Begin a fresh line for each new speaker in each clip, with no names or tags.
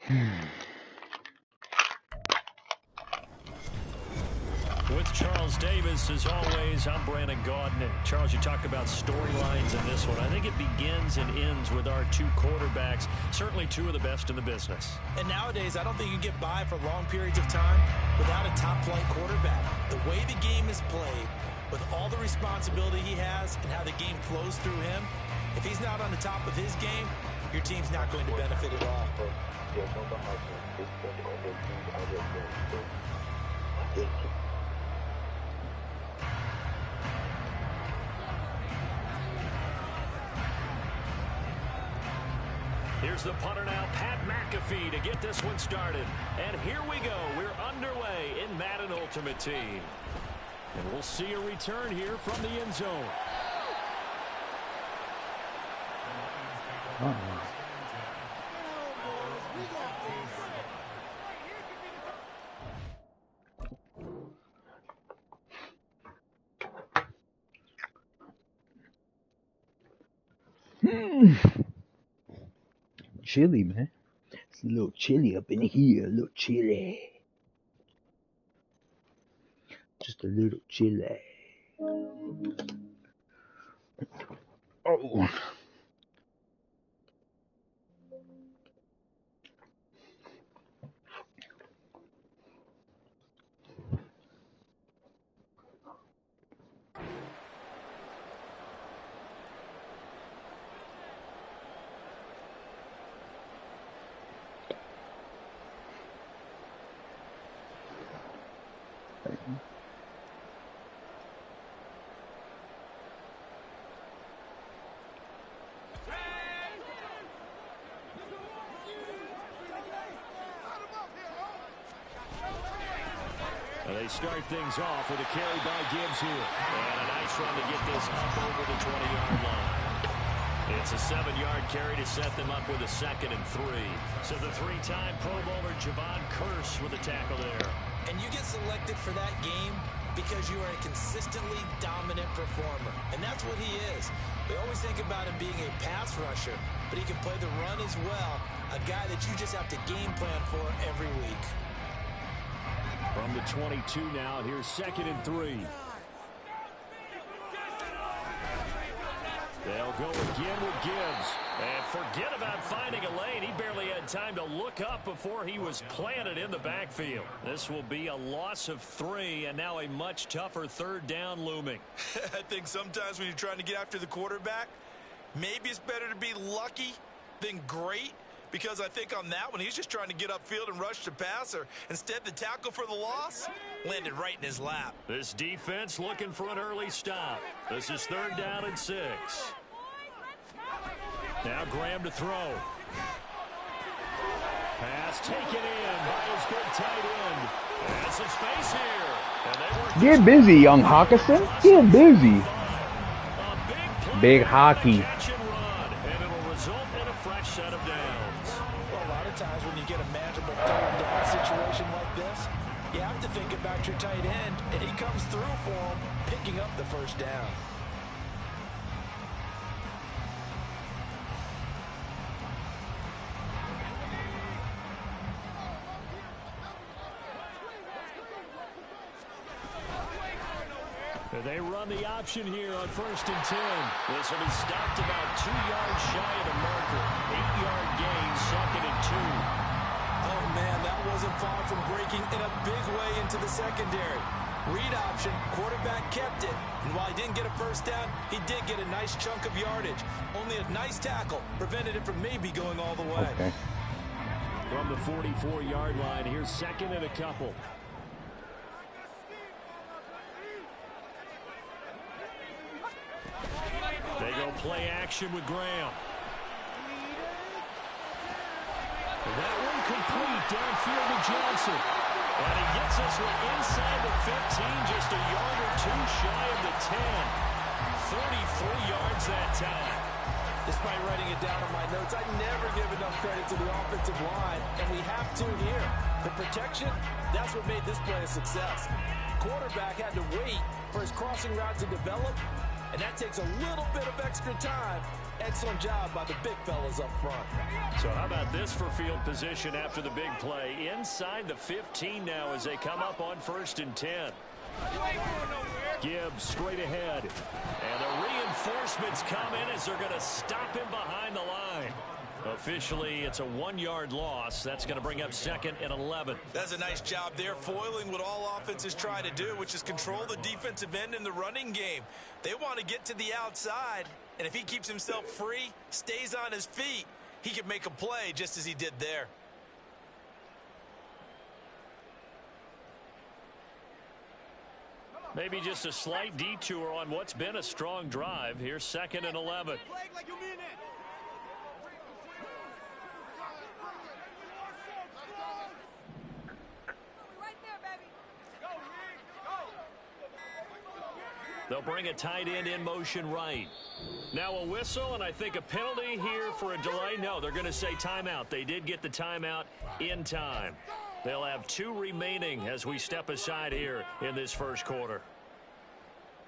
With Charles Davis, as always, I'm Brandon Gaudin. Charles, you talk about storylines in this one. I think it begins and ends with our two quarterbacks, certainly two of the best in the business.
And nowadays, I don't think you get by for long periods of time without a top-flight quarterback. The way the game is played, with all the responsibility he has and how the game flows through him, if he's not on the top of his game, your team's not going to benefit at all.
Here's the punter now, Pat McAfee, to get this one started. And here we go. We're underway in Madden Ultimate Team. And we'll see a return here from the end zone.
Chilly, man. It's a little chilly up in here. A little chilly. Just a little chilly. Oh.
They start things off with a carry by Gibbs here. And a nice run to get this up over the 20-yard line. It's a 7-yard carry to set them up with a 2nd and 3. So the 3-time Pro Bowler Javon Curse with a tackle there.
And you get selected for that game because you are a consistently dominant performer. And that's what he is. We always think about him being a pass rusher, but he can play the run as well. A guy that you just have to game plan for every week.
From the 22 now, here's 2nd and 3. They'll go again with Gibbs. And forget about finding a lane. He barely had time to look up before he was planted in the backfield. This will be a loss of 3, and now a much tougher 3rd down looming.
I think sometimes when you're trying to get after the quarterback, maybe it's better to be lucky than great. Because I think on that one, he's just trying to get upfield and rush the passer. Instead, the tackle for the loss landed right in his lap.
This defense looking for an early stop. This is 3rd down and 6. Now Graham to throw. Pass taken in by his big tight end. And some space here. And they work.
Get busy, young Hawkinson. Get busy. Big hockey.
And it'll result in a fresh set of downs.
Well, a lot of times when you get a manageable 3rd down situation like this, you have to think about your tight end, and he comes through for him, picking up the 1st down.
They run the option here on 1st and 10. This will be stopped about 2 yards shy of the marker. 8-yard gain, 2nd and 2.
Oh, man, that wasn't far from breaking in a big way into the secondary. Read option, quarterback kept it. And while he didn't get a 1st down, he did get a nice chunk of yardage. Only a nice tackle prevented it from maybe going all the way.
Okay.
From the 44-yard line, here's 2nd and a couple. They go play action with Graham. That one complete downfield to Johnson. And he gets this one inside the 15, just a yard or 2 shy of the 10. 33 yards that time.
Despite writing it down on my notes, I never give enough credit to the offensive line, and we have to here. The protection, that's what made this play a success. Quarterback had to wait for his crossing route to develop, And that takes a little bit of extra time. Excellent job by the big fellas up front.
So how about this for field position after the big play? Inside the 15 now as they come up on 1st and 10. Gibbs straight ahead. And the reinforcements come in as they're going to stop him behind the line. Officially, it's a 1-yard loss. That's going to bring up 2nd and 11.
That's a nice job there, foiling what all offenses try to do, which is control the defensive end in the running game. They want to get to the outside, and if he keeps himself free, stays on his feet, he can make a play just as he did there.
Maybe just a slight detour on what's been a strong drive. Here's 2nd and 11. They'll bring a tight end in motion right. Now a whistle, and I think a penalty here for a delay. No, they're going to say timeout. They did get the timeout in time. They'll have 2 remaining as we step aside here in this first quarter.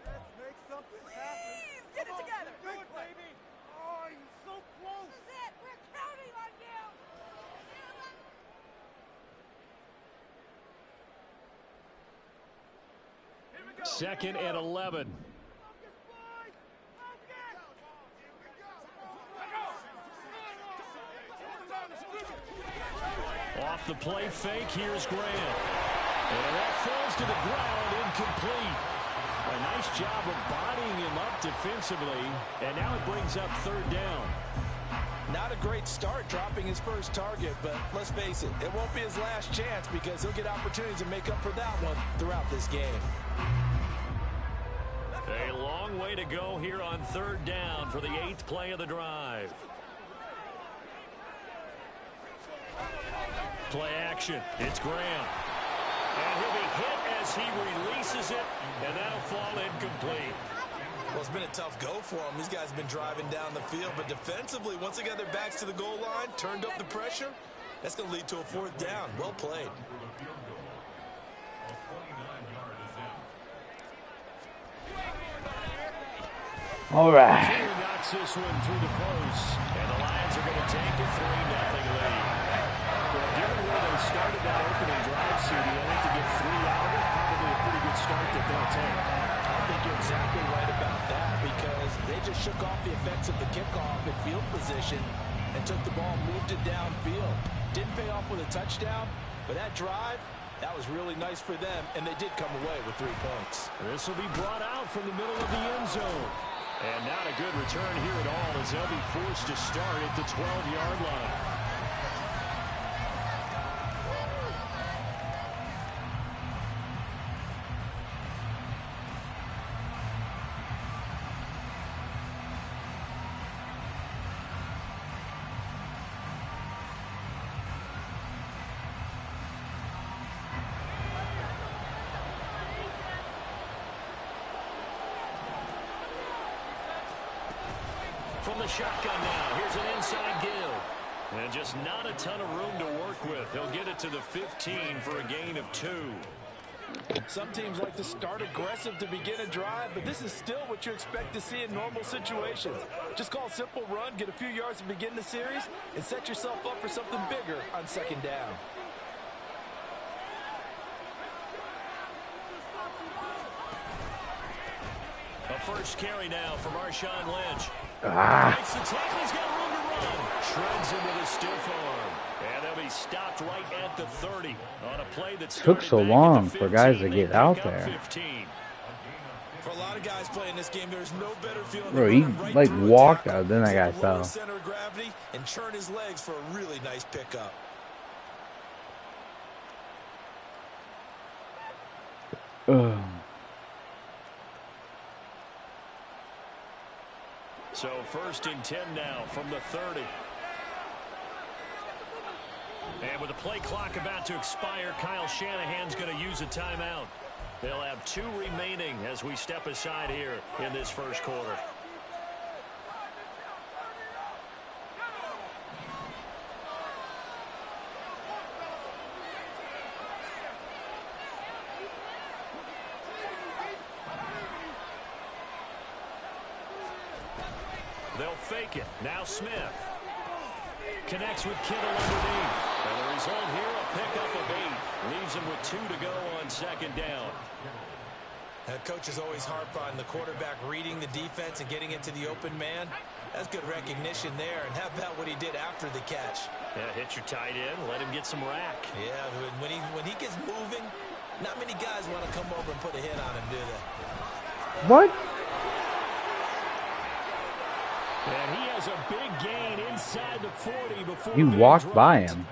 Please get it together. Do it, baby. Oh, you're so close. This is it. We're counting on you.
2nd and 11. Off the play fake, here's Graham. And that falls to the ground, incomplete. A nice job of bodying him up defensively, and now it brings up 3rd down.
Not a great start dropping his first target, but let's face it, it won't be his last chance because he'll get opportunities to make up for that one throughout this game.
A long way to go here on 3rd down for the 8th play of the drive. Play action. It's Graham. And he'll be hit as he releases it, and that'll fall incomplete.
Well, it's been a tough go for him. These guys have been driving down the field, but defensively, once they got their backs to the goal line, turned up the pressure, that's going to lead to a 4th down. Well played.
All right.
Knocks this one through the post, and the Lions are going to take a 3-0 lead. Well, given where they started that opening drive, CD, I think to get 3 out of it, probably a pretty good start that they'll take.
I think you're exactly right about that because they just shook off the effects of the kickoff at field position and took the ball, moved it downfield. Didn't pay off with a touchdown, but that drive, that was really nice for them, and they did come away with 3 points.
This will be brought out from the middle of the end zone. And not a good return here at all as they'll be forced to start at the 12-yard line. From the shotgun now, here's an inside give. And just not a ton of room to work with. He'll get it to the 15 for a gain of 2.
Some teams like to start aggressive to begin a drive, but this is still what you expect to see in normal situations. Just call a simple run, get a few yards to begin the series, and set yourself up for something bigger on 2nd down.
A first carry now for Marshawn Lynch.
Ah.
The tackle, he's got room to run. Shreds him with a stiff arm. And they'll be stopped right at the 30 on a play that
Took so long for guys to get out there.
15.
For a lot of guys playing this game, there's no better feeling.
Bro, he like walked out, then that guy fell.
Center of gravity and churn his legs for a really nice pickup.
So 1st and 10 now from the 30. And with the play clock about to expire, Kyle Shanahan's going to use a timeout. They'll have 2 remaining as we step aside here in this first quarter. They'll fake it. Now Smith. Connects with Kittle underneath. And the result here, a pickup of 8. Leaves him with 2 to go on second down.
Coaches always harp on the quarterback reading the defense and getting into the open man. That's good recognition there. And how about what he did after the catch?
Yeah, hit your tight end, let him get some rack.
Yeah, when he gets moving, not many guys want to come over and put a hit on him, do they?
What?
And he has a big gain inside the 40 before
You walked by him.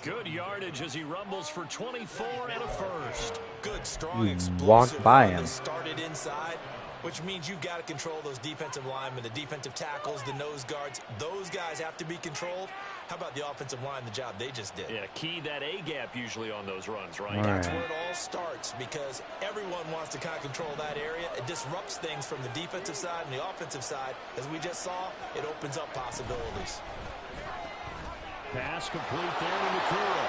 Good yardage as he rumbles for 24 and a first.
Good, strong, explosive
walked by
run
him.
that started inside, which means you've got to control those defensive linemen, the defensive tackles, the nose guards. Those guys have to be controlled. How about the offensive line, the job they just did?
Yeah, key that A-gap usually on those runs, right?
That's where it all starts because everyone wants to kind of control that area. It disrupts things from the defensive side and the offensive side. As we just saw, it opens up possibilities.
Pass complete there to Nakura.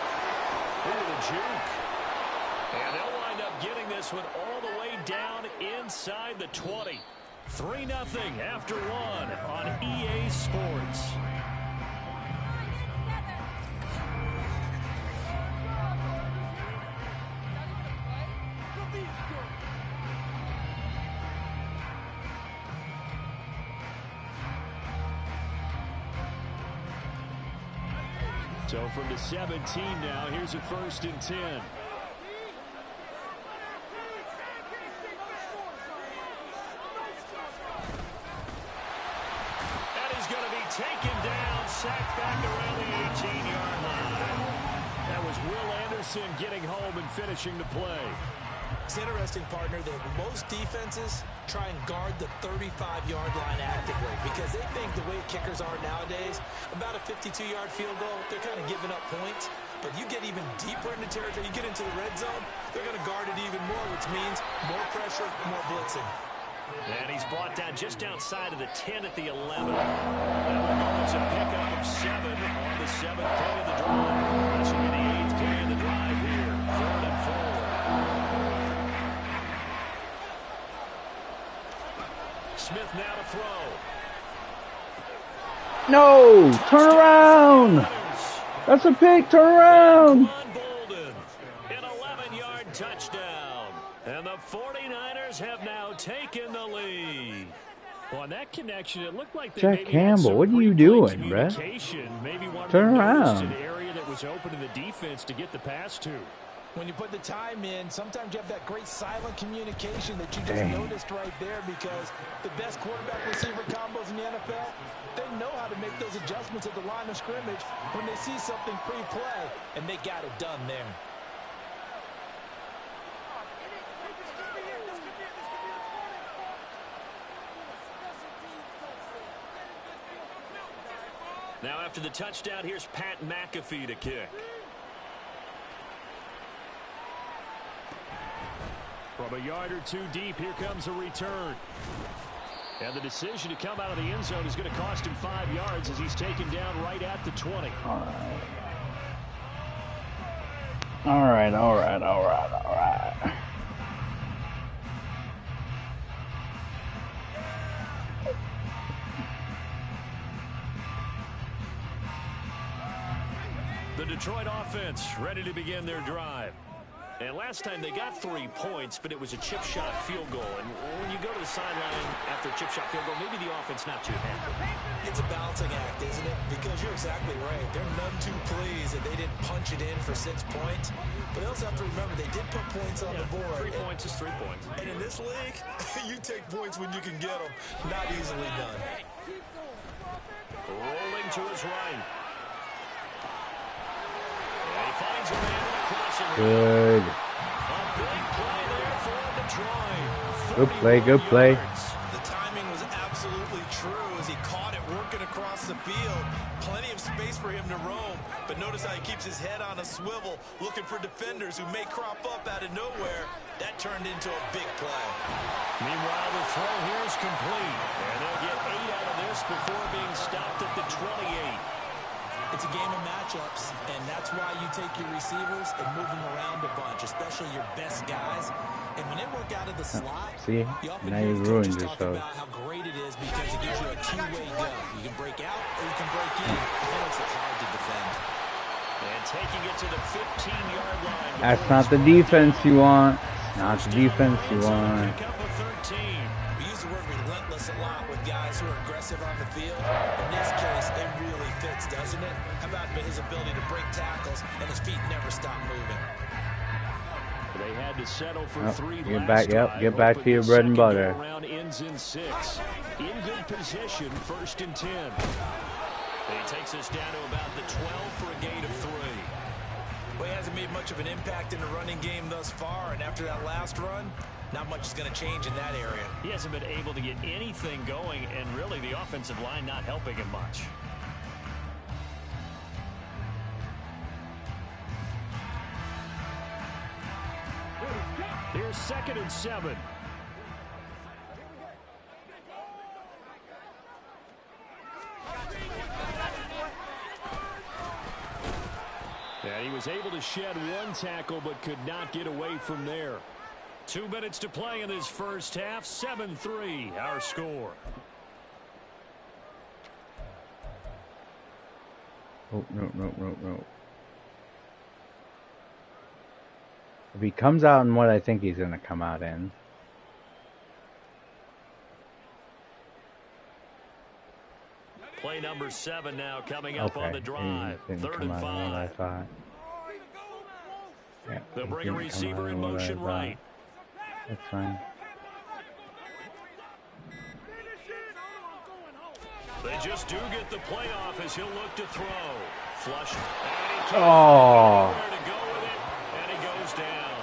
Ooh, the juke. And they'll wind up getting this one all the way down inside the 20. 3-0 after 1 on EA Sports. So from the 17 now, here's a 1st and 10. And he's going to be taken down, sacked back around the 18-yard line. That was Will Anderson getting home and finishing the play.
It's interesting, partner, that most defenses try and guard the 35-yard line actively because they think the way kickers are nowadays, about a 52-yard field goal, they're kind of giving up points. But you get even deeper into territory, you get into the red zone, they're going to guard it even more, which means more pressure, more blitzing.
And he's brought down just outside of the 10 at the 11. It's a pickup of 7 on the 7th play of the drive. This will be the 8th play of the drive here. 3rd and 4. Smith now to throw.
No! Turn around! That's a pick! Turn around!
Bolden, an 11-yard touchdown. And the 49ers have now taken the lead. Well, on that connection, it looked like they
Jack
maybe
Campbell,
had some
what are you
pre-play
doing, bruh?
communication. Maybe one of
Turn
them
around.
noticed an area that was open to the defense to get the pass to.
When you put the time in, sometimes you have that great silent communication that you just noticed right there because the best quarterback-receiver combos in the NFL, they know how to make those adjustments at the line of scrimmage when they see something pre-play, and they got it done there.
Now after the touchdown, here's Pat McAfee to kick. From a yard or two deep, here comes a return. And the decision to come out of the end zone is going to cost him 5 yards as he's taken down right at the 20.
All right.
The Detroit offense ready to begin their drive. And last time they got 3 points, but it was a chip shot field goal. And when you go to the sideline after a chip shot field goal, maybe the offense not too happy.
It's a balancing act, isn't it? Because you're exactly right. They're none too pleased that they didn't punch it in for 6 points. But they also have to remember they did put points on the board.
3 points is 3 points.
And in this league, you take points when you can get them. Not easily done.
Rolling to his right. And he finds a man across the
Good.
A big play there for Detroit.
Good play.
The timing was absolutely true as he caught it working across the field. Plenty of space for him to roam. But notice how he keeps his head on a swivel, looking for defenders who may crop up out of nowhere. That turned into a big play.
Meanwhile, the throw here is complete. And they'll get 8 out of this before being stopped at the 28.
It's a game of matchups, and that's why you take your receivers and move them around a bunch, especially your best guys. And when they work out of the slot,
see,
you often
now
hear
you
coaches
ruined
talk
yourself.
about how great it is because it gives you a two-way go. You can break out or you can break in. That makes it hard to defend.
And taking it to the 15-yard line.
That's not the defense you want. Not the defense you want.
Pick up a 13.
We use the word relentless a lot with guys who are aggressive on the field. In this case, it really fits, doesn't it? How about his ability to break tackles and his feet never stop moving?
They had to settle for 3
get back, get back to your bread and butter.
Round ends in 6. In good position, 1st and 10. And he takes us down to about the 12 for a gain of 3.
Well, he hasn't made much of an impact in the running game thus far, and after that last run, not much is going to change in that area.
He hasn't been able to get anything going, and really the offensive line not helping him much. Here's 2nd and 7. And he was able to shed 1 tackle but could not get away from there. 2 minutes to play in this first half. 7-3 our score.
Oh, no. If he comes out in what I think he's going to come out in.
Play number 7 now coming up on the drive.
He didn't
3rd
come
and
out in what I
5.
thought. Yeah,
They'll
he
bring a
didn't come
receiver
out
in
what I
motion
thought.
right.
That's fine.
They just do get the playoff as he'll look to throw. Flush.
Oh.
Nowhere to go with it, and he goes down.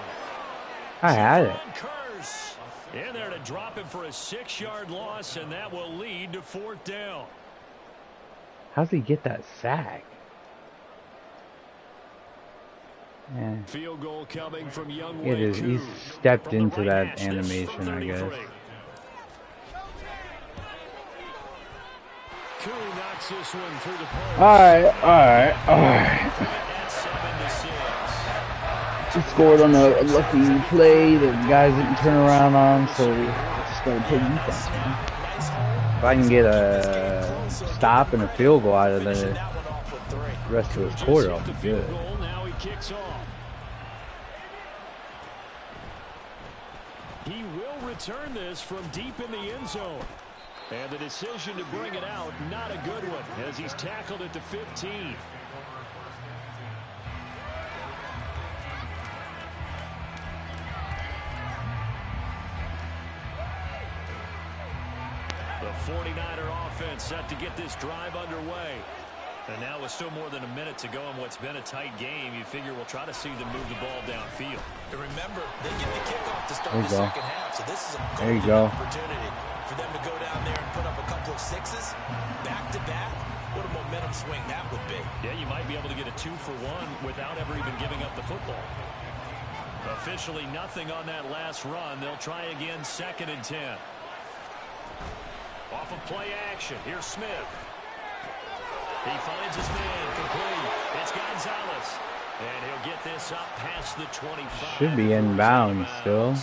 I had it.
Curse. In there to drop him for a 6-yard loss, and that will lead to 4th down.
How's he get that sack? Yeah.
Field goal coming from Young
It is. He's stepped into that animation, I guess.
Koo knocks this one through the post.
Alright. He scored on a lucky play that guys didn't turn around on, so we just gotta play defense, man. If I can get a stop and a field goal out of the rest of his quarter, I'll be good.
Now he kicks off. He will return this from deep in the end zone. And the decision to bring it out, not a good one, as he's tackled at the 15. The 49er offense set to get this drive underway. And now with still more than a minute to go in what's been a tight game, you figure we'll try to see them move the ball downfield.
And remember, they get the kickoff to start the second half, so this is a
golden
opportunity for them to go down there and put up a couple of 6s back-to-back. What a momentum swing that would be.
Yeah, you might be able to get a 2-for-1 without ever even giving up the football. Officially nothing on that last run. They'll try again 2nd and 10. Off of play action. Here's Smith. He finds his man complete. It's Gonzalez. And he'll get this up past the 25.
Should be inbound still.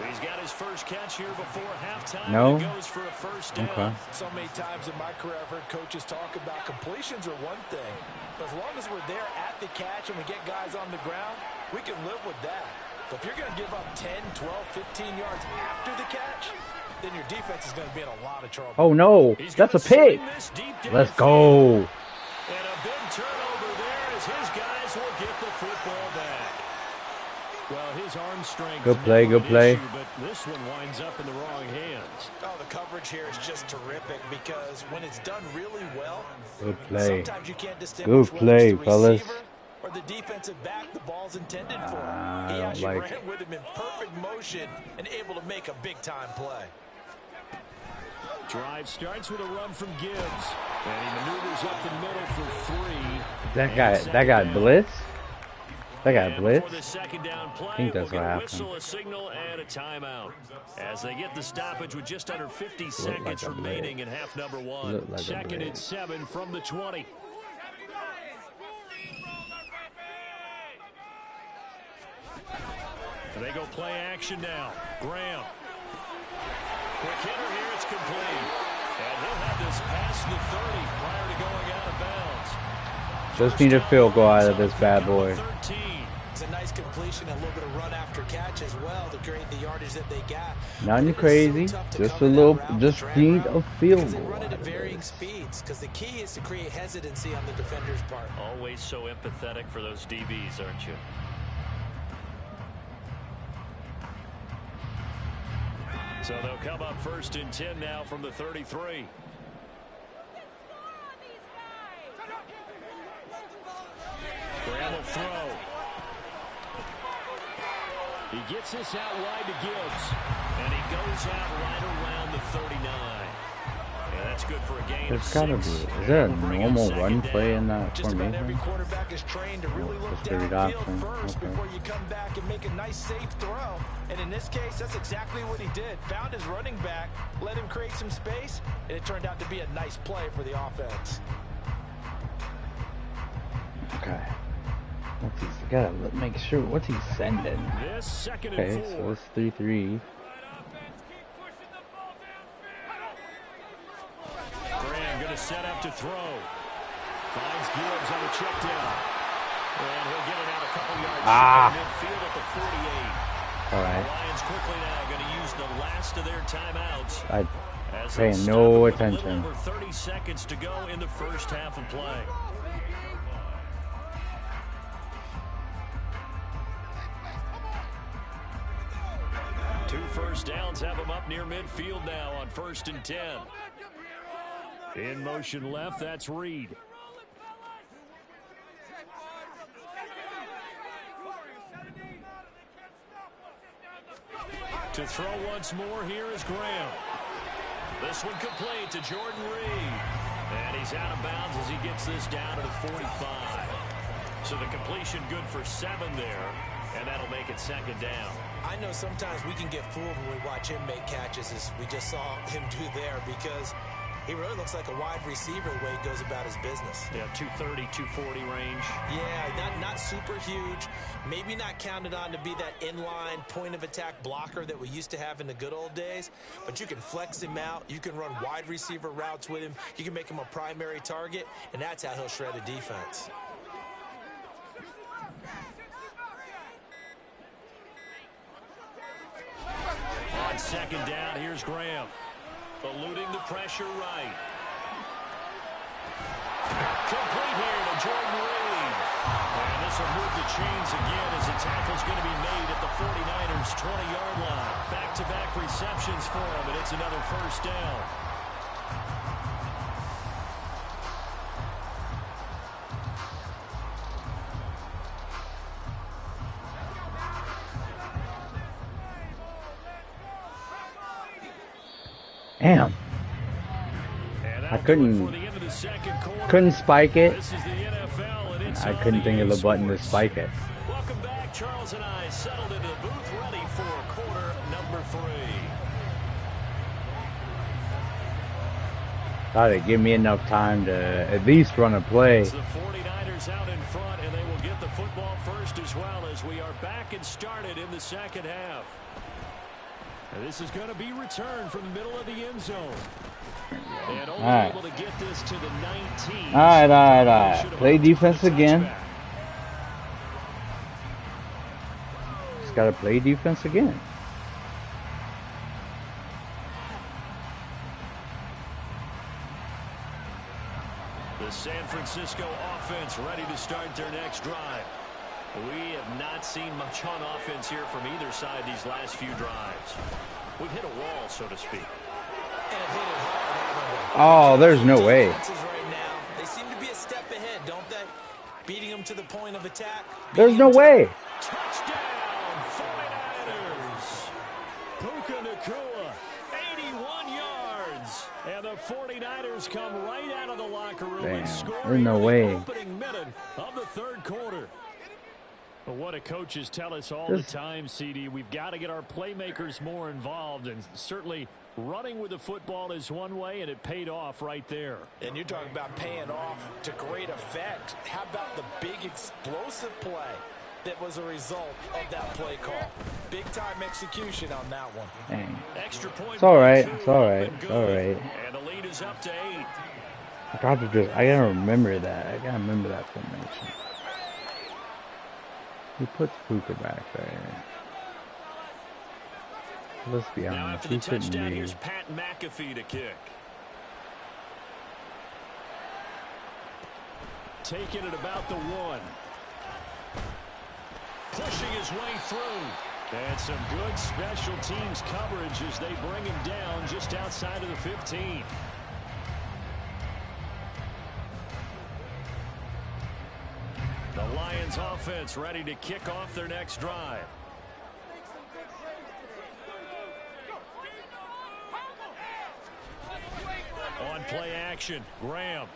He's got his first catch here before halftime.
No?
It goes for a first down.
Okay.
So many times in my career I've heard coaches talk about completions are one thing. But as long as we're there at the catch and we get guys on the ground, we can live with that. But if you're going to give up 10, 12, 15 yards after the catch, then your defense is going to be in a lot of trouble.
Oh no, that's a pick. Let's go.
And a big turnover there as his guys will get the football back. Well, his arm strength.
Good play, good play.
Issue, but this one winds up in the wrong hands.
Oh, the coverage here is just terrific because when it's done really well,
good play.
Sometimes you can't distinguish
Good play,
the
fellas.
or the defensive back the ball's intended for.
I
He
don't
actually
like
ran with him in perfect motion and able to make a big-time play.
Drive starts with a run from Gibbs. And he maneuvers up the middle for 3.
That guy blitz? That guy blitz?
For the second down play,
I think that's
we'll
what
get a
happened.
whistle, a signal, and a timeout. As they get the stoppage with just under 50 seconds
like
remaining in half number 1.
Like
2nd and 7 from the 20. And they go play action now. Graham. Quick hitter here. It's complete. And he'll have this past the 30 prior to going out of bounds.
Just need a field goal out of this bad boy.
It's a nice completion, a little bit of run after catch as well to create the yardage that they got.
Nothing crazy, just a little, just need a field goal.
Run it at varying speeds because the key is to create hesitancy on the defender's part.
Always so empathetic for those DBs, aren't you? So they'll come up 1st and 10 now from the 33. Graham will throw. He gets this out wide to Gibbs. And he goes out right around the 39. Yeah, that's good for a gain.
There's gotta be. Is there a normal run play in that
Just about every
formation?
quarterback is trained to really look downfield first before you come back and make a nice safe throw. And in this case, that's exactly what he did. Found his running back, let him create some space, and it turned out to be a nice play for the offense.
Okay. What's he gotta make sure? What's he sending?
This second and
Okay,
4.
so it's 3-3.
Graham gonna set up to throw. Finds Gibbs on the check down. And he'll get it out a couple yards short midfield at the 48.
All right.
The Lions quickly now going to use the last of their timeouts.
I
As
paying
they
no
stop with
attention.
A little over 30 seconds to go in the first half of play. Two first downs have them up near midfield now on 1st and 10. In motion left, that's Reed. To throw once more, here is Graham. This one complete to Jordan Reed. And he's out of bounds as he gets this down to the 45. So the completion good for 7 there. And that'll make it 2nd down.
I know sometimes we can get fooled when we watch him make catches, as we just saw him do there, because he really looks like a wide receiver the way he goes about his business.
Yeah, 230, 240 range.
Yeah, not super huge. Maybe not counted on to be that inline point-of-attack blocker that we used to have in the good old days. But you can flex him out. You can run wide receiver routes with him. You can make him a primary target, and that's how he'll shred a defense.
On 2nd down, here's Graham. Eluding the pressure right. Complete here to Jordan Reed. And this will move the chains again as the tackle's going to be made at the 49ers' 20-yard line. Back-to-back receptions for him, and it's another first down.
Damn. I couldn't spike it. I couldn't think of the button to spike it.
Welcome back. Charles and I settled into the booth, ready for quarter number 3.
Thought it'd give me enough time to at least run a play.
It's the 49ers out in front, and they will get the football first as well as we are back and started in the 2nd half. And this is going to be returned from the middle of the end zone. And only able to get this to the 19.
All right. Play defense again. Just got to play defense again.
The San Francisco offense ready to start their next drive. We have not seen much on offense here from either side these last few drives. We've hit a wall, so to speak.
Oh, there's no way.
They seem to be a step ahead, don't they? Beating them to the point of attack.
There's no way.
Touchdown, 49ers. Puka Nacua, 81 yards. And the 49ers come right out of the locker room and score.
There's no way.
Opening minute of the 3rd quarter. But what do coaches tell us all the time, CD? We've got to get our playmakers more involved, and certainly running with the football is one way, and it paid off right there.
And you're talking about paying off to great effect. How about the big explosive play? that was a result of that play call. Big-time execution on that one.
Dang.
Extra point.
It's alright. It's alright. It's alright.
And the lead is up to 8.
I gotta remember that. I gotta remember that formation. He puts Puka back there. Let's be
Now
honest.
after the
He shouldn't
touchdown,
be.
here's Pat McAfee to kick. Taking it about the 1. Pushing his way through. And some good special teams coverage as they bring him down just outside of the 15. The Lions offense ready to kick off their next drive. On play action, Graham.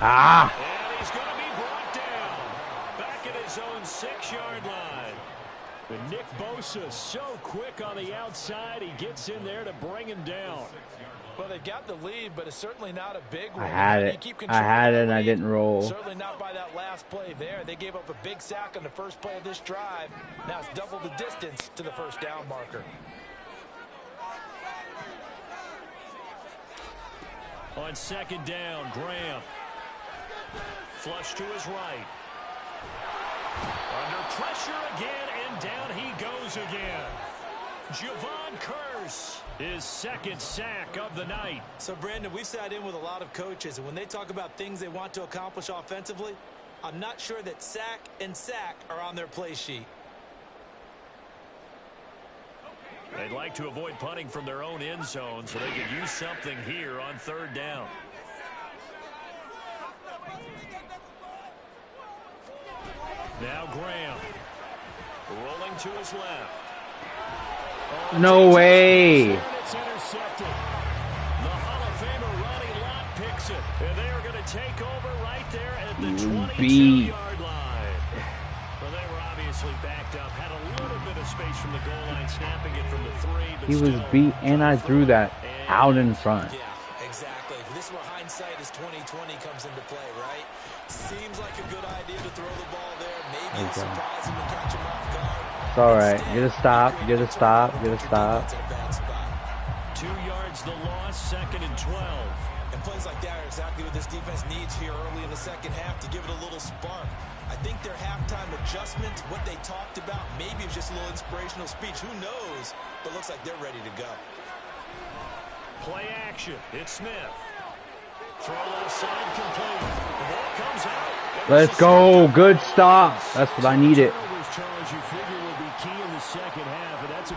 Ah!
And he's going to be brought down. Back at his own 6-yard line. But Nick Bosa so quick on the outside. He gets in there to bring him down.
Well, they got the lead, but it's certainly not a big one.
I had it. I had it and I didn't roll.
Certainly not by that last play there. They gave up a big sack on the first play of this drive. Now it's double the distance to the first down marker.
On 2nd down, Graham. Flush to his right. Under pressure again, and down he goes again. Javon Curse, his 2nd sack of the night.
So, Brandon, we've sat in with a lot of coaches, and when they talk about things they want to accomplish offensively, I'm not sure that sack and sack are on their play sheet.
They'd like to avoid punting from their own end zone so they could use something here on 3rd down. Now Graham. Rolling to his left. Oh,
no way.
It's intercepted. The Hall of Famer Ronnie Lott picks it. And they are going to take over right there at the 22-yard line. Well, they were obviously backed up. Had a little bit of space from the goal line, snapping it from the 3. But
he was beat, and I threw that out in front.
Yeah, exactly. This is where hindsight is 20/20 comes into play, right? Seems like a good idea to throw the ball there. Maybe surprise him and catch him off guard.
It's alright. Get a stop. Get a stop. Get a stop.
2 yards the loss, 2nd and 12.
And plays like that are exactly what this defense needs here early in the second half to give it a little spark. I think their halftime adjustment, what they talked about, maybe it was just a little inspirational speech. Who knows? But looks like they're ready to go.
Play action. It's Smith. Throw left side complete. The ball comes out.
Let's go. Good stop. That's what I needed.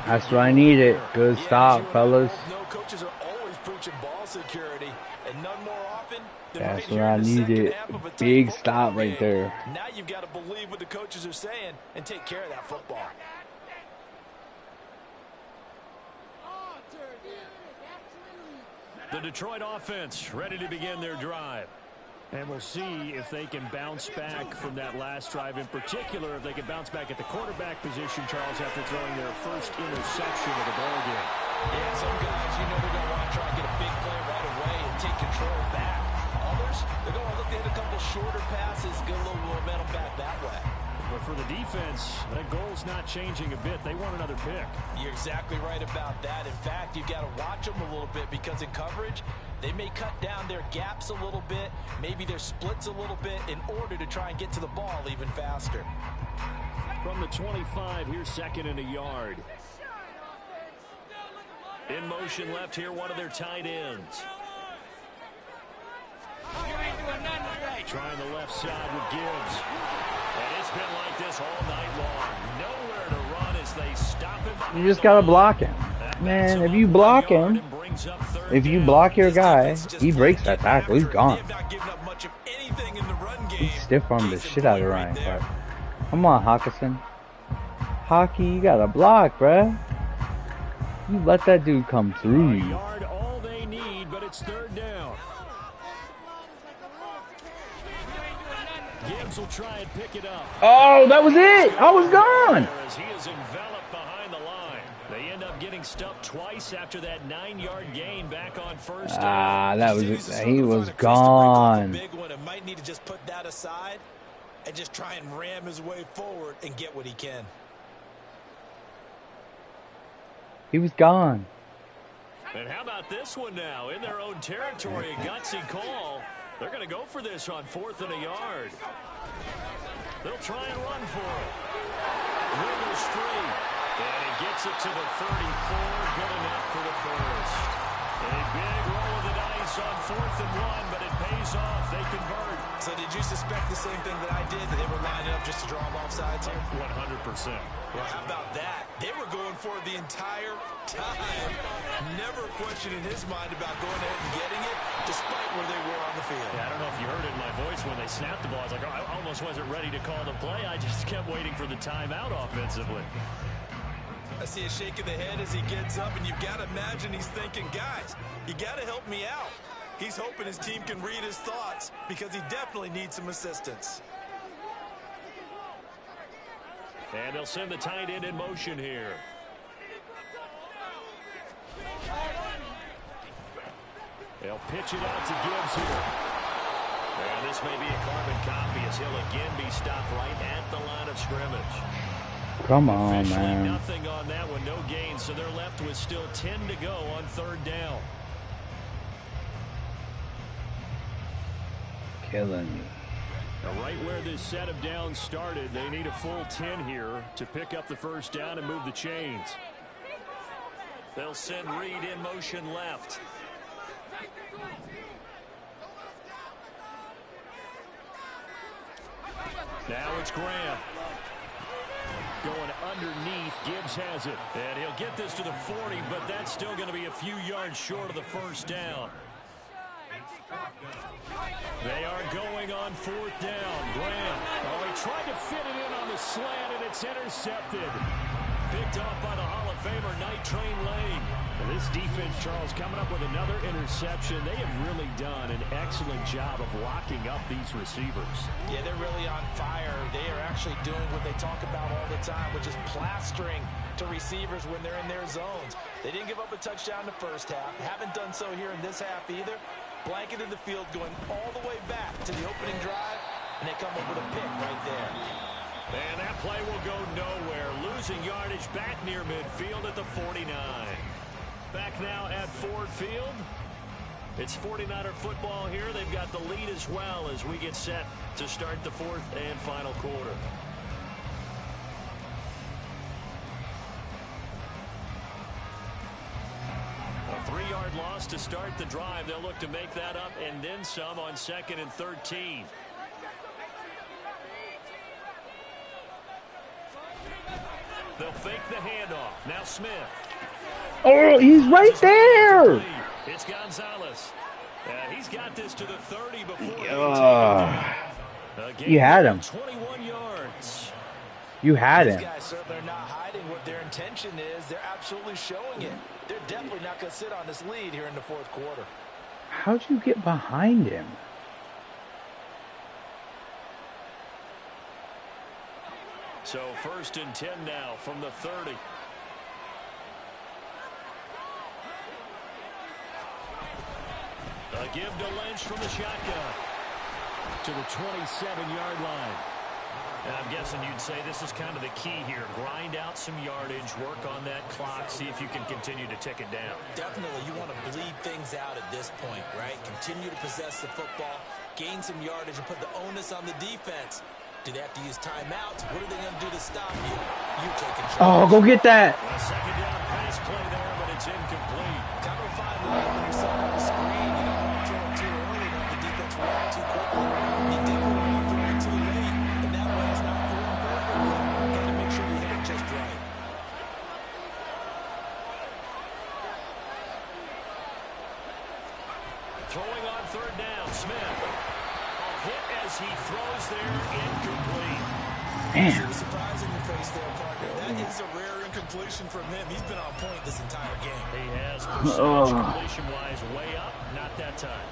That's what I needed. Good stop, fellas.
No coaches are always preaching ball security, and none more often than
that's
right
what
here
I
in the second
needed.
half of a
Big
tough
stop
football
right
game.
there.
Now you've got to believe what the coaches are saying and take care of that football.
The Detroit offense ready to begin their drive. And we'll see if they can bounce back from that last drive. In particular, if they can bounce back at the quarterback position, Charles, after throwing their first interception of the ball game.
Yeah, some guys, you know, they're going to want to try and get a big play right away and take control back. Others, they're going to look to hit a couple shorter passes, get a little momentum back that way.
But for the defense, that goal's not changing a bit. They want another pick.
You're exactly right about that. In fact, you've got to watch them a little bit because in coverage, they may cut down their gaps a little bit, maybe their splits a little bit in order to try and get to the ball even faster.
From the 25, here's 2nd and a yard. In motion left here, one of their tight ends. Trying the left side with Gibbs. And it's been like this all night long. Nowhere to run as they stop him.
You just got to block him. Man, if you block him, if you block your guy, he breaks that tackle. He's gone. He stiff-armed the shit out of Ryan Clark. Come on, Hawkinson. Hockey, you got to block, bruh. You let that dude come through you.
All they need, but it's 3rd down. Gibbs will try and pick it up.
Oh, that was it. I was gone.
As he is enveloped behind the line. They end up getting stuffed twice after that 9-yard gain back on 1st down.
Ah, that was it. He was gone.
Big one. It might need to just put that aside and just try and ram his way forward and get what he can.
He was gone.
And how about this one now? In their own territory, a gutsy call. They're going to go for this on 4th and a yard. They'll try and run for it. Wiggles free. And he gets it to the 34. Good enough for the first. A big roll of the dice on 4th and 1, but it pays off. They convert.
So did you suspect the same thing that I did? That they were lining up just to draw them off sides here?
100%.
Well, how about that? They were going for it the entire time. Never a question in his mind about going ahead and getting it, despite where they were on the field.
Yeah, I don't know if you heard it in my voice when they snapped the ball. I was like, oh, I almost wasn't ready to call the play. I just kept waiting for the timeout offensively.
I see a shake of the head as he gets up, and you've got to imagine he's thinking, guys, you got to help me out. He's hoping his team can read his thoughts because he definitely needs some assistance.
And they'll send the tight end in motion here. They'll pitch it out to Gibbs here. And this may be a carbon copy as he'll again be stopped right at the line of scrimmage.
Come on,
Officially
man.
nothing on that one, no gain, so they're left with still 10 to go on 3rd down.
Killing me.
Now, right where this set of downs started, they need a full 10 here to pick up the first down and move the chains. They'll send Reed in motion left. Now it's Graham. Going underneath, Gibbs has it. And he'll get this to the 40, but that's still going to be a few yards short of the first down. They are going on 4th down. Graham. Oh, he tried to fit it in on the slant, and it's intercepted. Picked off by the Hall of Famer, Night Train Lane. Well, this defense, Charles, coming up with another interception. They have really done an excellent job of locking up these receivers.
Yeah, they're really on fire. They are actually doing what they talk about all the time, which is plastering to receivers when they're in their zones. They didn't give up a touchdown in the first half. Haven't done so here in this half either. Blanketed the field going all the way back to the opening drive, and they come up with a pick right there.
And that play will go nowhere. Losing yardage back near midfield at the 49. Back now at Ford Field. It's 49er football here. They've got the lead as well as we get set to start the 4th and final quarter. A 3-yard loss to start the drive. They'll look to make that up and then some on 2nd and 13. They'll fake the handoff. Now Smith.
Oh, he's right there.
It's Gonzalez. He's got this to the 30 before
you had him.
21 yards.
You had him.
These guys certainly are not hiding what their intention is. They're absolutely showing it. They're definitely not going to sit on this lead here in the 4th quarter.
How'd you get behind him?
So 1st and 10 now from the 30. A give to Lynch from the shotgun to the 27-yard line. And I'm guessing you'd say this is kind of the key here. Grind out some yardage, work on that clock, see if you can continue to tick it down.
Definitely, you want to bleed things out at this point, right? Continue to possess the football, gain some yardage, and put the onus on the defense. Do they have to use timeouts? What are they going to do to stop you? You're taking charge.
Oh, go get that.
A 2nd down pass play there, but it's incomplete.
Kind of a fine line when you're setting up a screen. You don't want to throw it too early, and the defense react too quickly. You definitely want to throw it too late, and that way it's not throwing perfectly. Got to make sure you hit it just right.
Throwing on 3rd down, Smith. Hit as he throws there, incomplete.
Man. Surprising your face there, partner. That is a rare incompletion from him. He's been on point this entire game.
He has percentage completion-wise way up, not that time.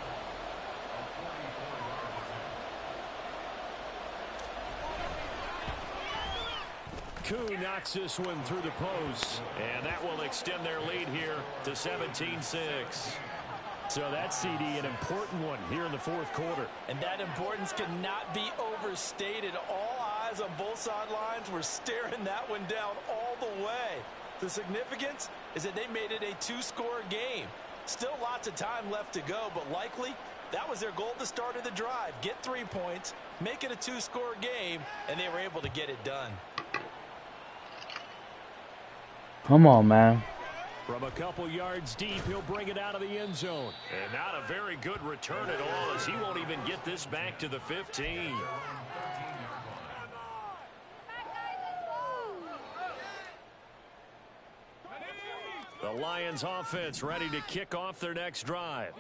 Koo knocks this one through the post, and that will extend their lead here to 17-6. So that CD, an important one here in the fourth quarter.
And that importance cannot be overstated. All eyes on both sidelines were staring that one down all the way. The significance is that they made it a two-score game. Still lots of time left to go, but likely that was their goal at the start of the drive. Get 3 points, make it a two-score game, and they were able to get it done.
Come on, man.
From a couple yards deep, he'll bring it out of the end zone. And not a very good return at all, as he won't even get this back to the 15. The Lions offense ready to kick off their next drive.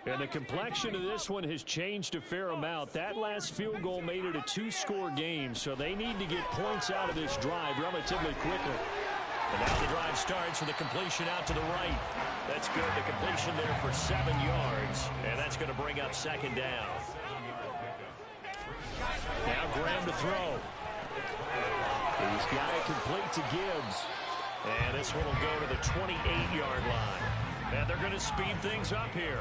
And the complexion of this one has changed a fair amount. That last field goal made it a two-score game, so they need to get points out of this drive relatively quickly. And now the drive starts with a completion out to the right. That's good. The completion there for 7 yards. And that's going to bring up second down. Now Graham to throw. He's got it complete to Gibbs. And this one will go to the 28-yard line. And they're going to speed things up here.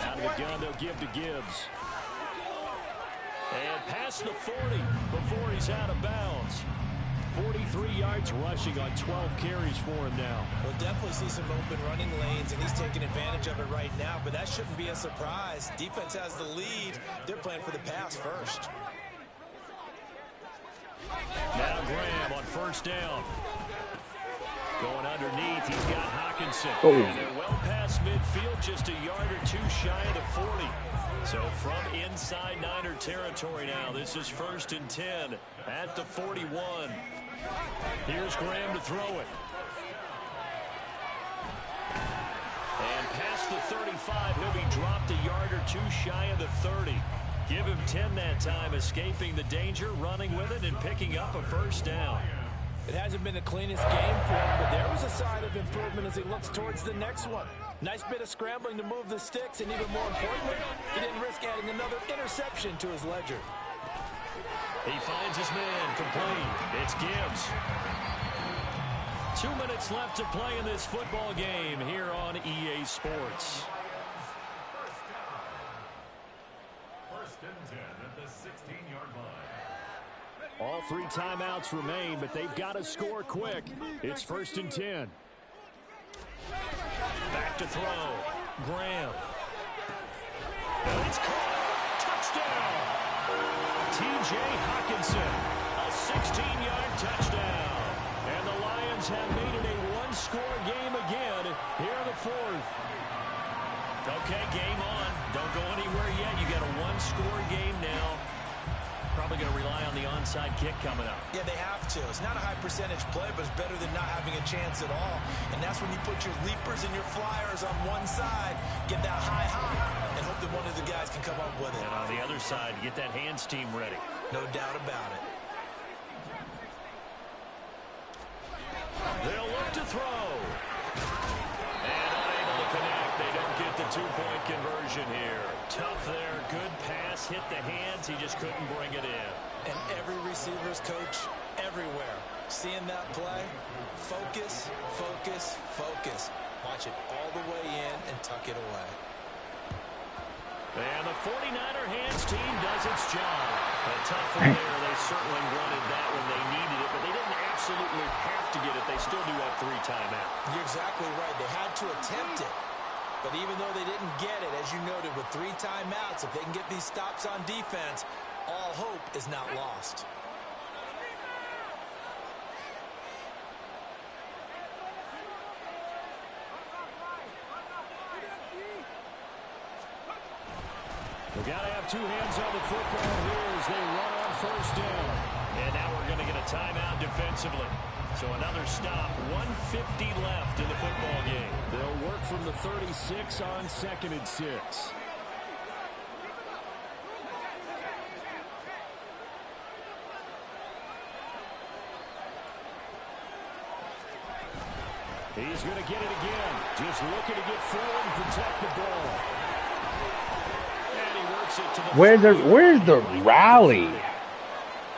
Out of the gun, they'll give to Gibbs. And past the 40 before he's out of bounds. 43 yards rushing on 12 carries for him now.
We'll definitely see some open running lanes, and he's taking advantage of it right now, but that shouldn't be a surprise. Defense has the lead. They're playing for the pass first.
Now Graham on first down. Going underneath, he's got Hawkinson.
Oh.
And they're well past midfield, just a yard or two shy of the 40. So from inside Niner territory now, this is 1st and 10 at the 41. Here's Graham to throw it. And past the 35, he'll be dropped a yard or two shy of the 30. Give him 10 that time, escaping the danger, running with it, and picking up a first down.
It hasn't been the cleanest game for him, but there was a sign of improvement as he looks towards the next one. Nice bit of scrambling to move the sticks, and even more importantly, he didn't risk adding another interception to his ledger.
He finds his man, complete. It's Gibbs. 2 minutes left to play in this football game here on EA Sports.
1st and 10 at the 16-yard line.
All 3 timeouts remain, but they've got to score quick. It's 1st and 10. Back to throw. Graham. And it's caught. Touchdown. T.J. Hawkinson. A 16-yard touchdown. And the Lions have made it a one-score game again here in the 4th. Okay, game on. Don't go anywhere yet. You got a one-score game now. Probably going to rely on the onside kick coming up.
Yeah, they have to. It's not a high percentage play, but it's better than not having a chance at all. And that's when you put your leapers and your flyers on one side, get that high hop, and hope that one of the guys can come up with it.
And on the other side, get that hands team ready.
No doubt about it.
They'll look to throw. And unable to connect. They don't get the two-point conversion here. Tough there. Good pass. Hit the hands. He just couldn't bring it in.
And every receiver's coach everywhere. Seeing that play, focus, focus, focus. Watch it all the way in and tuck it away.
And the 49er hands team does its job. A tough one there. They certainly wanted that when they needed it, but they didn't absolutely have to get it. They still do have 3 timeouts.
You're exactly right. They had to attempt it. But even though they didn't get it, as you noted, with 3 timeouts, if they can get these stops on defense, all hope is not lost.
We've got to have 2 hands on the football here as they run on first down. And now we're going to get a timeout defensively. So another stop, 1:50 left in the football game. They'll work from the 36 on 2nd and 6. He's going to get it again. Just looking to get forward and protect the ball. And he works it to the
Where's the rally?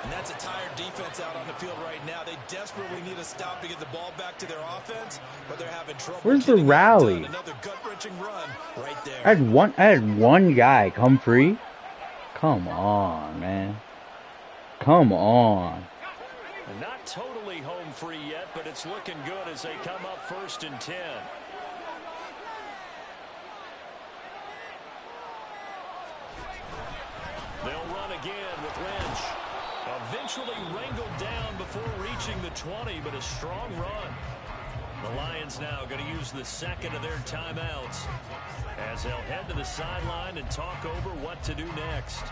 And that's a tired defense out on the field right now. They desperately need a stop to get the ball back to their offense, but they're having trouble.
Where's the rally?
Another gut-wrenching run right there.
I had one guy come free. Come on, man. Come on.
Not totally home free yet, but it's looking good as they come up 1st and 10. They'll run again with Lynch. Eventually wrangled down before reaching the 20, but a strong run. The Lions now going to use the second of their timeouts as they'll head to the sideline and talk over what to do next.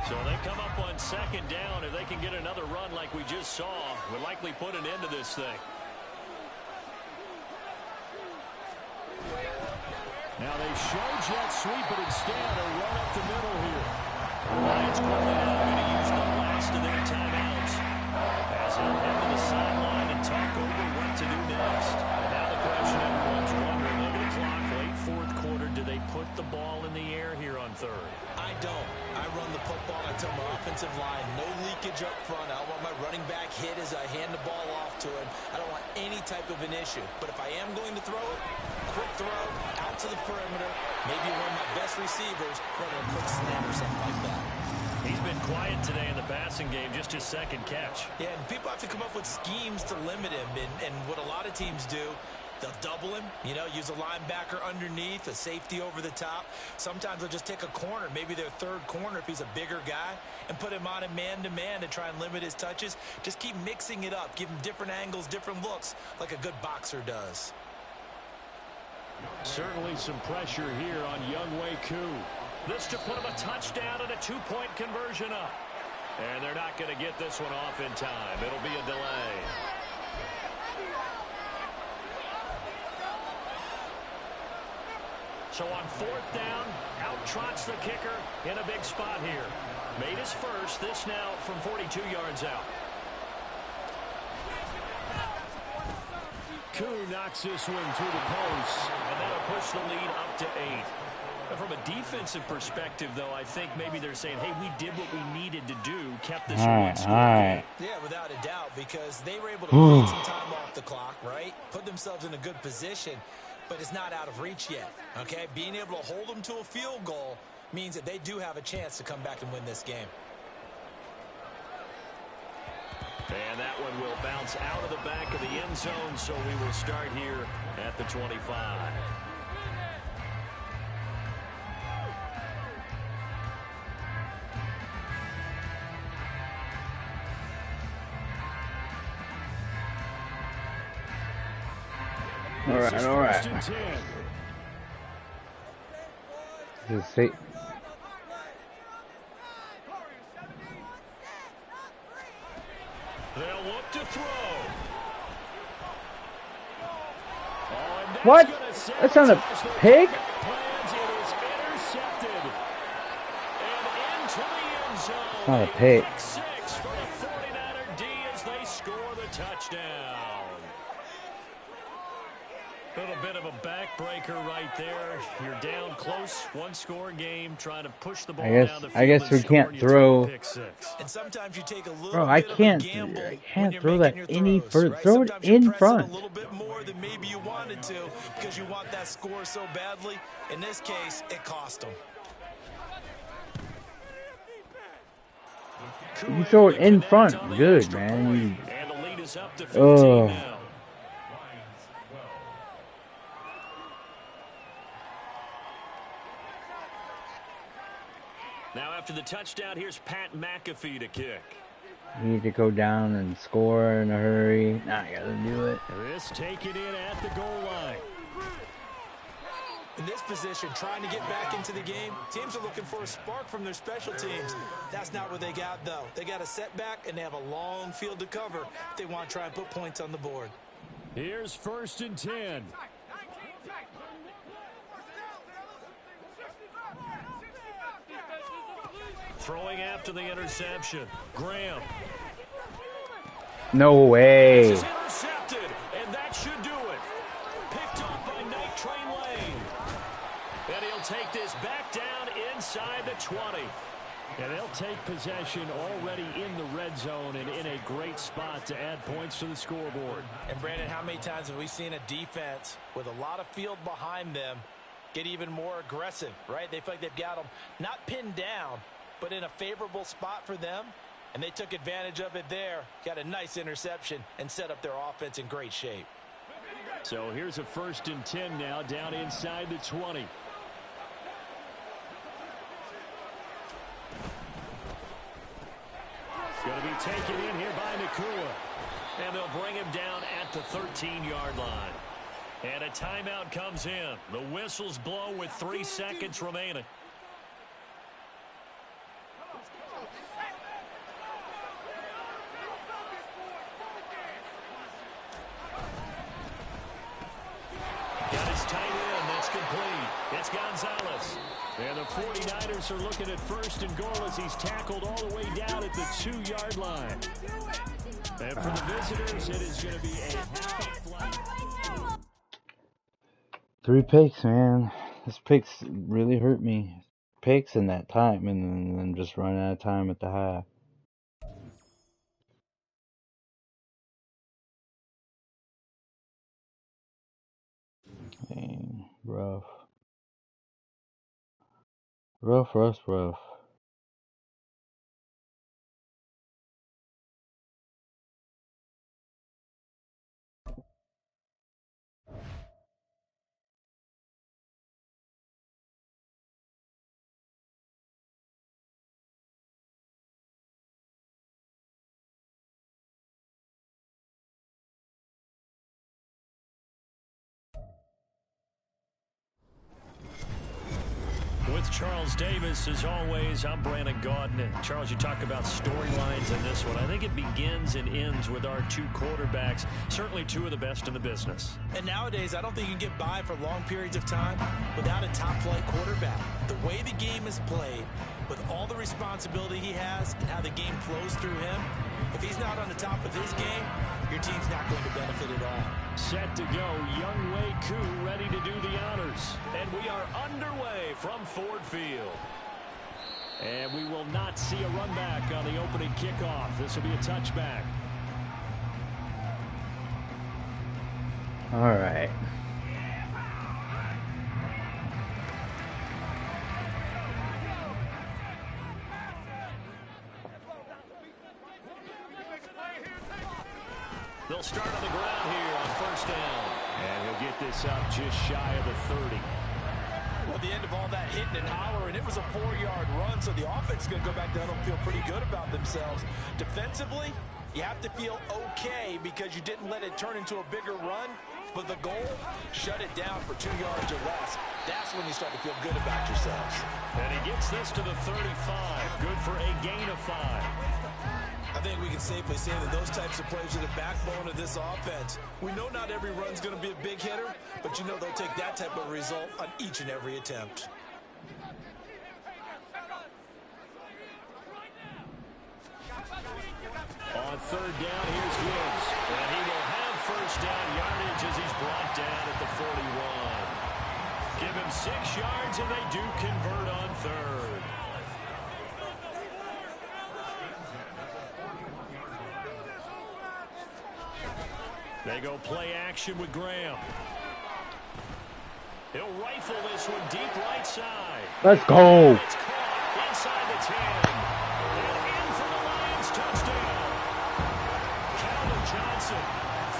So they come up on 2nd down. If they can get another run like we just saw, would likely put an end to this thing. Now they show jet sweep, but instead a run up the middle here. The Lions quickly now going to use the last of their timeouts as they'll head to the sideline and talk over what to do next. And now the question everyone's wondering, look at the clock, late 4th quarter, do they put the ball in the air here on 3rd?
I don't. I run the football. I tell my offensive line, no leakage up front. I want my running back hit as I hand the ball off to him. I don't want any type of an issue. But if I am going to throw it, quick throw, out to the perimeter, maybe one of my best receivers running a quick slant or something like that.
He's been quiet today in the passing game, just his 2nd catch.
Yeah, and people have to come up with schemes to limit him. And what a lot of teams do, they'll double him, use a linebacker underneath, a safety over the top. Sometimes they'll just take a corner, maybe their 3rd corner if he's a bigger guy, and put him on a man-to-man to try and limit his touches. Just keep mixing it up. Give him different angles, different looks, like a good boxer does.
Certainly some pressure here on Younghoe Koo. This to put him a touchdown and a 2-point conversion up. And they're not going to get this one off in time. It'll be a delay. So on 4th down, out trots the kicker in a big spot here. Made his first, this now from 42 yards out. Koo knocks this one through the post, and that'll push the lead up to 8. But from a defensive perspective, though, I think maybe they're saying, hey, we did what we needed to do, kept this one score.
Yeah, without a doubt, because they were able to bleed some time off the clock, right? Put themselves in a good position. But it's not out of reach yet, okay? Being able to hold them to a field goal means that they do have a chance to come back and win this game.
And that one will bounce out of the back of the end zone, so we will start here at the 25.
All right. Just say.
They'll look to throw.
What? That's not a pick?
It is intercepted. And into the end zone.
It's not a pick.
6 for the 49er D as they score the touchdown. A little bit of a backbreaker right there. You're down close, 1-score game, trying to push the ball down the field.
I guess we can't throw.
And sometimes you take a little
Bro, I can't throw that any further. Throw it in front.
A little bit more than maybe you wanted to because you want that score so badly. In this case, it cost them.
You throw it in front. Good, man.
And the lead is up to 15 now. Now after the touchdown, here's Pat McAfee to kick.
You need to go down and score in a hurry. Nah, I gotta do it.
This taken in at the goal line.
In this position, trying to get back into the game, teams are looking for a spark from their special teams. That's not what they got, though. They got a setback, and they have a long field to cover if they want to try and put points on the board.
Here's 1st and 10. Throwing after the interception. Graham.
No way.
This is intercepted, and that should do it. Picked off by Night Train Lane. And he'll take this back down inside the 20. And they'll take possession already in the red zone and in a great spot to add points to the scoreboard.
And Brandon, how many times have we seen a defense with a lot of field behind them get even more aggressive, right? They feel like they've got them not pinned down, but in a favorable spot for them. And they took advantage of it there, got a nice interception, and set up their offense in great shape.
So here's a 1st and 10 now down inside the 20. Going to be taken in here by Nakua. And they'll bring him down at the 13-yard line. And a timeout comes in. The whistles blow with 3 seconds remaining. Got his tight end. That's complete. It's Gonzalez. And the 49ers are looking at 1st and goal as he's tackled all the way down at the 2-yard line. And for the visitors, it is going to be a half flat.
3 picks, man. This picks really hurt me. Picks in that time, and then just running out of time at the half. Dang, rough. Rough.
With Charles Davis, as always, I'm Brandon Gaudin. And Charles, you talk about storylines in this one. I think it begins and ends with our 2 quarterbacks, certainly 2 of the best in the business.
And nowadays, I don't think you can get by for long periods of time without a top-flight quarterback. The way the game is played, with all the responsibility he has and how the game flows through him, if he's not on the top of his game, your team's not going to benefit at all.
Set to go, Young Wei Koo ready to do the honors. And we are underway from Ford Field. And we will not see a run back on the opening kickoff. This will be a touchback.
All right.
They'll start on the ground here on 1st down. And he'll get this up just shy of the 30.
Well, the end of all that hitting and hollering, it was a 4-yard run, so the offense is going to go back down and feel pretty good about themselves. Defensively, you have to feel okay because you didn't let it turn into a bigger run, but the goal, shut it down for 2 yards or less. That's when you start to feel good about yourselves.
And he gets this to the 35. Good for a gain of 5.
I think we can safely say that those types of plays are the backbone of this offense. We know not every run's going to be a big hitter, but you know they'll take that type of result on each and every attempt.
On 3rd down, here's Gibbs. And he will have 1st down yardage as he's brought down at the 41. Give him 6 yards, and they do convert on 3rd. They go play action with Graham. He'll rifle this one deep right side.
Let's go.
It's caught inside the 10. And in for the Lions touchdown. Calvin Johnson,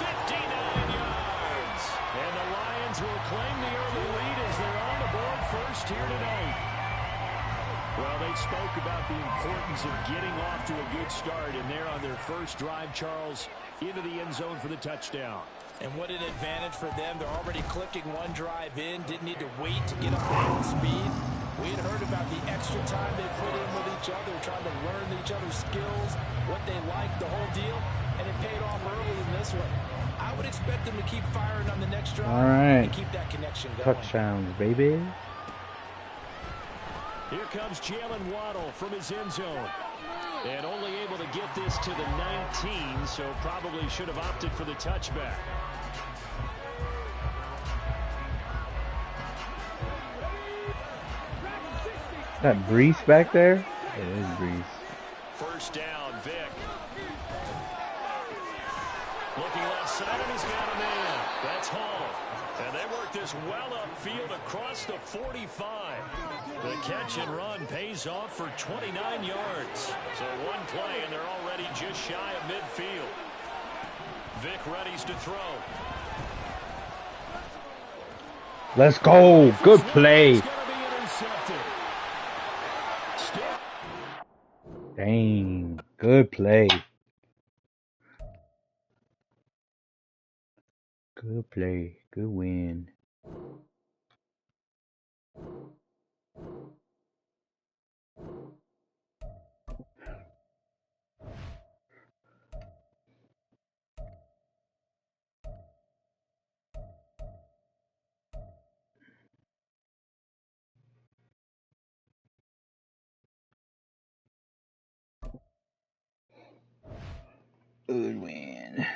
59 yards. And the Lions will claim the early lead as they're on the board first here tonight. Well, they spoke about the importance of getting off to a good start, and they're on their first drive, Charles, into the end zone for the touchdown.
And what an advantage for them. They're already clicking one drive in, didn't need to wait to get up to speed. We had heard about the extra time they put in with each other, trying to learn each other's skills, what they like, the whole deal, and it paid off early in this one. I would expect them to keep firing on the next drive.
All right.
And keep that connection going.
Touchdowns, baby.
Here comes Jalen Waddle from his end zone. And only able to get this to the 19, so probably should have opted for the touchback.
That Brees back there? It is Brees.
First down, Vic. Looking left side, and he's got a man. That's Hall. And they work this well upfield across the 45. The catch and run pays off for 29 yards. So one play, and they're already just shy of midfield. Vic readies to throw.
Let's go. Good play. Dang. Good play. Good play. Good win. Good win.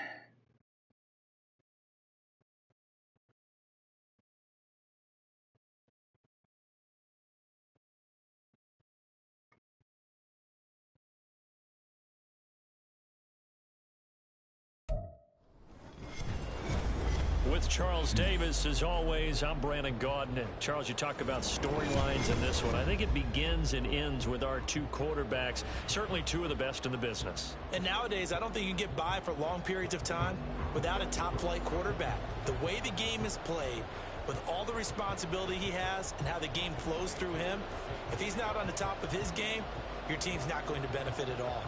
With Charles Davis, as always, I'm Brandon Gaudin. Charles, you talk about storylines in this one. I think it begins and ends with our two quarterbacks, certainly two of the best in the business.
And nowadays, I don't think you can get by for long periods of time without a top-flight quarterback. The way the game is played, with all the responsibility he has and how the game flows through him, if he's not on the top of his game, your team's not going to benefit at all.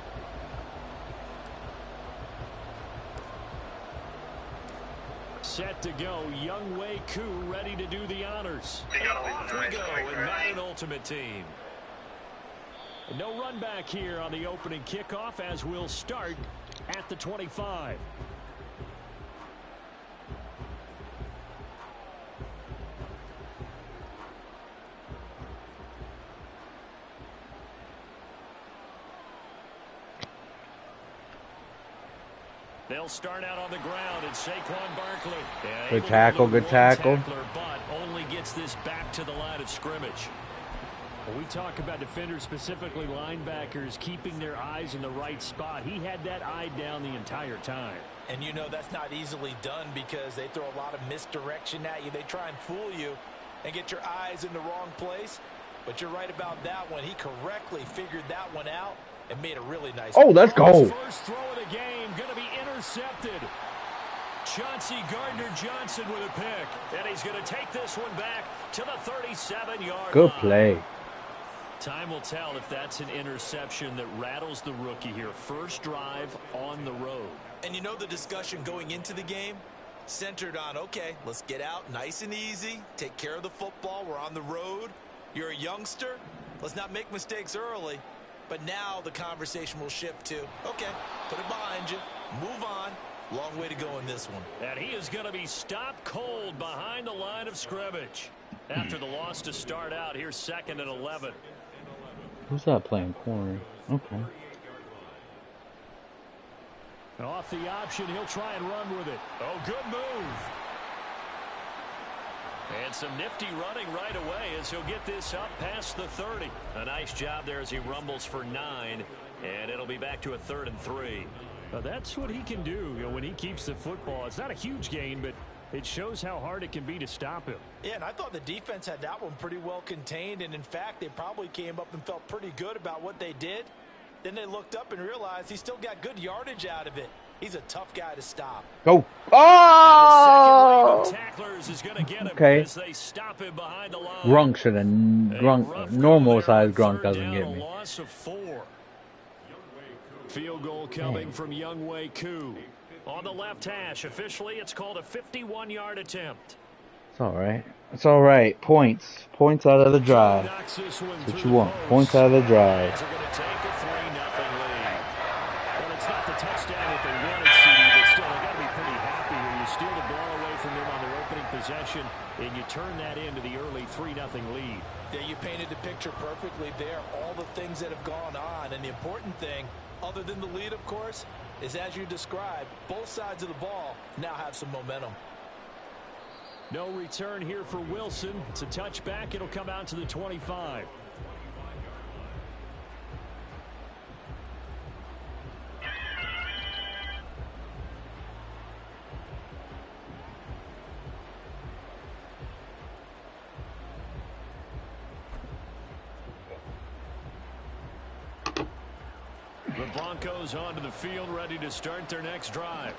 Set to go, Younghoe Koo ready to do the honors. And off we go in Madden Ultimate Team. No run back here on the opening kickoff as we'll start at the 25. They'll start out on the ground. It's Saquon Barkley.
Good tackle, good tackle.
But only gets this back to the line of scrimmage. When we talk about defenders, specifically linebackers, keeping their eyes in the right spot, he had that eye down the entire time.
And you know that's not easily done because they throw a lot of misdirection at you. They try and fool you and get your eyes in the wrong place. But you're right about that one. He correctly figured that one out and made a really nice.
Oh, let's go.
First throw of the game going to be intercepted. Chauncey Gardner-Johnson with a pick. And he's going to take this one back to the 37-yard
Good
line.
play.
Time will tell if that's an interception that rattles the rookie here. First drive on the road.
And you know the discussion going into the game centered on, okay, let's get out nice and easy, take care of the football, we're on the road, you're a youngster, let's not make mistakes early. But now the conversation will shift to, okay, put it behind you, move on. Long way to go in this one.
And he is going to be stopped cold behind the line of scrimmage. After the loss to start out, here's 2nd and 11.
Who's that playing corner? Okay.
Off the option, he'll try and run with it. Oh, good move. And some nifty running right away as he'll get this up past the 30. A nice job there as he rumbles for 9. And it'll be back to a 3rd and 3. That's what he can do, when he keeps the football. It's not a huge gain, but it shows how hard it can be to stop him.
Yeah, and I thought the defense had that one pretty well contained. And, in fact, they probably came up and felt pretty good about what they did. Then they looked up and realized he still got good yardage out of it. He's a tough guy to stop.
Go. Oh!
Tacklers is going to get him
Okay.
as they stop him behind the line.
Grunk should have. Normal size Grunk doesn't get me.
Loss of 4. Field goal coming from Younghoe Koo. On the left hash, officially it's called a 51-yard attempt.
It's all right. It's all right. Points. Points out of the drive. That's what you want. Points out of the drive.
They're going to take a 3-0 lead. Well, it's not the touchdown that they wanted, CD, but still, they got to be pretty happy when you steal the ball away from them on their opening possession and you turn that into the early 3-0 lead.
Yeah, you painted the picture perfectly there. All the things that have gone on. And the important thing, other than the lead, of course, is as you described, both sides of the ball now have some momentum.
No return here for Wilson. It's a touchback. It'll come out to the 25. The Broncos onto the field, ready to start their next drive.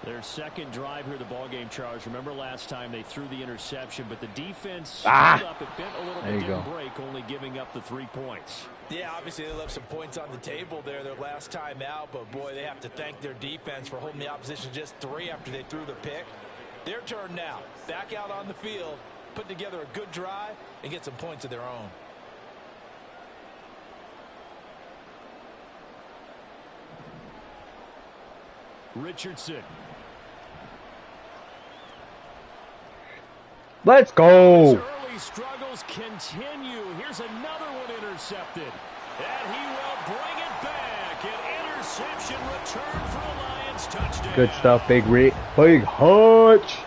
Their second drive here of the ballgame, Charles. Remember last time they threw the interception, but the defense held up. It bent a little bit, didn't break, only giving up the 3 points.
Yeah, obviously they left some points on the table there their last time out, but boy, they have to thank their defense for holding the opposition just 3 after they threw the pick. Their turn now. Back out on the field, put together a good drive, and get some points of their own.
Richardson.
Let's go.
His early struggles continue. Here's another one intercepted. And he will bring it back. An interception return for a Lions touchdown.
Good stuff, Big Rick. Big Hutch.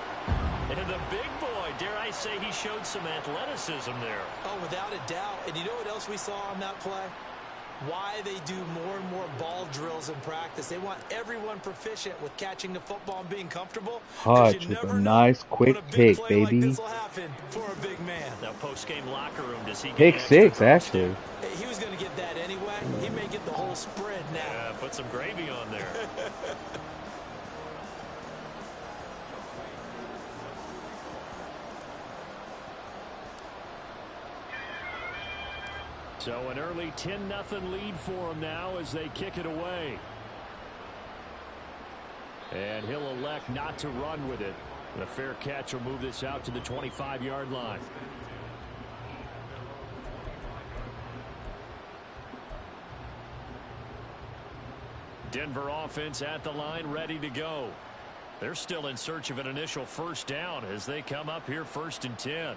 And the big boy, dare I say, he showed some athleticism there.
Oh, without a doubt. And you know what else we saw on that play? Why they do more and more ball drills in practice. They want everyone proficient with catching the football and being comfortable.
Hutch with a nice quick pick, baby.
This will happen for a big man.
Now, post-game locker room, does he get
pick 6, actually.
He was going to get that anyway. He may get the whole spread now.
Yeah, put some gravy on there. So an early 10-0 lead for them now as they kick it away. And he'll elect not to run with it. The fair catch will move this out to the 25-yard line. Denver offense at the line, ready to go. They're still in search of an initial first down as they come up here 1st and 10.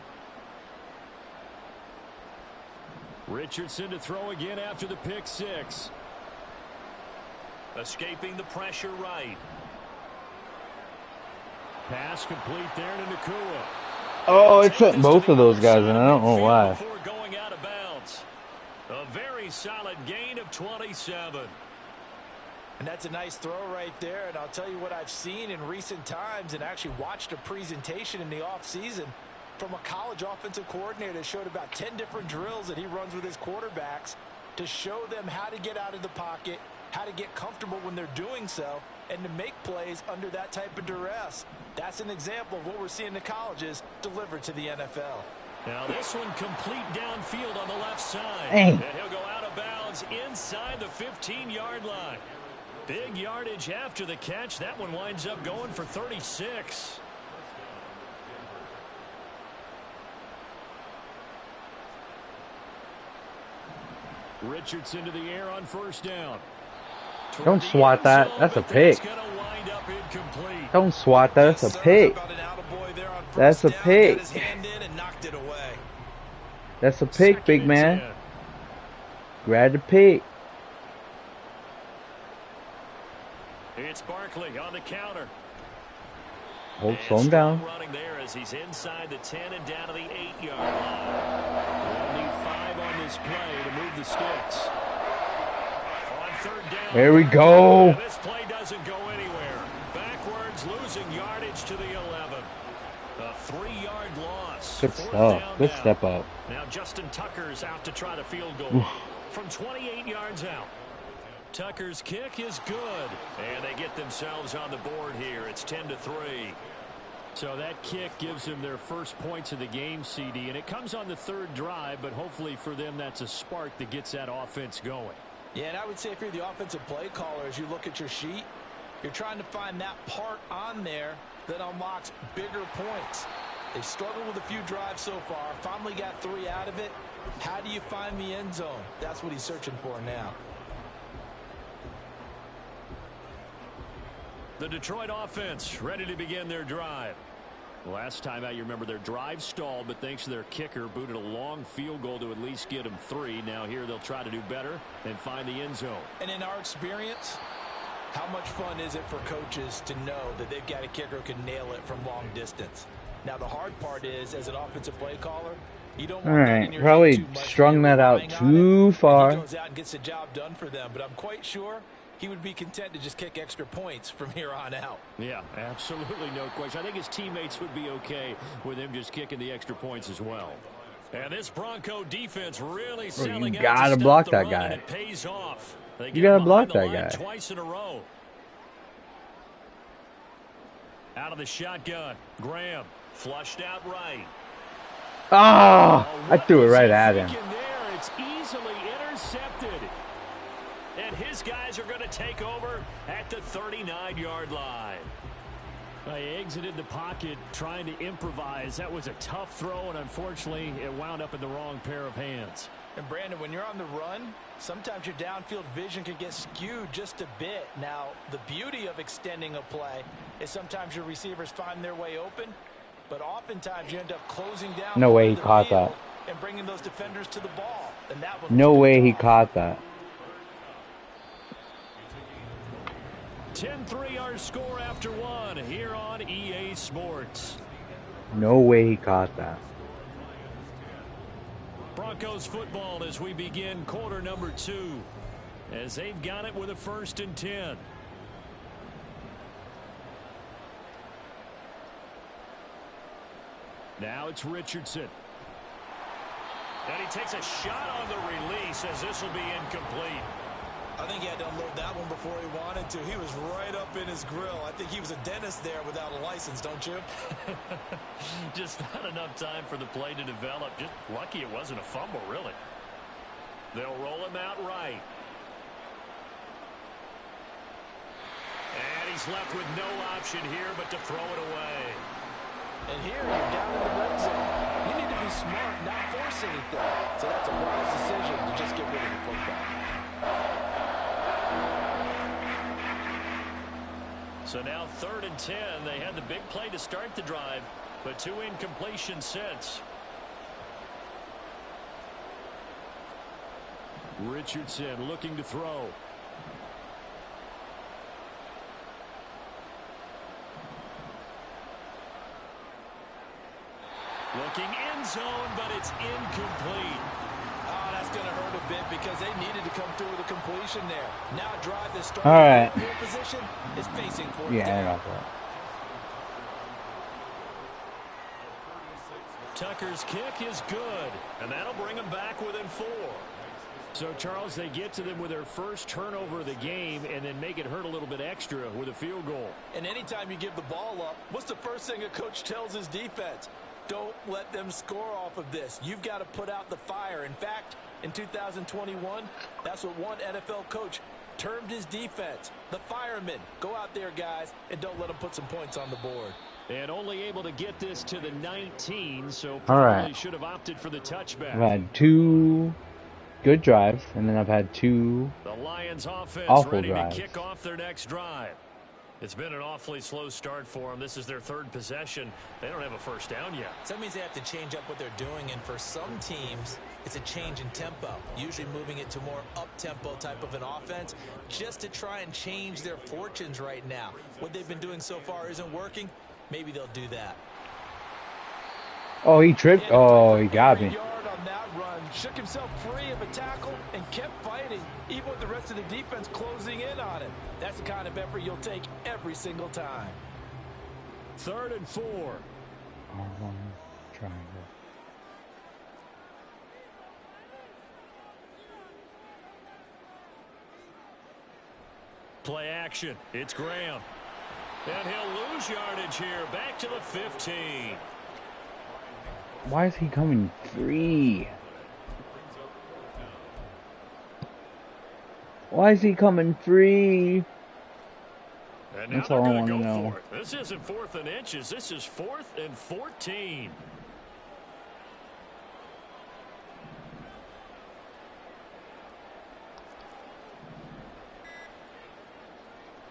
Richardson to throw again after the pick 6. Escaping the pressure right. Pass complete there to Nakua.
Oh, it took both of those guys, and I don't know why.
Before going out of bounds. A very solid gain of 27.
And that's a nice throw right there. And I'll tell you what I've seen in recent times and actually watched a presentation in the offseason from a college offensive coordinator that showed about 10 different drills that he runs with his quarterbacks to show them how to get out of the pocket, how to get comfortable when they're doing so, and to make plays under that type of duress. That's an example of what we're seeing in the colleges delivered to the NFL.
Now this one complete downfield on the left side.
Hey.
And he'll go out of bounds inside the 15-yard line. Big yardage after the catch. That one winds up going for 36. Richardson to the air on first down.
Don't swat that. That's a pick. Don't swat that. That's a pick. That's a pick. That's a pick, big man. Grab the pick.
It's Barkley on the counter.
Hold, slow him down.
Running there as he's inside the 10 and down to the 8-yard line. We'll need 5 on this play to move the sticks. On 3rd down.
There we go.
This play doesn't go anywhere. Backwards, losing yardage to the 11. A 3-yard loss.
Good stuff. Good step up.
Now Justin Tucker's out to try the field goal from 28 yards out. Tucker's kick is good, and they get themselves on the board here. It's 10-3. So that kick gives them their first points of the game, CD, and it comes on the 3rd drive, but hopefully for them that's a spark that gets that offense going.
Yeah, and I would say if you're the offensive play caller, as you look at your sheet, you're trying to find that part on there that unlocks bigger points. They've struggled with a few drives so far, finally got 3 out of it. How do you find the end zone? That's what he's searching for now.
The Detroit offense ready to begin their drive. Last time out, you remember their drive stalled, but thanks to their kicker, booted a long field goal to at least get them 3. Now here they'll try to do better and find the end zone.
And in our experience, how much fun is it for coaches to know that they've got a kicker who can nail it from long distance? Now the hard part is, as an offensive play caller, you don't want that in your
probably
head too much.
strung that out too far.
He goes out and gets the job done for them, but I'm quite sure he would be content to just kick extra points from here on out.
Yeah, absolutely no question. I think his teammates would be okay with him just kicking the extra points as well. And this Bronco defense really selling out. You gotta
block that guy.
It pays off.
You gotta block that guy
twice in a row. Out of the shotgun, Graham flushed out right.
Oh, I threw it right at him.
There. It's easily intercepted. And his guys are going to take over at the 39-yard line. They exited the pocket trying to improvise. That was a tough throw, and unfortunately, it wound up in the wrong pair of hands.
And Brandon, when you're on the run, sometimes your downfield vision can get skewed just a bit. Now, the beauty of extending a play is sometimes your receivers find their way open, but oftentimes you end up closing down.
No way he caught that.
And bringing those defenders to the ball. And that one
no way he caught that.
10-3 our score after 1 here on EA Sports.
No way he caught that.
Broncos football as we begin quarter number 2. As they've got it with a 1st and 10. Now it's Richardson. And he takes a shot on the release as this will be incomplete.
I think he had to unload that one before he wanted to. He was right up in his grill. I think he was a dentist there without a license, don't you?
Just not enough time for the play to develop. Just lucky it wasn't a fumble, really. They'll roll him out right. And he's left with no option here but to throw it away.
And here you're down in the red zone. You need to be smart, not force anything. So that's a wise decision to just get rid of the football.
So now 3rd and 10. They had the big play to start the drive, but 2 incompletions since. Richardson looking to throw. Looking end zone, but it's incomplete.
Oh, that's going to hurt a bit because they needed to come through with a completion there. Now drive this start.
All right.
Position is facing 4th
Yeah,
down.
I got that.
Tucker's kick is good, and that'll bring them back within 4. So, Charles, they get to them with their first turnover of the game and then make it hurt a little bit extra with a field goal.
And anytime you give the ball up, what's the first thing a coach tells his defense? Don't let them score off of this. You've got to put out the fire. In fact, in 2021, that's what one NFL coach termed his defense. The firemen. Go out there, guys, and don't let them put some points on the board.
And only able to get this to the 19, so
All
probably
right.
should have opted for the touchback.
I've had 2 good drives, and then I've had 2
The Lions offense
awful
ready
drives.
to kick off their next drive. It's been an awfully slow start for them. This is their 3rd possession. They don't have a first down yet.
So that means they have to change up what they're doing, and for some teams, it's a change in tempo, usually moving it to more up-tempo type of an offense just to try and change their fortunes right now. What they've been doing so far isn't working. Maybe they'll do that.
Oh, he tripped. Oh, he got me.
Yard on that run. Shook himself free of a tackle and kept fighting, even with the rest of the defense closing in on him. That's the kind of effort you'll take every single time.
3rd and 4.
Triangle.
Play action. It's Graham. And he'll lose yardage here. Back to the 15.
Why is he coming free? Why is he coming free?
And now
That's all I
they're
want to
going to go
know.
for it. This isn't 4th and inches. This is 4th and 14.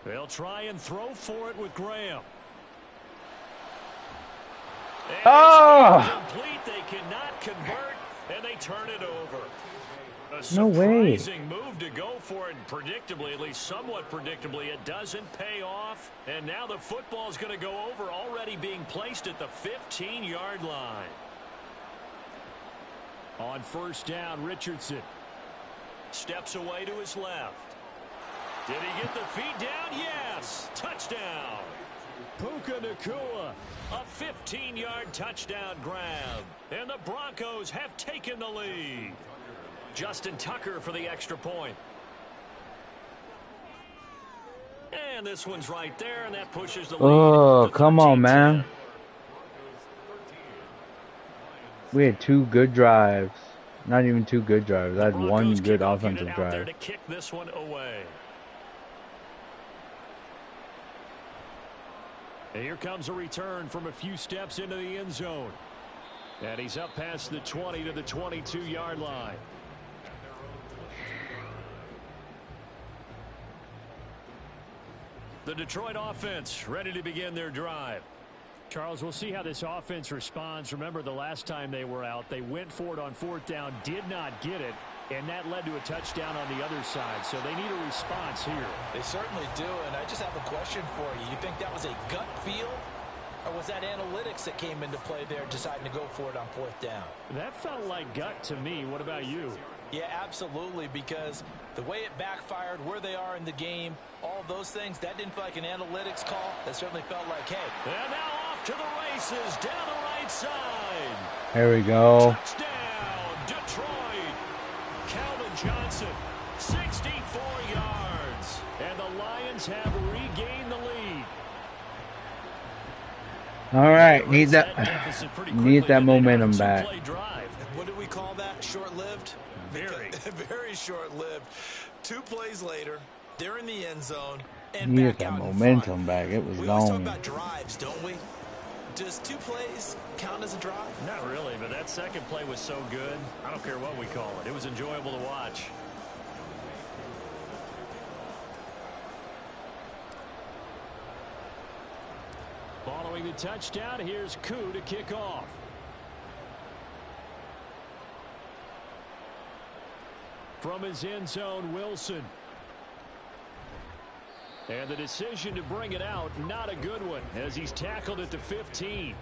They'll try and throw for it with Graham.
Oh!
Complete. They cannot convert, and they turn it over. A
No way.
surprising move to go for it. Predictably, at least somewhat predictably, it doesn't pay off. And now the football's going to go over, already being placed at the 15-yard line. On first down, Richardson steps away to his left. Did he get the feet down? Yes. Touchdown. Puka Nacua, a 15-yard touchdown grab. And the Broncos have taken the lead. Justin Tucker for the extra point. And this one's right there, and that pushes the lead.
Oh,
to
come on,
13-10.
man. We had 2 good drives. Not even 2 good drives. I had
Broncos
1 good
kickoff
offensive
unit out there
drive.
to kick this one away. And here comes a return from a few steps into the end zone. And he's up past the 20 to the 22-yard line. The Detroit offense ready to begin their drive. Charles, we'll see how this offense responds. Remember, the last time they were out, they went for it on 4th down, did not get it, and that led to a touchdown on the other side. So they need a response here.
They certainly do, and I just have a question for you. You think that was a gut feel, or was that analytics that came into play there deciding to go for it on 4th down?
That felt like gut to me. What about you?
Yeah, absolutely, because the way it backfired, where they are in the game, all those things, that didn't feel like an analytics call. That certainly felt like, hey.
And now off to the races down the right side.
There we go.
Touchdown, Detroit. Calvin Johnson, 64 yards. And the Lions have regained the lead.
All right, need
That
that.
deficit pretty
Need
quickly,
that
then they have a
momentum back.
two-play drive.
What do we call that? Short-lived?
Very.
Very short-lived. 2 plays later, they're in the end zone and
Need
back
that
out in
momentum
front.
back. It was
We always talk
gone.
about drives, don't we? Does 2 plays count as a drive?
Not really, but that second play was so good. I don't care what we call it. It was enjoyable to watch. Following the touchdown, here's Koo to kick off. From his end zone, Wilson. And the decision to bring it out, not a good one, as he's tackled at the 15.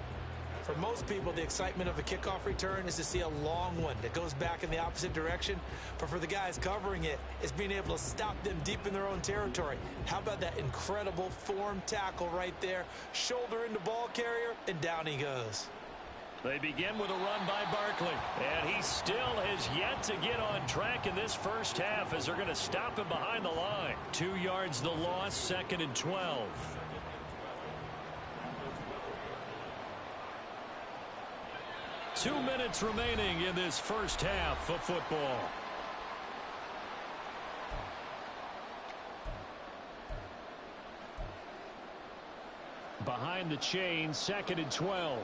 For most people, the excitement of a kickoff return is to see a long one that goes back in the opposite direction. But for the guys covering it, it's being able to stop them deep in their own territory. How about that incredible form tackle right there? Shoulder into ball carrier, and down he goes.
They begin with a run by Barkley. And he still has yet to get on track in this first half as they're going to stop him behind the line. 2 yards the loss, 2nd and 12. Two minutes remaining in this first half of football. Behind the chain, 2nd and 12.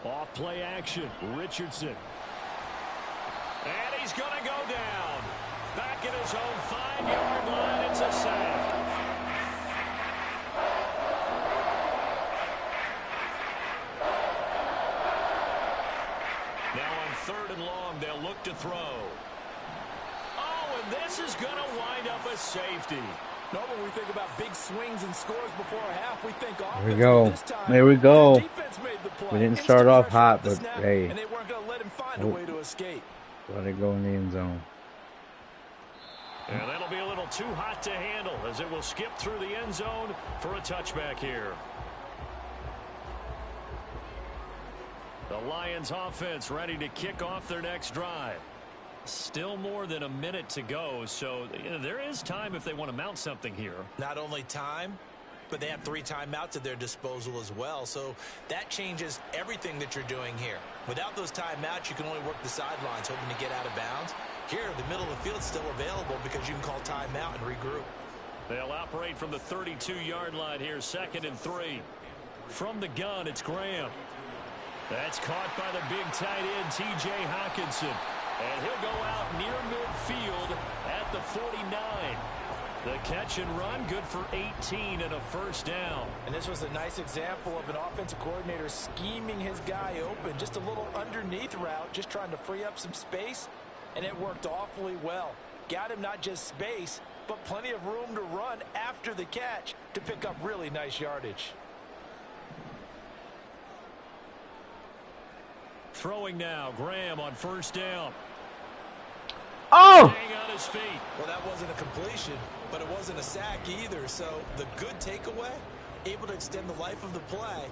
Off play action, Richardson. And he's going to go down. Back at his own 5-yard line, it's a sack. Now on 3rd and long, they'll look to throw. Oh, and this is going to wind up a safety.
Normally, when we think about big swings and scores before a half, we think offense.
There we go.
This time,
There we go.
the defense made the play.
We didn't start off
Instant
hot,
pressure
but
at the snap,
hey.
and they weren't going to let him find a way to escape.
Let it go in the end zone.
And that'll be a little too hot to handle as it will skip through the end zone for a touchback here. The Lions offense ready to kick off their next drive. Still more than a minute to go, so there is time if they want to mount something here.
Not only time, but they have 3 timeouts at their disposal as well. So that changes everything that you're doing here. Without those timeouts, you can only work the sidelines, hoping to get out of bounds. Here, the middle of the field's still available because you can call timeout and regroup.
They'll operate from the 32-yard line here, 2nd and 3. From the gun, it's Graham. That's caught by the big tight end, T.J. Hawkinson. And he'll go out near midfield at the 49. The catch and run, good for 18 and a first down.
And this was a nice example of an offensive coordinator scheming his guy open. Just a little underneath route, just trying to free up some space. And it worked awfully well. Got him not just space, but plenty of room to run after the catch to pick up really nice yardage.
Throwing now, Graham on first down.
Oh!
Staying on his feet.
Well, that wasn't a completion, but it wasn't a sack either. So the good takeaway, able to extend the life of the play.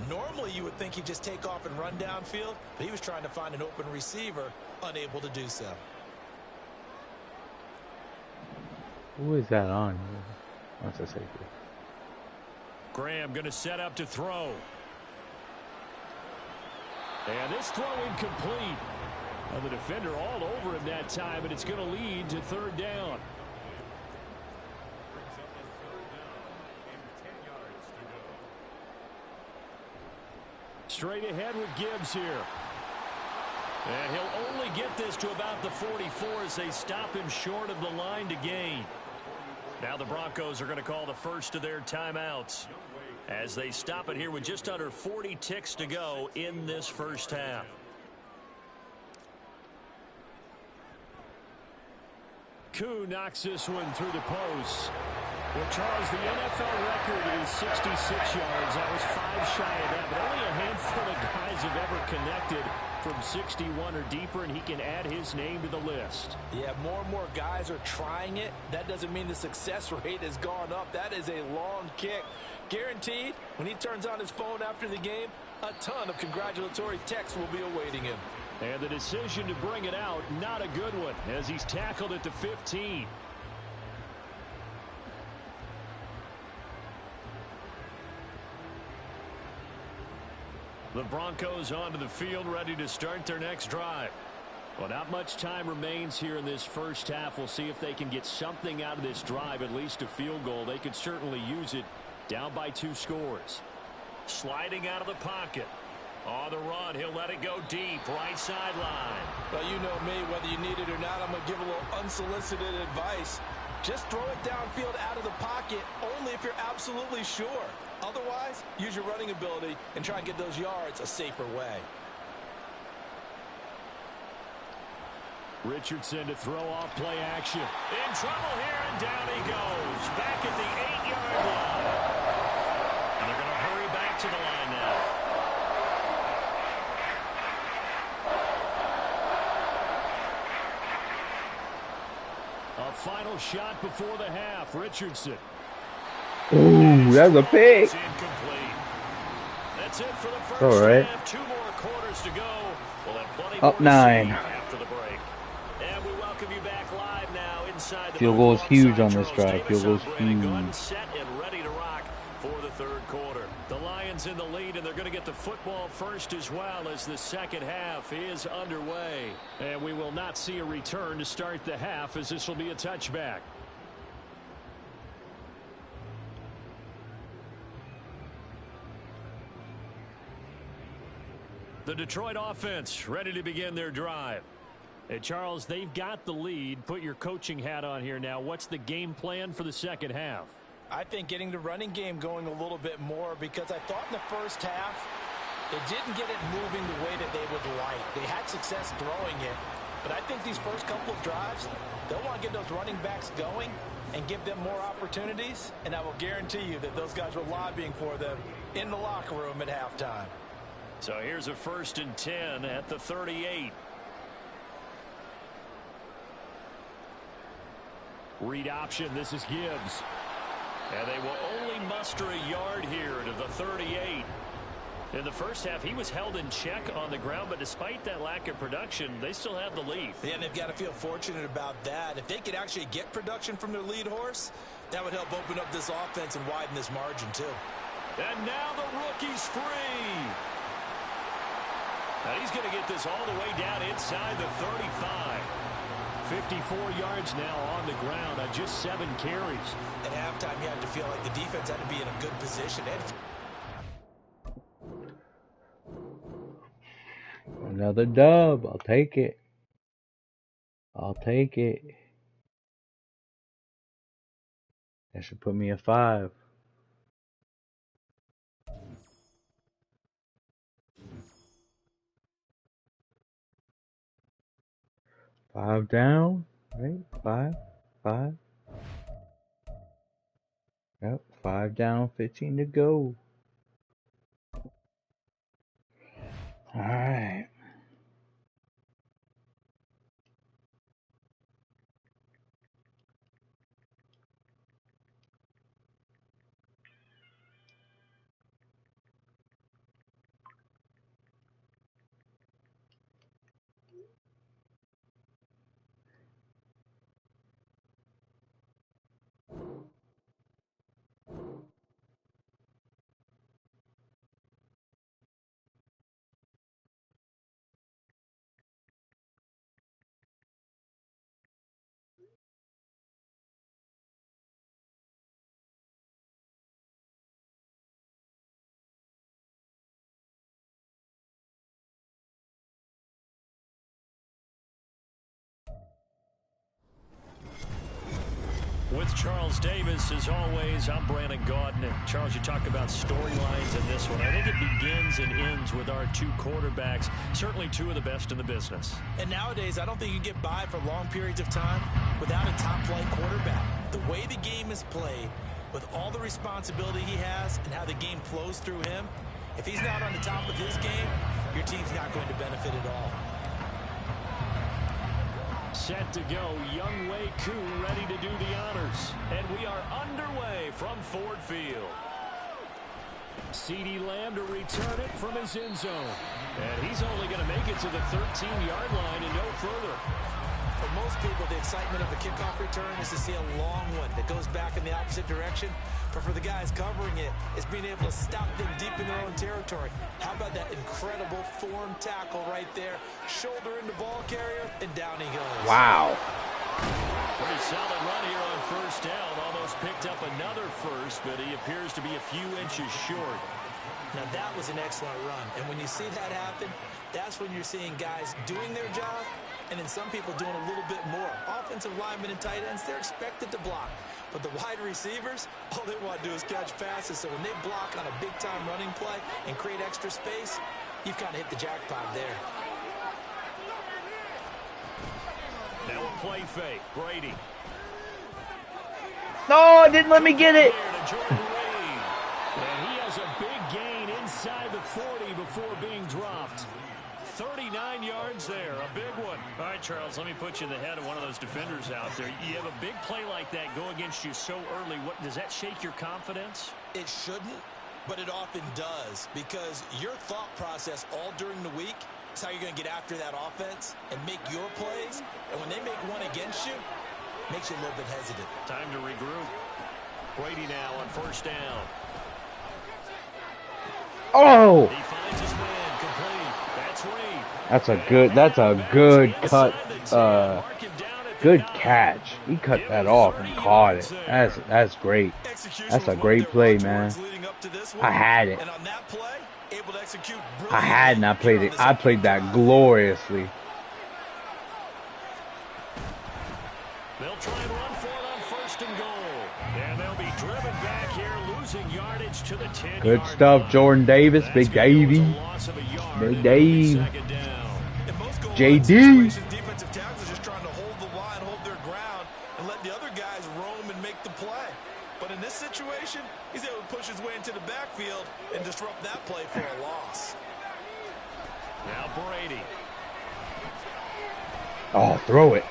Normally you would think he'd just take off and run downfield, but he was trying to find an open receiver, unable to do so.
Who is that on? What's that say?
Graham going to set up to throw. And this throw incomplete. Now the defender all over him that time, and it's going to lead to third down.
Brings up a third down and 10 yards to go.
Straight ahead with Gibbs here. And he'll only get this to about the 44 as they stop him short of the line to gain. Now the Broncos are going to call the first of their timeouts as they stop it here with just under 40 ticks to go in this first half. Koo knocks this one through the post. Well, Charles, the NFL record is 66 yards. That was 5 shy of that, but only a handful of guys have ever connected from 61 or deeper, and he can add his name to the list.
Yeah, more and more guys are trying it. That doesn't mean the success rate has gone up. That is a long kick. Guaranteed, when he turns on his phone after the game, a ton of congratulatory texts will be awaiting him.
And the decision to bring it out, not a good one, as he's tackled at the 15. The Broncos onto the field, ready to start their next drive. Well, not much time remains here in this first half. We'll see if they can get something out of this drive, at least a field goal. They could certainly use it, down by 2 scores. Sliding out of the pocket. On the run, he'll let it go deep, right sideline.
Well, you know me, whether you need it or not, I'm going to give a little unsolicited advice. Just throw it downfield out of the pocket only if you're absolutely sure. Otherwise, use your running ability and try and get those yards a safer way.
Richardson to throw off play action. In trouble here, and down he goes. Back at the 8-yard line. And they're going to hurry back to the line now. A final shot before the half. Richardson.
Ooh, that's a pick.
It's incomplete. That's it for the first
all right.
half. 2 more quarters to go. We'll have plenty
Up
more to
9.
see after the break. And we welcome you back live now inside the
Field goal is
booth
huge on
alongside
this drive.
Charles
Field goal is
Davis. Brandon Gunn
huge.
set and ready to rock for the third quarter. The Lions in the lead, and they're going to get the football first as well as the second half is underway. And we will not see a return to start the half, as this will be a touchback. The Detroit offense ready to begin their drive. Hey, Charles, they've got the lead. Put your coaching hat on here now. What's the game plan for the second half?
I think getting the running game going a little bit more, because I thought in the first half they didn't get it moving the way that they would like. They had success throwing it, but I think these first couple of drives, they'll want to get those running backs going and give them more opportunities, and I will guarantee you that those guys were lobbying for them in the locker room at halftime.
So here's a 1st and 10 at the 38. Read option. This is Gibbs. And they will only muster a yard here to the 38. In the first half, he was held in check on the ground, but despite that lack of production, they still have the lead.
Yeah, and they've got to feel fortunate about that. If they could actually get production from their lead horse, that would help open up this offense and widen this margin too.
And now the rookie's free. Now he's going to get this all the way down inside the 35. 54 yards now on the ground on just 7 carries.
At halftime, you had to feel like the defense had to be in a good position.
Another dub. I'll take it. I'll take it. That should put me at 5. Five down, right? 5. Yep, 5 down, 15 to go. Alright.
With Charles Davis, as always, I'm Brandon Gaudin. Charles, you talk about storylines in this one. I think it begins and ends with our two quarterbacks, certainly two of the best in the business.
And nowadays, I don't think you get by for long periods of time without a top-flight quarterback. The way the game is played, with all the responsibility he has and how the game flows through him, if he's not on the top of his game, your team's not going to benefit at all.
Set to go, Young Wei Koo ready to do the honors. And we are underway from Ford Field. CeeDee Lamb to return it from his end zone. And he's only going to make it to the 13-yard line and no further.
For most people, the excitement of a kickoff return is to see a long one that goes back in the opposite direction. But for the guys covering it, it's being able to stop them deep in their own territory. How about that incredible form tackle right there? Shoulder into ball carrier, and down he goes.
Wow.
Pretty solid run here on first down. Almost picked up another first, but he appears to be a few inches short.
Now that was an excellent run. And when you see that happen, that's when you're seeing guys doing their job, and then some people doing a little bit more. Offensive linemen and tight ends, they're expected to block. But the wide receivers, all they want to do is catch passes. So when they block on a big-time running play and create extra space, you've kind of hit the jackpot there.
Now a play fake. Brady.
No, it didn't let me get it.
And he has a big gain inside the 40 before being dropped. 39 yards there, a big one. All right, Charles, let me put you in the head of one of those defenders out there. You have a big play like that go against you so early. What does that shake your confidence?
It shouldn't, but it often does, because your thought process all during the week is how you're going to get after that offense and make your plays. And when they make one against you, it makes you a little bit hesitant.
Time to regroup. Brady now on first down.
Oh!
He finds his man complete. That's Reed.
That's a good cut, good catch. He cut that off and caught it. That's great. That's a great play, man. I had it. I had and I played it. I played that gloriously.
They'll try and run for it on first and goal. And they'll be driven back here, losing yardage to the 10-yard
Good stuff, Jordan Davis, Big Davey, Big Dave, JD.
Defensive tackles are just trying to hold the line, hold their ground, and let the other guys roam and make the play. But in this situation, he's able to push his way into the backfield and disrupt that play for a loss.
Now Brady.
Oh, throw it.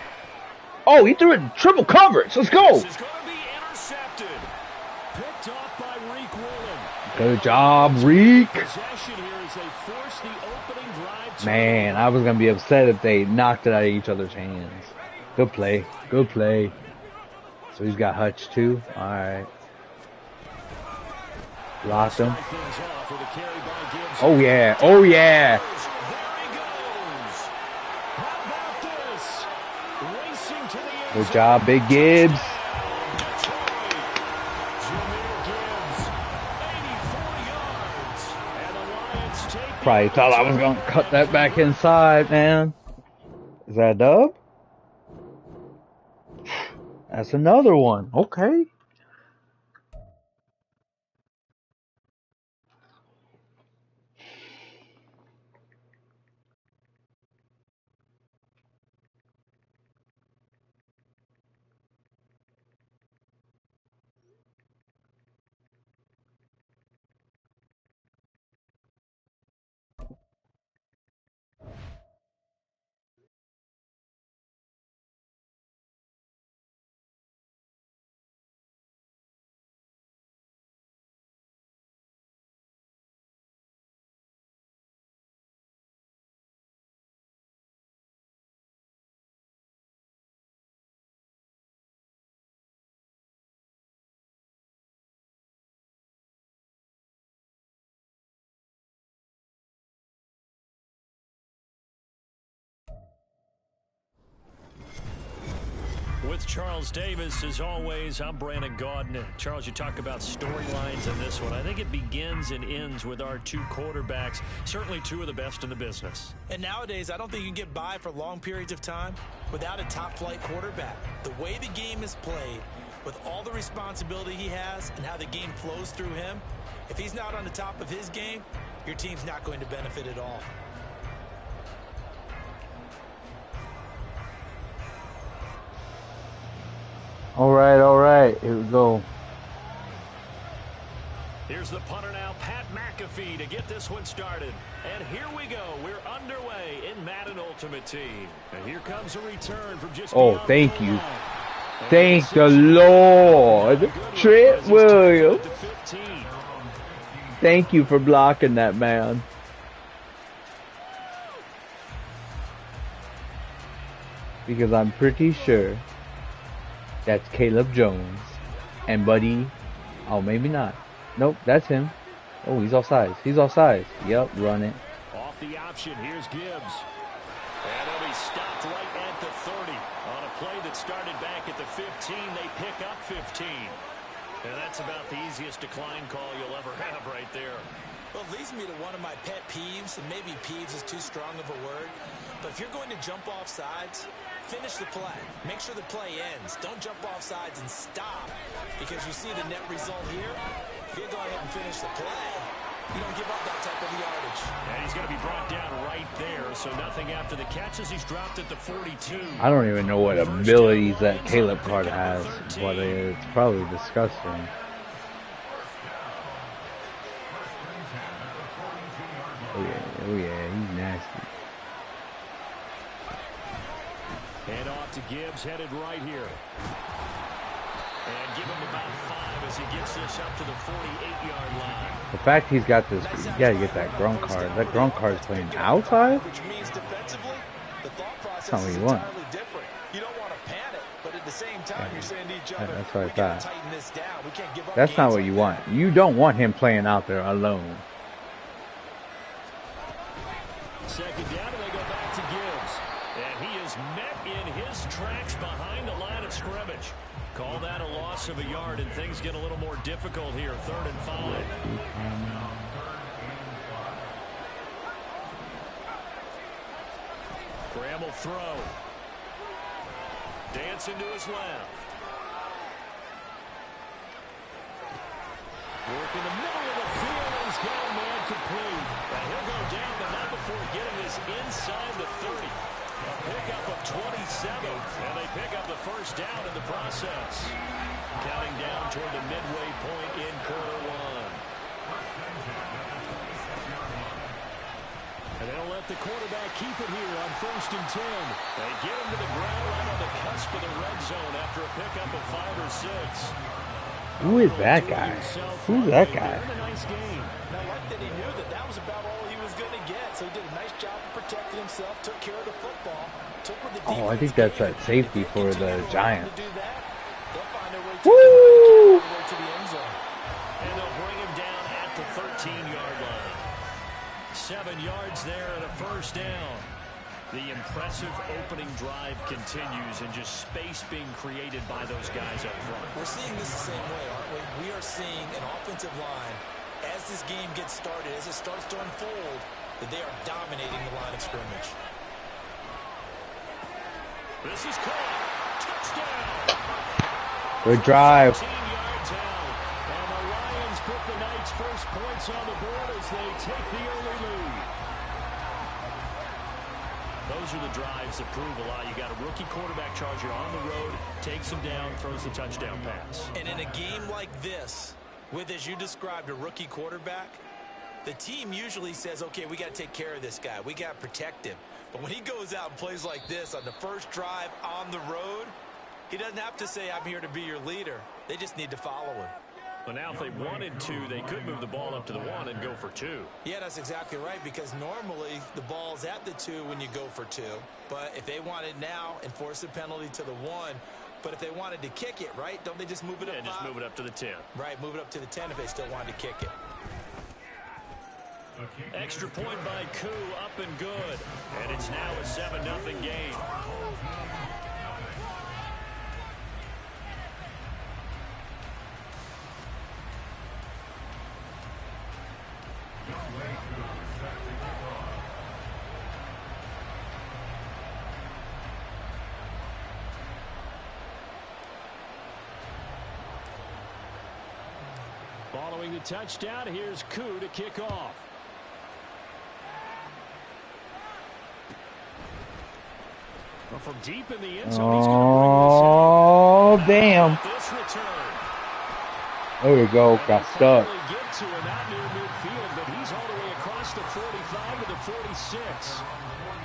Oh, he threw it in triple coverage. Let's go.
This is going to be intercepted. Picked off by Reek Woolen.
Good job, Reek.
Possession here as they force the opening drive.
Man, I was going to be upset if they knocked it out of each other's hands. Good play. Good play. So he's got Hutch too. All right. Locked him. Oh, yeah. Oh, yeah. Good job, Big Gibbs.
And the Lions take
Probably thought I was gonna cut that back inside, man. Is that a dub? That's another one. Okay.
With Charles Davis, as always, I'm Brandon Gaudin. Charles, you talk about storylines in this one. I think it begins and ends with our two quarterbacks, certainly two of the best in the business.
And nowadays, I don't think you can get by for long periods of time without a top-flight quarterback. The way the game is played, with all the responsibility he has and how the game flows through him, if he's not on the top of his game, your team's not going to benefit at all.
All right, here we go.
Here's the punter now, Pat McAfee, to get this one started. And here we go. We're underway in Madden Ultimate Team. And here comes a return from just
thank you. Thank the Lord. Trent Williams. Thank you for blocking that, man. Because I'm pretty sure that's Caleb Jones. And buddy, oh, maybe not. Nope, that's him. Oh, he's offsides. He's offsides. Yep, run it.
Off the option, here's Gibbs. And he'll be stopped right at the 30. On a play that started back at the 15, they pick up 15. And that's about the easiest decline call you'll ever have right there.
Well, it leads me to one of my pet peeves, and maybe peeves is too strong of a word, but if you're going to jump off sides, finish the play. Make sure the play ends. Don't jump off sides and stop, because you see the net result here. If you go ahead and finish the play, you don't give up that type of yardage.
And he's going to be brought down right there, so nothing after the catches. He's dropped at the 42.
I don't even know what abilities that Caleb card has, but it's probably disgusting. Oh yeah, he's nasty.
Hand off to Gibbs, headed right here. And give him about 5 as he gets this up to the 48-yard line.
The fact he's got this, you gotta get that grunt card. That grunt card's playing outside?
Which means defensively, the thought process
That's not what
is
you want.
entirely different. You don't want to panic, but at the same time, you're saying to each other,
That's what I
we gotta
thought.
tighten this down. We can't give up.
That's not
games
what you
like
want. You don't want him playing out there alone.
Second down, and they go back to Gibbs. And he is met in his tracks behind the line of scrimmage. Call that a loss of a yard, and things get a little more difficult here. 3rd and 5. Graham will throw. Dancing to his left. Work in the middle of the field. He's got a man complete. And he'll go down, but not before getting this inside the 30. A pickup of 27. And they pick up the first down in the process. Counting down toward the midway point in quarter 1. And they'll let the quarterback keep it here on 1st and 10. They get him to the ground right on the cusp of the red zone after a pickup of 5 or 6.
Who is that guy? Who's that guy?
Nice game. And I like that he knew that that was about all he was going to get. So he did a nice job of protecting himself, took care of the football, took with the defense.
Oh, I think that's that safety for the Giants.
Woo! To the end zone.
And they'll bring him down at the 13-yard line. 7 yards there and a first down. The impressive opening drive continues, and just space being created by those guys up front.
We're seeing this the same way, aren't we? We are seeing an offensive line, as this game gets started, as it starts to unfold, that they are dominating the line of scrimmage.
This is caught. Touchdown.
Good drive.
15 yards out. And the Lions put the Knights' first points on the board as they take the early lead. Those are the drives that prove a lot. You got a rookie quarterback charger on the road, takes him down, throws the touchdown pass.
And in a game like this, with, as you described, a rookie quarterback, the team usually says, okay, we got to take care of this guy. We got to protect him. But when he goes out and plays like this on the first drive on the road, he doesn't have to say, I'm here to be your leader. They just need to follow him.
But now if they wanted to, they could move the ball up to the 1 and go for 2.
Yeah, that's exactly right, because normally the ball's at the 2 when you go for 2. But if they want it now, enforce the penalty to the 1. But if they wanted to kick it, right, don't they just move it up?
Yeah, just move it up to the 10.
Right, move it up to the 10 if they still wanted to kick it.
Extra point by Koo, up and good. And it's now a 7-0 game. Following the touchdown, here's Koo to kick off. Well, from deep in the end zone, he's going to bring this in.
Damn.
This return.
There we go. Got stuck.
Really get to him out near midfield, but he's all the way across the 45 to the 46.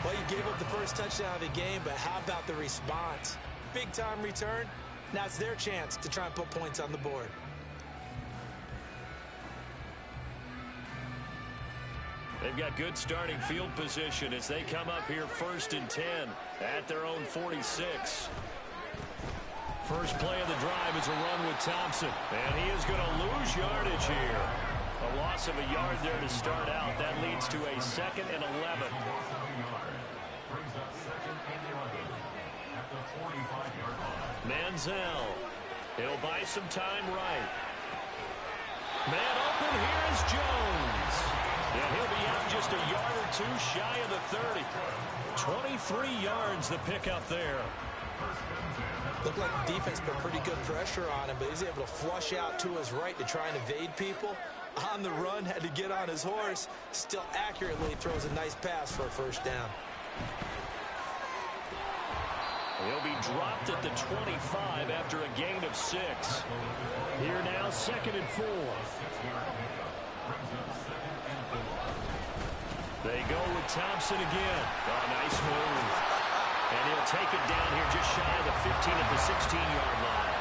Well, you gave up the first touchdown of the game, but how about the response? Big-time return. Now it's their chance to try and put points on the board.
They've got good starting field position as they come up here 1st and 10 at their own 46. First play of the drive is a run with Thompson, and he is going to lose yardage here. A loss of a yard there to start out. That leads to a 2nd and 11. Manziel. He'll buy some time right. Man open, here is Jones. And he'll be out just a yard or 2 shy of the 30. 23 yards the pickup there.
Looked like the defense put pretty good pressure on him, but he's able to flush out to his right to try and evade people. On the run, had to get on his horse. Still accurately throws a nice pass for a first down.
He'll be dropped at the 25 after a gain of 6. Here now, 2nd and 4. They go with Thompson again. Oh, nice move. And he'll take it down here just shy of the 15 at the 16-yard line.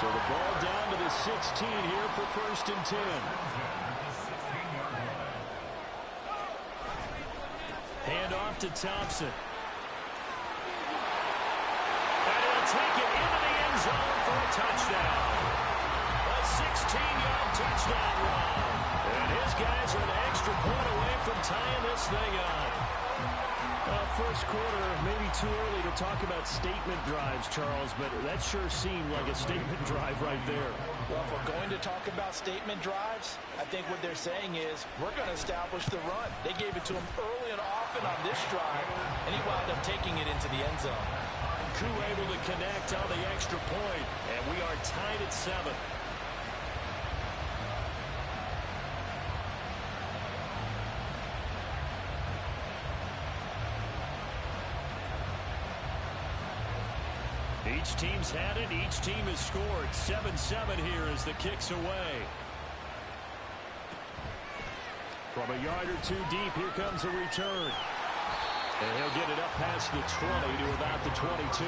So the ball down to the 16 here for 1st and 10. Hand off to Thompson. And he'll take it into the end zone for a touchdown. A 16-yard touchdown run. And his guys are an extra point away from tying this thing up. First quarter, maybe too early to talk about statement drives, Charles, but that sure seemed like a statement drive right there.
Well, if we're going to talk about statement drives, I think what they're saying is we're going to establish the run. They gave it to him early and often on this drive, and he wound up taking it into the end zone.
Koo able to connect on the extra point, and we are tied at 7. Each team's had it. Each team has scored. 7-7 here as the kick's away. From a yard or 2 deep, here comes a return. And he'll get it up past the 20 to about the 22.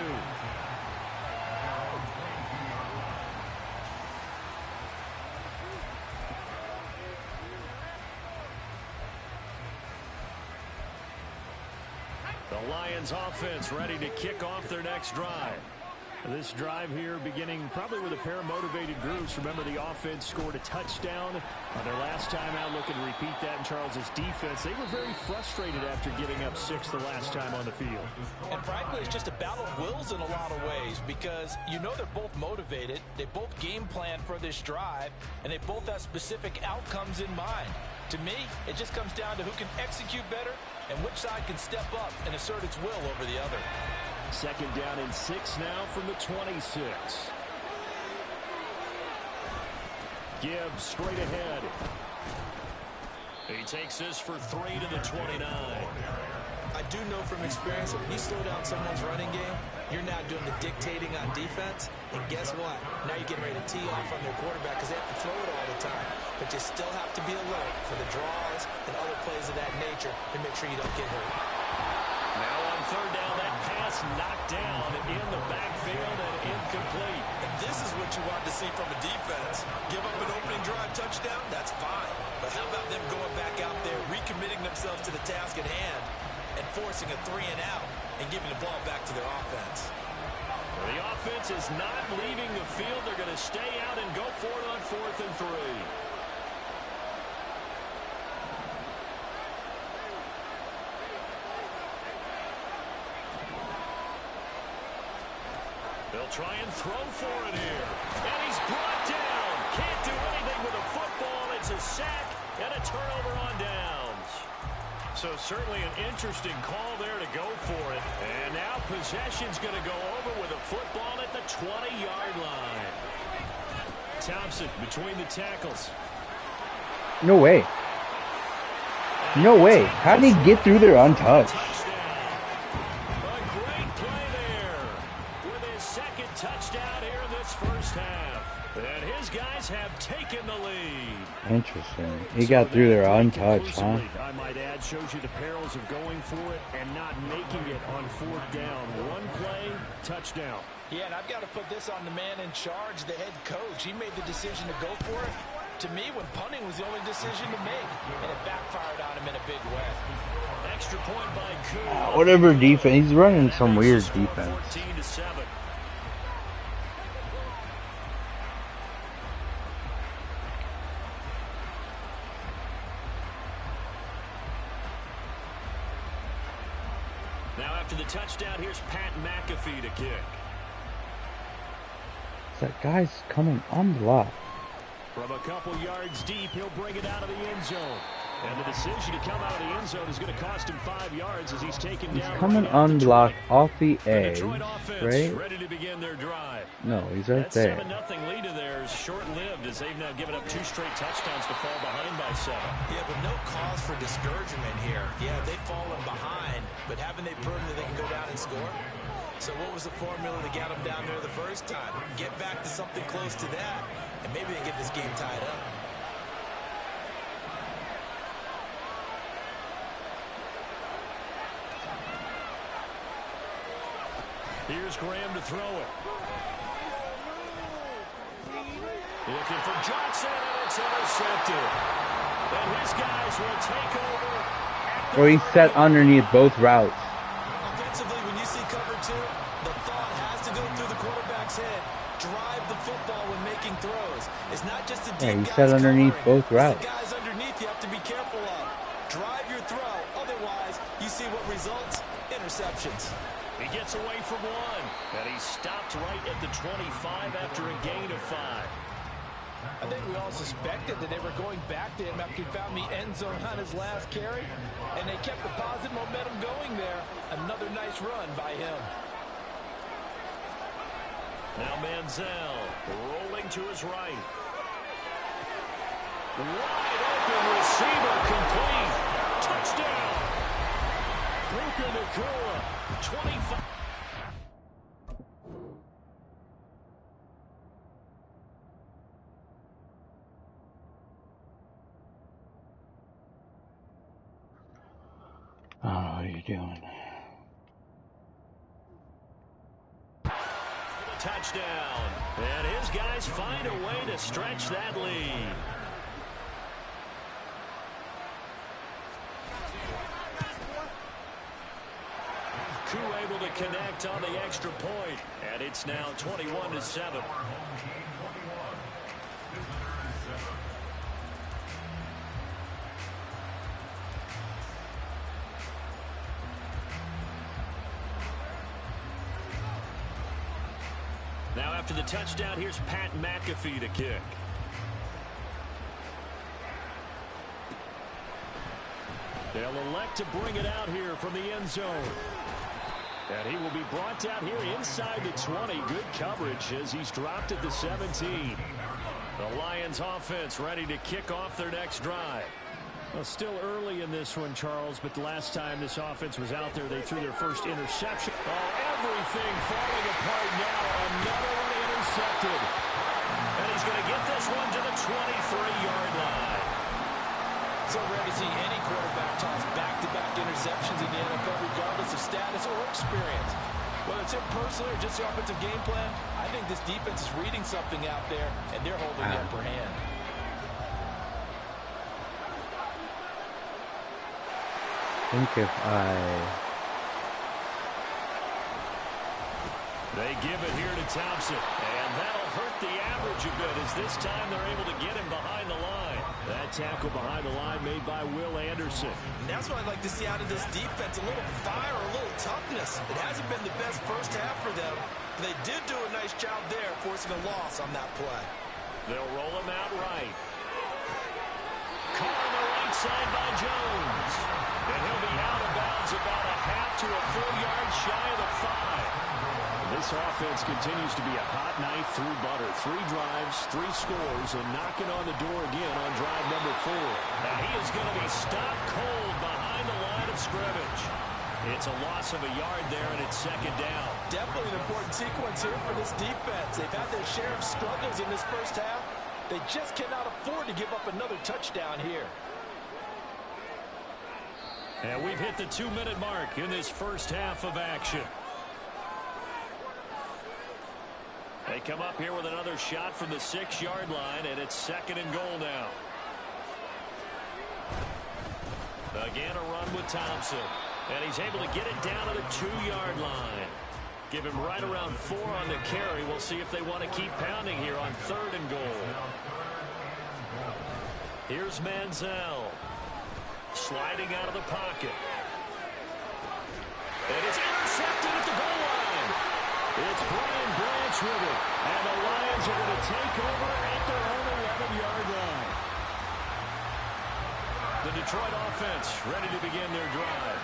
The Lions offense ready to kick off their next drive. This drive here beginning probably with a pair of motivated groups. Remember, the offense scored a touchdown on their last time out. Looking to repeat that in Charles's defense. They were very frustrated after giving up 6 the last time on the field.
And frankly, it's just a battle of wills in a lot of ways because you know they're both motivated. They both game plan for this drive, and they both have specific outcomes in mind. To me, it just comes down to who can execute better and which side can step up and assert its will over the other.
Second down and 6 now from the 26. Gibbs straight ahead. He takes this for 3 to the 29.
I do know from experience that when you slow down someone's running game, you're now doing the dictating on defense. And guess what? Now you're getting ready to tee off on their quarterback because they have to throw it all the time. But you still have to be alert for the draws and other plays of that nature to make sure you don't get hurt.
Now on third down, that pass knocked down in the backfield and incomplete.
And this is what you want to see from a defense. Give up an opening drive touchdown, that's fine. But how about them going back out there, recommitting themselves to the task at hand, and forcing a 3 and out and giving the ball back to their offense?
Well, the offense is not leaving the field. They're going to stay out and go for it on 4th and 3. They'll try and throw for it here. And he's brought down. Can't do anything with a football. It's a sack and a turnover on downs. So certainly an interesting call there to go for it. And now possession's going to go over with a football at the 20-yard line. Thompson between the tackles.
No way. No way. How did he get through there untouched?
Touchdown here in this first half. And his guys have taken the lead.
Interesting. He got through there untouched, huh?
I might add, shows you the perils of going for it and not making it on 4th down. One play, touchdown.
Yeah, and I've got to put this on the man in charge, the head coach. He made the decision to go for it. To me, when punting was the only decision to make, and it backfired on him in a big way.
Extra point by Koo.
Whatever defense. He's running some weird defense.
14-7. Now after the touchdown, here's Pat McAfee to kick.
That guy's coming unblocked.
From a couple yards deep, he'll bring it out of the end zone. And the decision to come out of the end zone is going to cost him 5 yards as he's taken down.
He's coming unblocked off the edge, right?
Ready to begin their drive.
No, he's right there.
That 7-0 lead of theirs short-lived as they've now given up 2 straight touchdowns to fall behind by 7.
Yeah, but no cause for discouragement here. Yeah, they've fallen behind, but haven't they proven that they can go down and score? So what was the formula to get them down there the first time? Get back to something close to that, and maybe they get this game tied up.
Here's Graham to throw it. Looking for Johnson, and it's intercepted. And his guys will take over.
Or he's set underneath both routes.
Offensively, when you see cover 2, the thought has to go through the quarterback's head. Drive the football when making throws. It's not just the deep
he's set underneath both routes.
The guys underneath you have to be careful of. Drive your throw. Otherwise, you see what results? Interceptions.
He gets away from 1, and he's stopped right at the 25 after a gain of 5.
I think we all suspected that they were going back to him after he found the end zone on his last carry, and they kept the positive momentum going there. Another nice run by him.
Now Manziel rolling to his right. Wide open receiver complete. Touchdown. Puka Nacua, 25.
Oh, what are you doing?
Touchdown. And his guys find a way to stretch that lead. Coup able to connect on the extra point, and it's now 21-7. Now after the touchdown, here's Pat McAfee to kick. They'll elect to bring it out here from the end zone. And he will be brought down here inside the 20. Good coverage as he's dropped at the 17. The Lions offense ready to kick off their next drive. Well, still early in this one, Charles, but the last time this offense was out there, they threw their first interception. Oh, everything falling apart now. Another one intercepted. And he's going to get this one to the 23-yard line.
So rare to see any quarterback toss back-to-back interceptions in the NFL, regardless of status or experience. Whether it's him personally or just the offensive game plan, I think this defense is reading something out there, and they're holding the upper hand.
I think if
They give it here to Thompson, and that'll hurt the average a bit as this time they're able to get him behind the line. That tackle behind the line made by Will Anderson.
And that's what I'd like to see out of this defense, a little fire, a little toughness. It hasn't been the best first half for them. They did do a nice job there, forcing a loss on that play.
They'll roll him out right. Caught on the right side by Jones. And he'll be out of bounds about a half to a full yard shy of the 5. This offense continues to be a hot knife through butter. 3 drives, 3 scores, and knocking on the door again on drive number 4. And he is going to be stopped cold behind the line of scrimmage. It's a loss of a yard there, and it's second down.
Definitely an important sequence here for this defense. They've had their share of struggles in this first half. They just cannot afford to give up another touchdown here.
And we've hit the 2-minute mark in this first half of action. They come up here with another shot from the 6-yard line, and it's second and goal now. Again, a run with Thompson. And he's able to get it down to the 2-yard line. Give him right around 4 on the carry. We'll see if they want to keep pounding here on 3rd and goal. Here's Manziel. Sliding out of the pocket. And it's intercepted at the goal line. It's Brian Branch with it. And the Lions are going to take over at their own 11-yard line. The Detroit offense ready to begin their drive.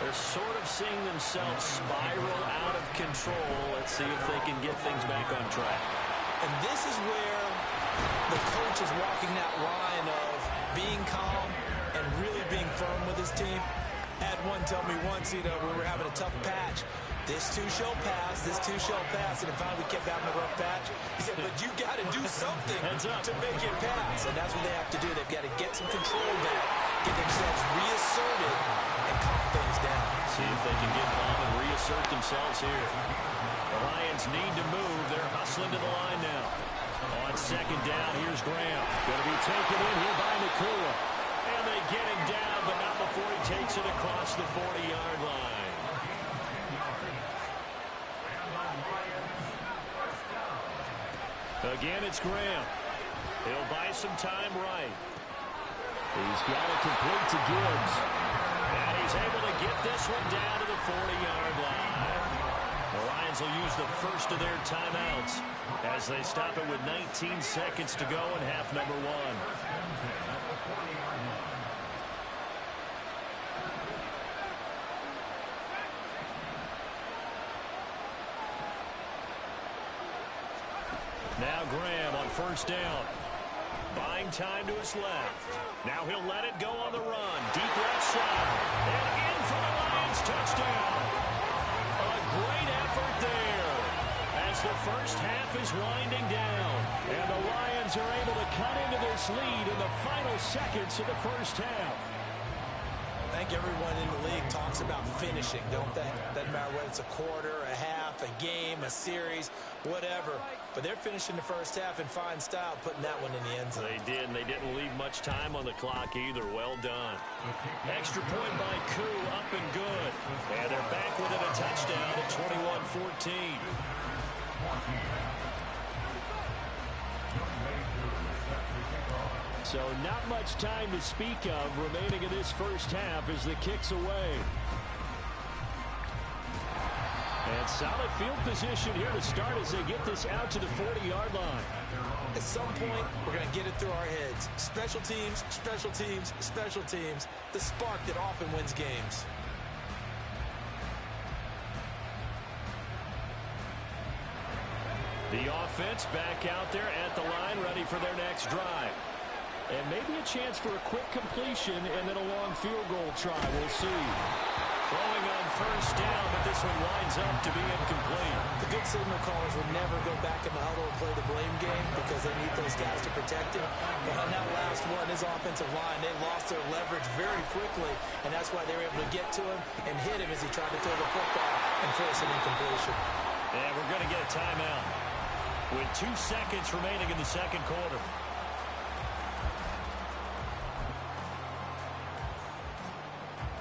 They're sort of seeing themselves spiral out of control. Let's see if they can get things back on track.
And this is where the coach is walking that line of being calm and really being firm with his team. Had one tell me once, we were having a tough patch. This too shall pass, this too shall pass. And finally we kept having a rough patch. He said, but you got to do something to make it pass. And that's what they have to do. They've got to get some control back, get themselves reasserted, and calm things down.
See if they can get calm and reassert themselves here. The Lions need to move. They're hustling to the line now. On second down, here's Graham. Going to be taken in here by Nakua. And they get him down, but not before he takes it across the 40-yard line. Again, it's Graham. He'll buy some time right. He's got it complete to Gibbs. And he's able to get this one down to the 40-yard line. The Lions will use the first of their timeouts as they stop it with 19 seconds to go in half number 1. Now Graham on first down. Buying time to his left. Now he'll let it go on the run. Deep left side. And in for the Lions touchdown. A great effort there as the first half is winding down. And the Lions are able to cut into this lead in the final seconds of the first half.
I think everyone in the league talks talks about finishing, don't they? Doesn't matter whether it's a quarter, a half, a game, a series, whatever. But they're finishing the first half in fine style, putting that one in the end zone.
They did, and they didn't leave much time on the clock either. Well done. Extra point by Koo, up and good. And they're back within a touchdown at 21-14. So not much time to speak of remaining in this first half as the kick's away. And solid field position here to start as they get this out to the 40-yard line.
At some point, we're going to get it through our heads. Special teams, special teams, special teams. The spark that often wins games.
The offense back out there at the line, ready for their next drive. And maybe a chance for a quick completion and then a long field goal try. We'll see. Throwing on first down, but this one lines up to be incomplete.
The good signal callers will never go back in the huddle and play the blame game because they need those guys to protect him. But on that last one, his offensive line, they lost their leverage very quickly, and that's why they were able to get to him and hit him as he tried to throw the football and force an incompletion.
And we're going to get a timeout with 2 seconds remaining in the second quarter.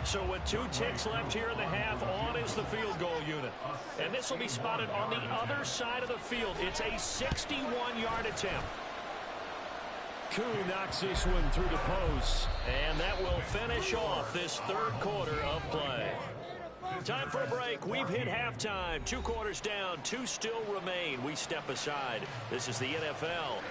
So with 2 ticks left here in the half, on is the field goal unit. And this will be spotted on the other side of the field. It's a 61-yard attempt. Koo knocks this one through the post. And that will finish off this third quarter of play. Time for a break. We've hit halftime. 2 quarters down, 2 still remain. We step aside. This is the NFL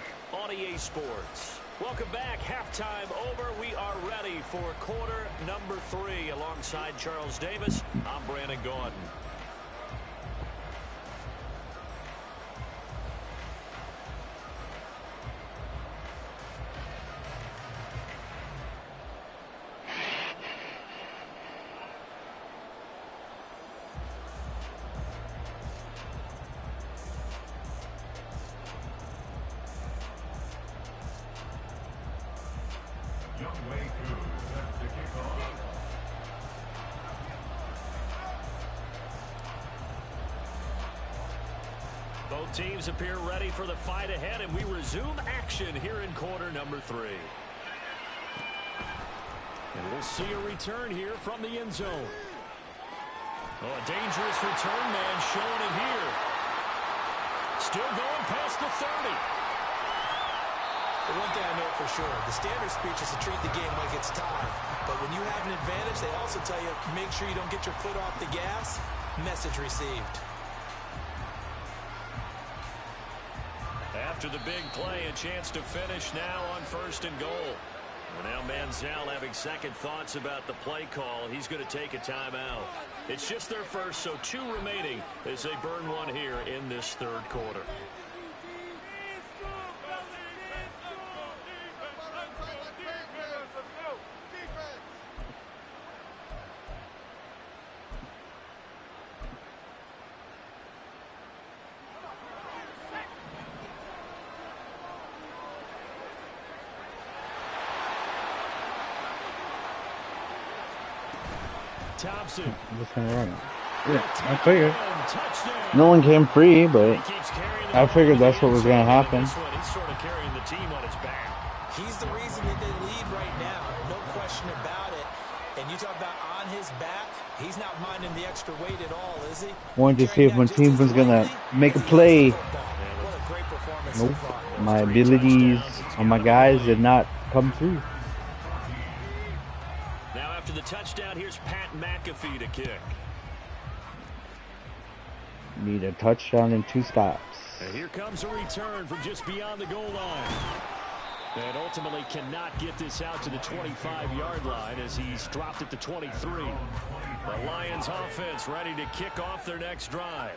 on EA Sports. Welcome back. Halftime over. We are ready for quarter number 3. Alongside Charles Davis, I'm Brandon Gordon. Both teams appear ready for the fight ahead, and we resume action here in quarter number 3. And we'll see a return here from the end zone. Oh, a dangerous return man showing it here. Still going past the 30.
The one thing I know for sure, the standard speech is to treat the game like it's tied. But when you have an advantage, they also tell you, make sure you don't get your foot off the gas. Message received.
After the big play, a chance to finish now on 1st and goal. And now Manziel having second thoughts about the play call. He's going to take a timeout. It's just their first, so 2 remaining as they burn one here in this third quarter. Thompson.
Just gonna run it. Yeah, I figured. No one came free, but I figured that's what was gonna happen.
He's sort of carrying the team on his back.
He's the reason that they lead right now. No question about it. And you talk about on his back, he's not minding the extra weight at all, is he?
Wanted to see if my team was gonna make a play.
What a great performance.
Nope. My abilities on my guys did not come through.
Now after the touchdown, here's Pat McAfee to kick.
Need a touchdown and 2 stops.
And here comes a return from just beyond the goal line. And ultimately cannot get this out to the 25-yard line as he's dropped it to 23. The Lions offense ready to kick off their next drive.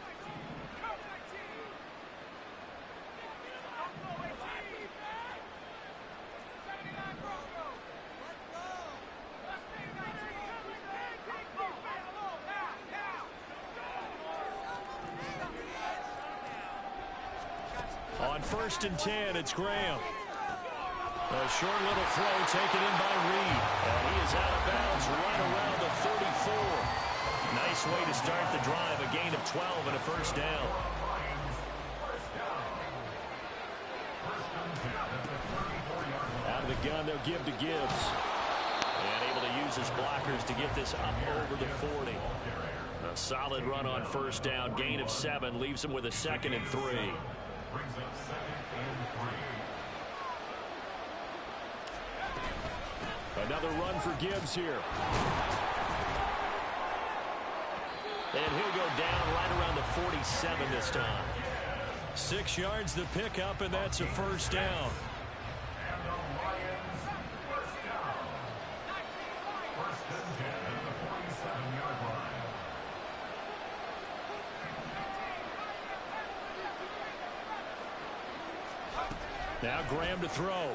On 1st and 10, it's Graham. A short little throw taken in by Reed. And he is out of bounds right around the 34. nice way to start the drive. A gain of 12 and a first down. Out of the gun, they'll give to Gibbs. And able to use his blockers to get this up over the 40. A solid run on first down. Gain of 7 leaves him with a 2nd and 3. Another run for Gibbs here. And he'll go down right around the 47 this time. 6 yards the pickup, and that's a first down. Now Graham to throw.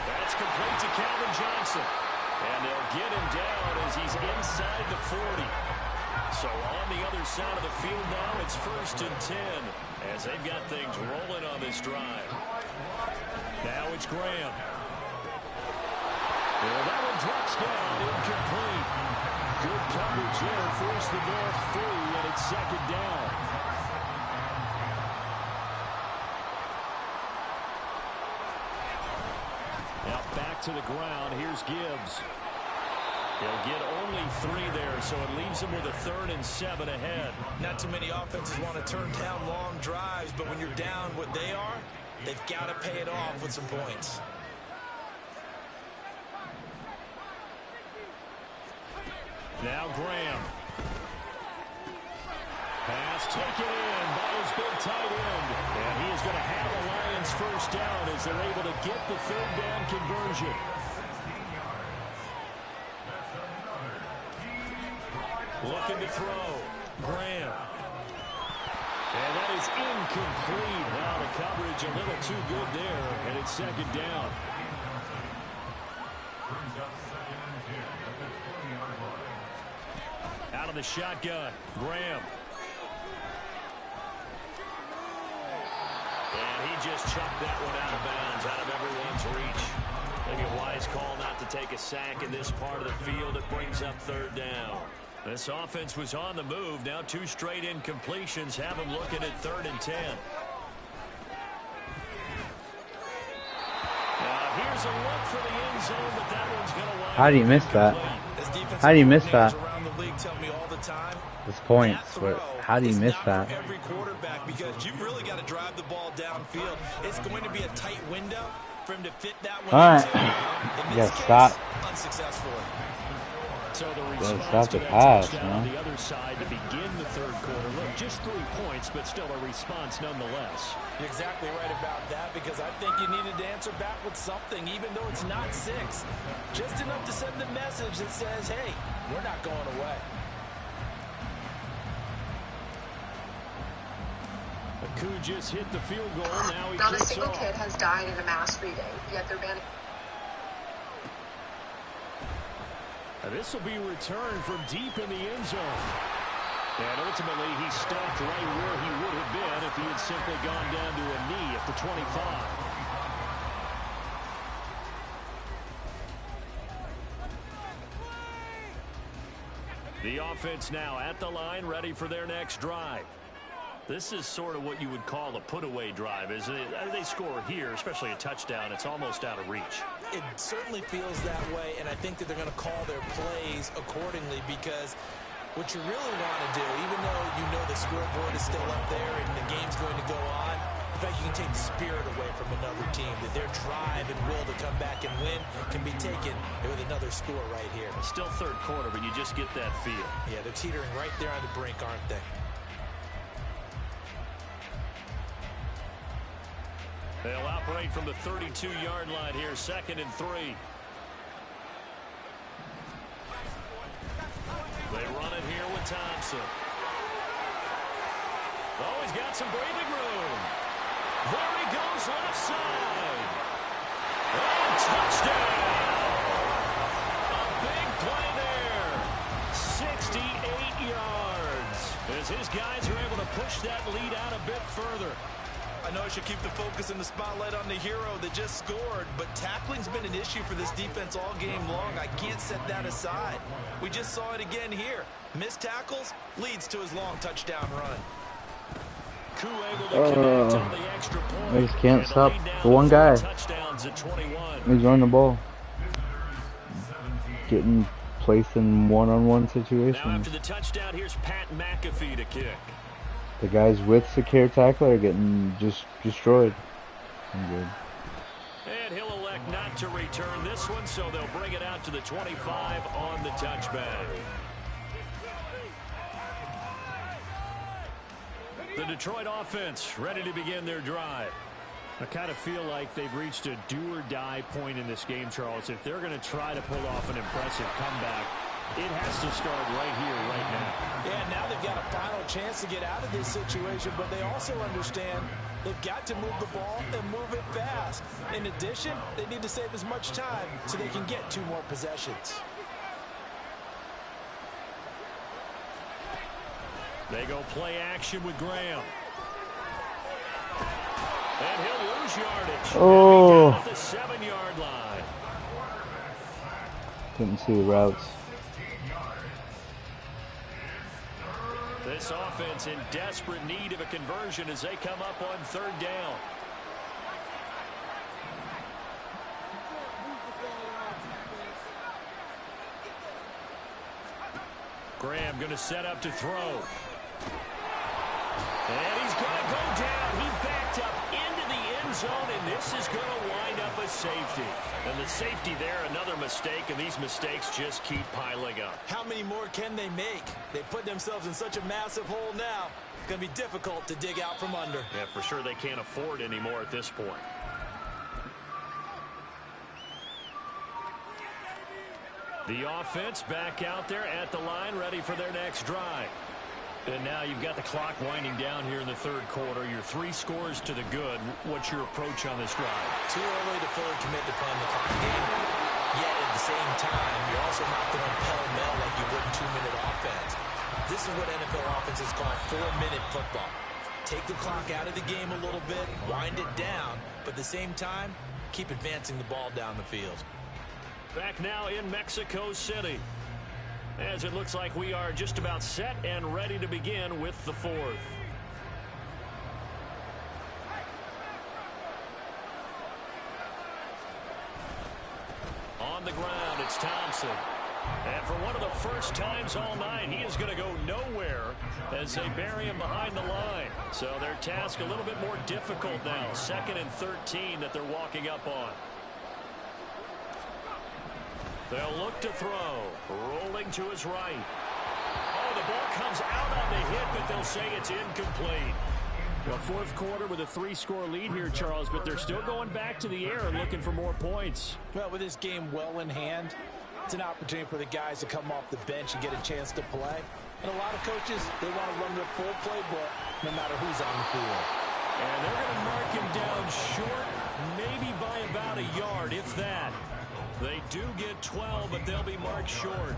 That's complete to Calvin Johnson. And they'll get him down as he's inside the 40. So on the other side of the field now, it's 1st and 10 as they've got things rolling on this drive. Now it's Graham. Well, that one drops down, incomplete. Good coverage there, forced the ball free, and it's 2nd down. Now back to the ground. Here's Gibbs. He'll get only 3 there, so it leaves him with a 3rd and 7 ahead.
Not too many offenses want to turn down long drives, but when you're down what they are, they've got to pay it off with some points.
Now Graham. Pass taken in by his big tight end. And he is going to have the Lions first down as they're able to get the 3rd down conversion. Looking to throw. Graham. And that is incomplete. Wow, the coverage a little too good there. And it's 2nd down. Out of the shotgun. Graham. And he just chucked that one out of bounds, out of everyone's reach. Maybe a wise call not to take a sack in this part of the field. It brings up 3rd down. This offense was on the move. Now 2 straight incompletions have them looking at 3rd and 10. Now here's a look for the end zone, but that one's going to wind.
How do you miss that? How do you miss that? This points, but how do you miss that?
Every quarterback, because you've really got to drive the ball downfield. It's going to be a tight window for him to fit that one.
All right, you gotta stop.
Unsuccessfully.
So the
Stop
response
the
to that
pass,
touchdown
man.
on the other side to begin the 3rd quarter. Look, just 3 points, but still a response nonetheless.
You're exactly right about that, because I think you needed to answer back with something, even though it's not 6. Just enough to send the message that says, hey, we're not going away.
Aku just hit the field goal. Now he
Not a
kicks
single
off.
kid has died in a mass reading, yet they're banning.
This will be returned from deep in the end zone. And ultimately, he stopped right where he would have been if he had simply gone down to a knee at the 25. The offense now at the line, ready for their next drive. This is sort of what you would call a put-away drive, isn't it? They score here, especially a touchdown. It's almost out of reach.
It certainly feels that way, and I think that they're going to call their plays accordingly, because what you really want to do, even though you know the scoreboard is still up there and the game's going to go on, in fact, you can take the spirit away from another team, that their drive and will to come back and win can be taken with another score right here.
Still 3rd quarter, but you just get that feel.
Yeah, they're teetering right there on the brink, aren't they?
They'll operate from the 32-yard line here, 2nd and 3. They run it here with Thompson. Oh, he's got some breathing room. There he goes left side. And touchdown. A big play there. 68 yards. As his guys are able to push that lead out a bit further.
I know I should keep the focus and the spotlight on the hero that just scored, but tackling's been an issue for this defense all game long. I can't set that aside. We just saw it again here. Missed tackles leads to his long touchdown run.
I just can't stop the one guy. He's running the ball. Getting placed in one-on-one situations.
Now after the touchdown, here's Pat McAfee to kick.
The guys with secure tackle are getting just destroyed. I'm good.
And he'll elect not to return this one, so they'll bring it out to the 25 on the touchback. The Detroit offense ready to begin their drive. I kind of feel like they've reached a do-or-die point in this game, Charles. If they're going to try to pull off an impressive comeback, it has to start right here, right now.
Yeah, now they've got a final chance to get out of this situation, but they also understand they've got to move the ball and move it fast. In addition, they need to save as much time so they can get 2 more possessions.
They go play action with Graham. And he'll lose yardage.
Oh.
At the 7-yard line.
Couldn't see the routes.
This offense in desperate need of a conversion as they come up on 3rd down. Graham going to set up to throw. And he's going to go down. He backed up into the end zone, and this is going to wind up a safety. And the safety there, another mistake, and these mistakes just keep piling up.
How many more can they make? They put themselves in such a massive hole now. It's going to be difficult to dig out from under.
Yeah, for sure they can't afford anymore at this point. The offense back out there at the line, ready for their next drive. And now you've got the clock winding down here in the 3rd quarter. You're 3 scores to the good. What's your approach on this drive?
Too early to fully commit to playing the clock game. Yet at the same time, you're also not going pell-mell like you would in 2-minute offense. This is what NFL offenses call 4-minute football. Take the clock out of the game a little bit, wind it down, but at the same time, keep advancing the ball down the field.
Back now in Mexico City, as it looks like we are just about set and ready to begin with the 4th. On the ground, it's Thompson. And for one of the first times all night, he is going to go nowhere as they bury him behind the line. So their task a little bit more difficult now. 2nd and 13 that they're walking up on. They'll look to throw. Rolling to his right. Oh, the ball comes out on the hit, but they'll say it's incomplete. Well, 4th quarter with a 3-score lead here, Charles, but they're still going back to the air and looking for more points.
Well, with this game well in hand, it's an opportunity for the guys to come off the bench and get a chance to play. And a lot of coaches, they want to run their full playbook no matter who's on the field.
And they're going to mark him down short, maybe by about a yard, if that. They do get 12, but they'll be marked short.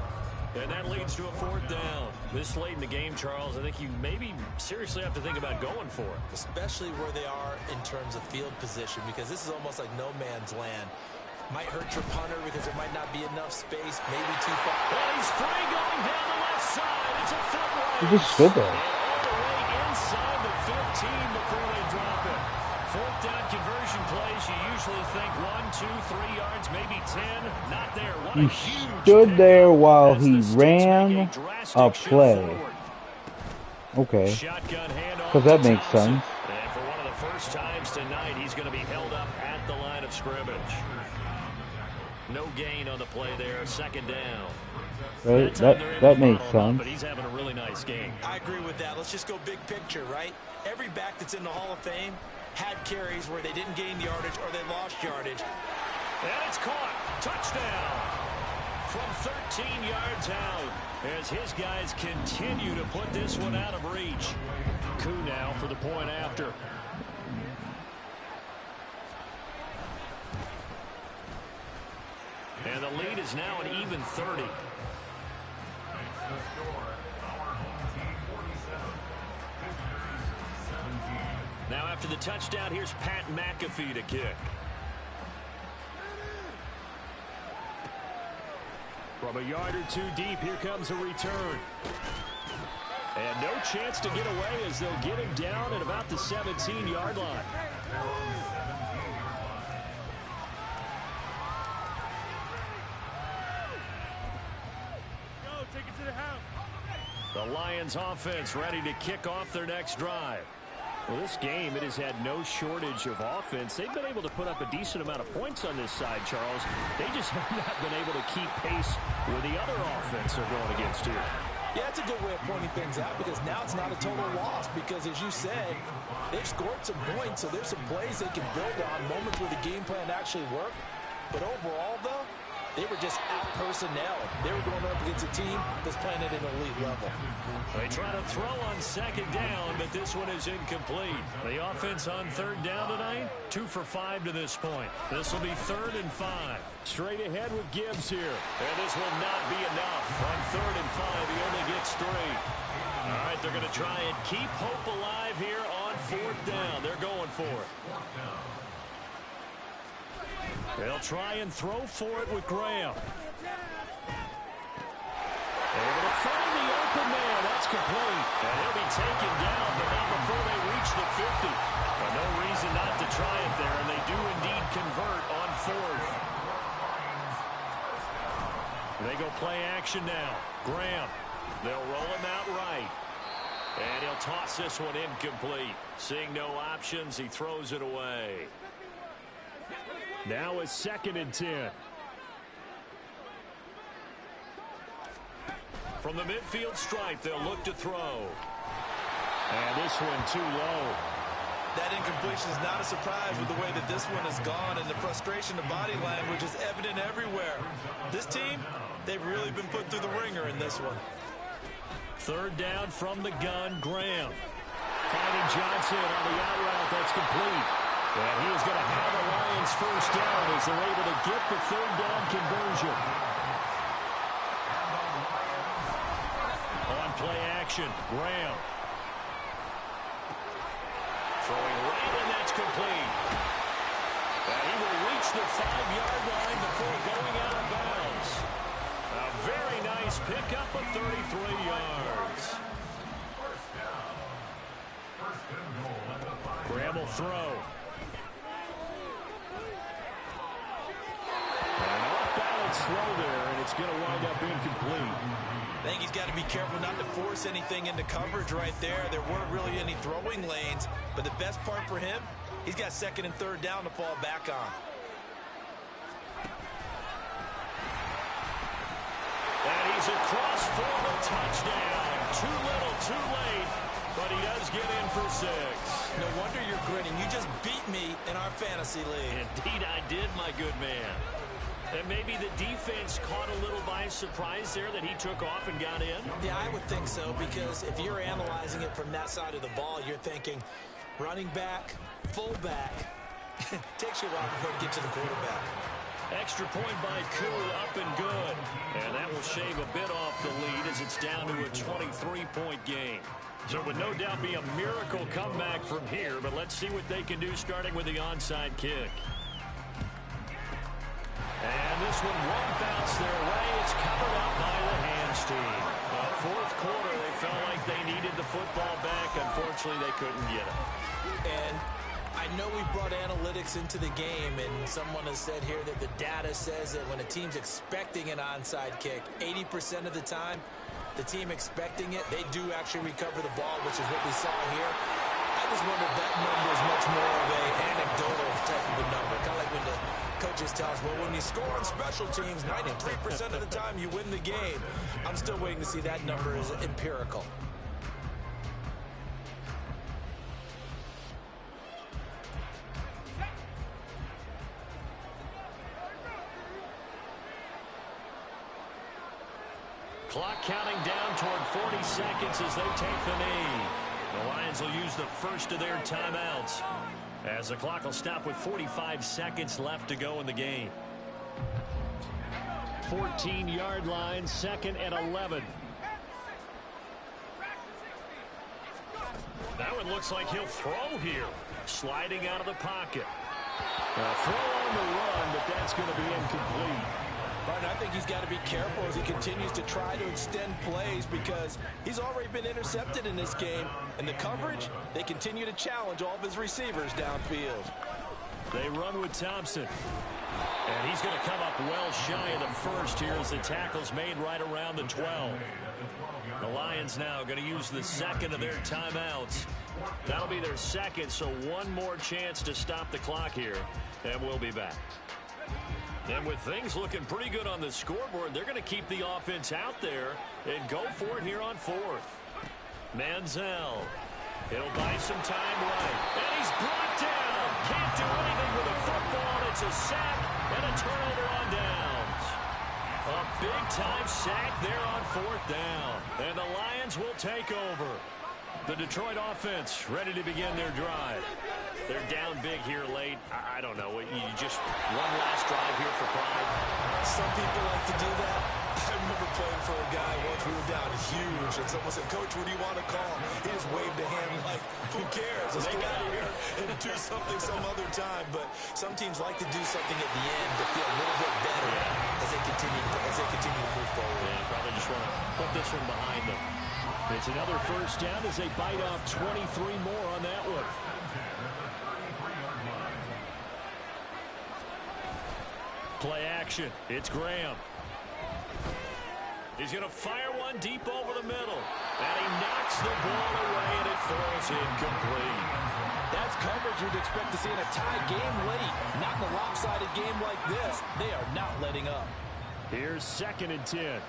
And that leads to a 4th down. This late in the game, Charles, I think you maybe seriously have to think about going for it.
Especially where they are in terms of field position, because this is almost like no man's land. Might hurt your punter because there might not be enough space, maybe too far.
Well, he's free going down the left side. It's a foot race.
He just stood there.
And all the way inside the 15 before they drop it. 4th down conversion plays, you usually think 1, 2, 3 yards, maybe 10. Not there. What a huge
stood there while
as
he
the Sticks
ran
make drastic
a
shift
play.
forward.
Okay.
Shotgun handoff
Because that
to
makes
Thompson.
sense.
And for one of the first times tonight, he's going to be held up at the line of scrimmage. No gain on the play there. 2nd down.
Right? That makes sense.
But he's having a really nice game.
I agree with that. Let's just go big picture, right? Every back that's in the Hall of Fame had carries where they didn't gain yardage or they lost yardage.
And it's caught. Touchdown. From 13 yards out as his guys continue to put this one out of reach. Koo now for the point after. And the lead is now an even 30. Now after the touchdown, here's Pat McAfee to kick. From a yard or two deep, here comes a return. And no chance to get away as they'll get him down at about the 17-yard line.
Go, take it to the house.
The Lions offense ready to kick off their next drive. Well, this game, it has had no shortage of offense. They've been able to put up a decent amount of points on this side, Charles. They just have not been able to keep pace with the other offense they're going against here.
Yeah, it's a good way of pointing things out because now it's not a total loss because, as you said, they've scored some points, so there's some plays they can build on, moments where the game plan actually worked. But overall, though, they were just out-personnel. They were going up against a team that's playing at an elite level.
They try to throw on second down, but this one is incomplete. The offense on third down tonight, 2 for 5 to this point. This will be 3rd and 5. Straight ahead with Gibbs here. And this will not be enough. On 3rd and 5, he only gets 3. All right, they're going to try and keep hope alive here on 4th down. They're going for it. They'll try and throw for it with Graham. Able to find the open man. That's complete. And he'll be taken down, but not before they reach the 50. But no reason not to try it there, and they do indeed convert on 4th. They go play action now. Graham. They'll roll him out right. And he'll toss this one incomplete. Seeing no options, he throws it away. Now it's 2nd and 10. From the midfield stripe, they'll look to throw. And this one too low.
That incompletion is not a surprise with the way that this one has gone, and the frustration of body language is evident everywhere. This team, they've really been put through the ringer in this one.
3rd down from the gun, Graham. Finding Johnson on the out route, that's complete. And he is going to have a Lions first down as they're able to get the 3rd down conversion. On play action, Graham. Throwing right, and that's complete. And he will reach the 5-yard line before going out of bounds. A very nice pickup of 33 yards. Graham will throw. Throw there, and it's going to wind up incomplete.
I think he's got to be careful not to force anything into coverage right there. There weren't really any throwing lanes, but the best part for him, he's got 2nd and 3rd down to fall back on.
And he's across for the touchdown. Too little, too late, but he does get in for 6.
No wonder you're grinning. You just beat me in our fantasy league.
Indeed I did, my good man. And maybe the defense caught a little by surprise there that he took off and got in?
Yeah, I would think so, because if you're analyzing it from that side of the ball, you're thinking running back, fullback. Takes you a while before you get to the quarterback.
Extra point by Koo, up and good. And that will shave a bit off the lead as it's down to a 23-point game. So it would no doubt be a miracle comeback from here, but let's see what they can do starting with the onside kick. And this one won't bounce their way. It's covered up by the hands team. 4th quarter, they felt like they needed the football back. Unfortunately, they couldn't get it.
And I know we brought analytics into the game, and someone has said here that the data says that when a team's expecting an onside kick, 80% of the time, the team expecting it, they do actually recover the ball, which is what we saw here. I just wonder if that number is much more of an anecdotal type of a number. Kind of like when the coaches tell us, well, when you score on special teams, 93% of the time you win the game. I'm still waiting to see that number is empirical.
Clock counting down toward 40 seconds as they take the knee. The Lions will use the first of their timeouts as the clock will stop with 45 seconds left to go in the game. 14-yard line, 2nd and 11. That one looks like he'll throw here. sliding out of the pocket. Throw on the run, but that's going to be incomplete.
But I think he's got to be careful as he continues to try to extend plays because he's already been intercepted in this game. And the coverage, they continue to challenge all of his receivers downfield.
They run with Thompson. And he's going to come up well shy of the first here as the tackle's made right around the 12. The Lions now going to use the second of their timeouts. That'll be their second, so one more chance to stop the clock here. And we'll be back. And with things looking pretty good on the scoreboard, they're going to keep the offense out there and go for it here on fourth. Manziel. It'll buy some time right. And he's brought down. Can't do anything with a football. It's a sack and a turnover on downs. A big-time sack there on fourth down. And the Lions will take over. The Detroit offense ready to begin their drive. They're down big here late. I don't know. You just one last drive here for pride.
Some people like to do that. I remember playing for a guy once we were down huge, and someone said, "Coach, what do you want to call?" He just waved a hand like, who cares? Let's get out of here and do something some other time. But some teams like to do something at the end to feel a little bit better as they continue to move forward.
Yeah, probably just want to put this one behind them. It's another first down as they bite off 23 more on that one. Play action. It's Graham. He's going to fire one deep over the middle. And he knocks the ball away, and it falls incomplete.
That's coverage you'd expect to see in a tie game late. Not in a lopsided game like this. They are not letting up.
Here's 2nd and 10.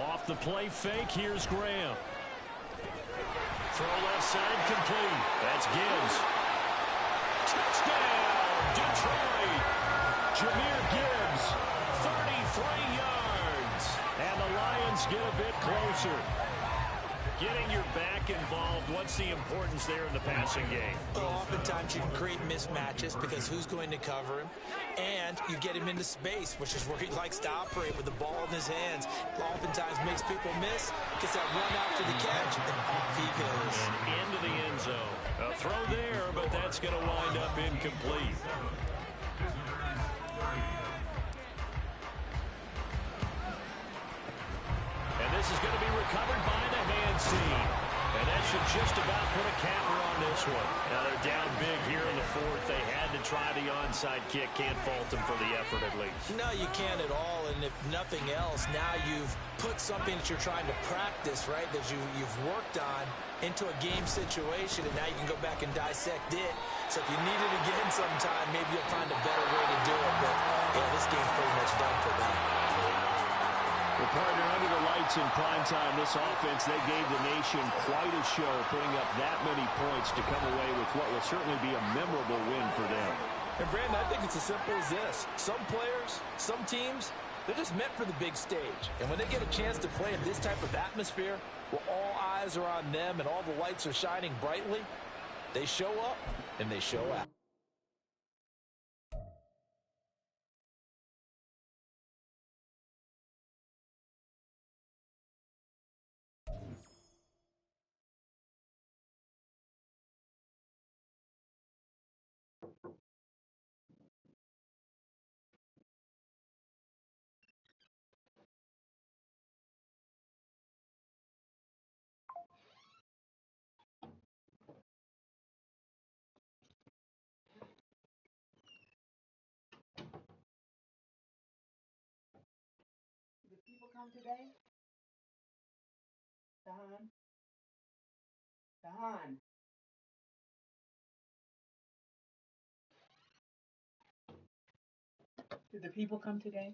Off the play fake, here's Graham. Throw left side complete. That's Gibbs. Touchdown, Detroit. Jahmyr Gibbs, 33 yards. And the Lions get a bit closer. Getting your back involved, what's the importance there in the passing game?
Well, oftentimes you can create mismatches because who's going to cover him? And you get him into space, which is where he likes to operate with the ball in his hands. Oftentimes makes people miss, gets that run out to the catch, and off he goes.
And into the end zone. A throw there, but that's going to wind up incomplete. And this is going to be recovered by the hands team. And that should just about put a capper on this one. Now they're down big here in the fourth. They had to try the onside kick. Can't fault them for the effort at least.
No, you can't at all. And if nothing else, now you've put something that you're trying to practice, right, that you've worked on into a game situation, and now you can go back and dissect it. So if you need it again sometime, maybe you'll find a better way to do it. But, yeah, this game's pretty much done for them.
Well, partner, under the lights in prime time, this offense, they gave the nation quite a show, putting up that many points to come away with what will certainly be a memorable win for them.
And, Brandon, I think it's as simple as this. Some players, some teams, they're just meant for the big stage. And when they get a chance to play in this type of atmosphere, where all eyes are on them and all the lights are shining brightly, they show up and they show out.
People come today? Don? Don? Did the people come today?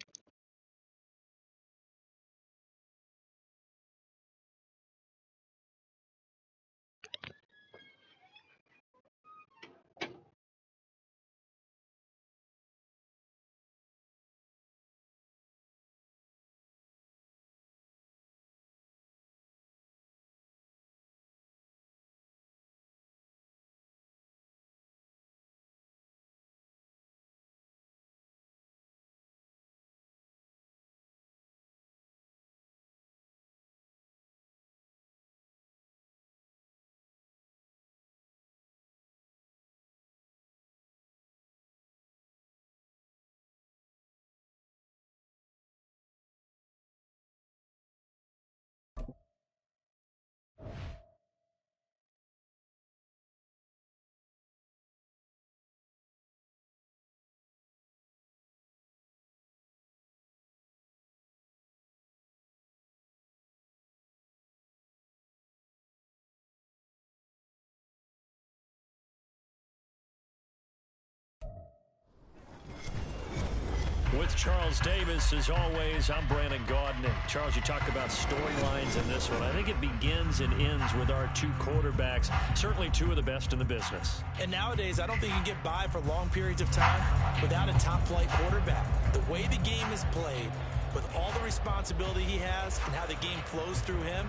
with Charles Davis. As always, I'm Brandon Gaudin. Charles, you talk about storylines in this one. I think it begins and ends with our two quarterbacks, certainly two of the best in the business.
And nowadays, I don't think you can get by for long periods of time without a top-flight quarterback. The way the game is played, with all the responsibility he has and how the game flows through him,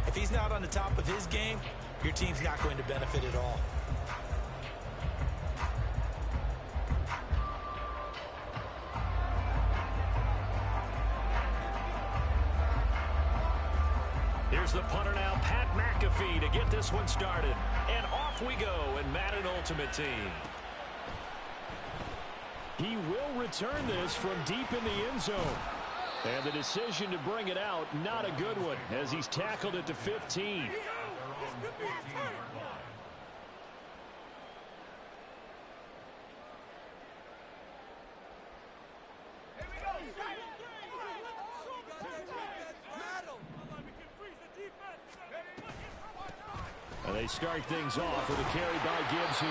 if he's not on the top of his game, your team's not going to benefit at all.
Here's the punter now, Pat McAfee, to get this one started. And off we go in Madden Ultimate Team. He will return this from deep in the end zone. And the decision to bring it out, not a good one, as he's tackled at the 15. And they start things off with a carry by Gibbs here.